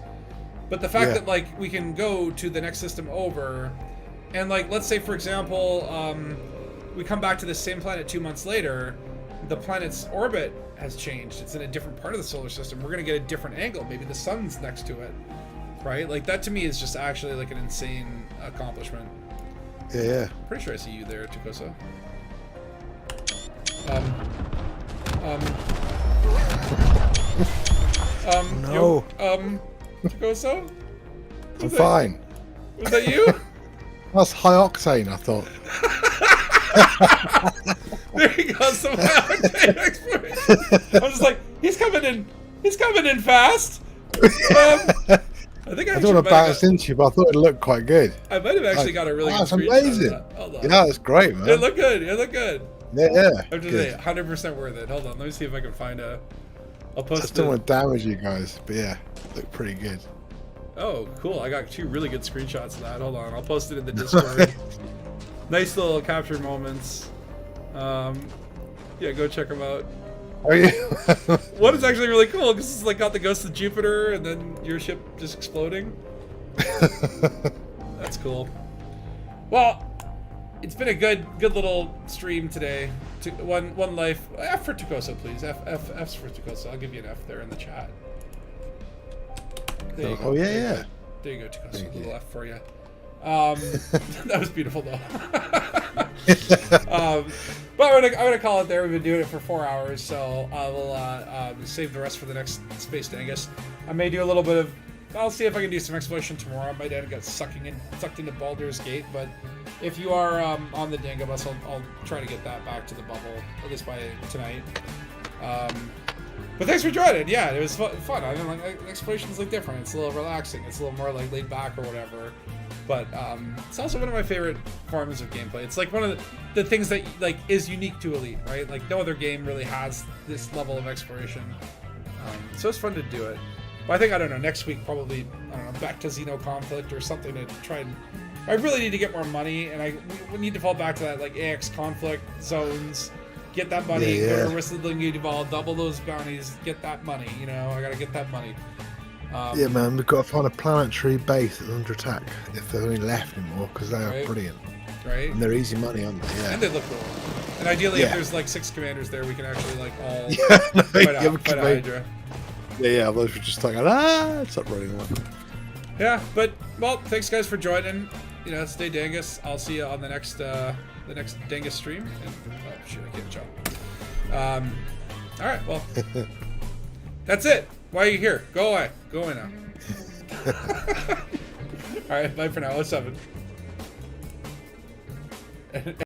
But the fact Yeah. that like we can go to the next system over, and like let's say for example, we come back to the same planet 2 months later, the planet's orbit has changed. It's in a different part of the solar system. We're gonna get a different angle. Maybe the sun's next to it, right? Like that to me is just actually like an insane accomplishment. Yeah. Pretty sure I see you there, Tukosa. No. Tukosa? I'm fine. Was that you? That's high octane, I thought. There you go, some high octane exploration. I was just like, he's coming in fast. I think I don't want to bounce into you, but I thought it looked quite good. I might have actually got a really good That's screenshot of amazing. that. Hold on. Yeah, that's great, man. It looked good. It looked good. Yeah. I'm just saying, 100% worth it. Hold on, let me see if I can find a. I'll I post just don't it. want to damage you guys, but yeah, looked pretty good. Oh, cool. I got 2 really good screenshots of that. Hold on, I'll post it in the Discord. Nice little capture moments. Yeah, go check them out. Oh yeah. One is actually really cool because it's like got the ghost of Jupiter and then your ship just exploding. That's cool. Well, it's been a good little stream today. One life. F for Tukosa, please. F's for Tukosa. I'll give you an F there in the chat. There you go. Oh yeah. There you go, Tukosa. Thank A little you. F for you. That was beautiful though. But I'm gonna call it there. We've been doing it for 4 hours, so I will save the rest for the next Space Dangus. I may do a little bit of. I'll see if I can do some exploration tomorrow. My dad got sucked into Baldur's Gate, but if you are on the Dangabus, I'll try to get that back to the bubble at least by tonight. But thanks for joining. Yeah, it was fun. I mean, like exploration's like different. It's a little relaxing. It's a little more like laid back or whatever. But it's also one of my favorite forms of gameplay. It's like one of the things that like is unique to Elite, right? Like no other game really has this level of exploration. So it's fun to do it. But I think, I don't know, next week probably, I don't know, back to Xeno Conflict or something to try and... I really need to get more money, and we need to fall back to that, like, AX Conflict zones, get that money, Yeah. go to Whistling Ball, double those bounties, get that money, you know? I gotta get that money. Yeah, man, we've got to find a planetary base that's under attack if there's any left anymore, because they are Right. brilliant. Right? And they're easy money, aren't they? Yeah. And they look cool. And ideally, if Yeah. there's, like, 6 commanders there, we can actually, like, all Yeah, no, fight yeah, we a can Hydra. yeah, those were just like, it's up running one. Yeah, but well, thanks guys for joining. You know, stay Dangus. I'll see you on the next Dangus stream. And, oh shit, I can't jump. All right, well, that's it. Why are you here? Go away. Go away now. All right, bye for now. 07.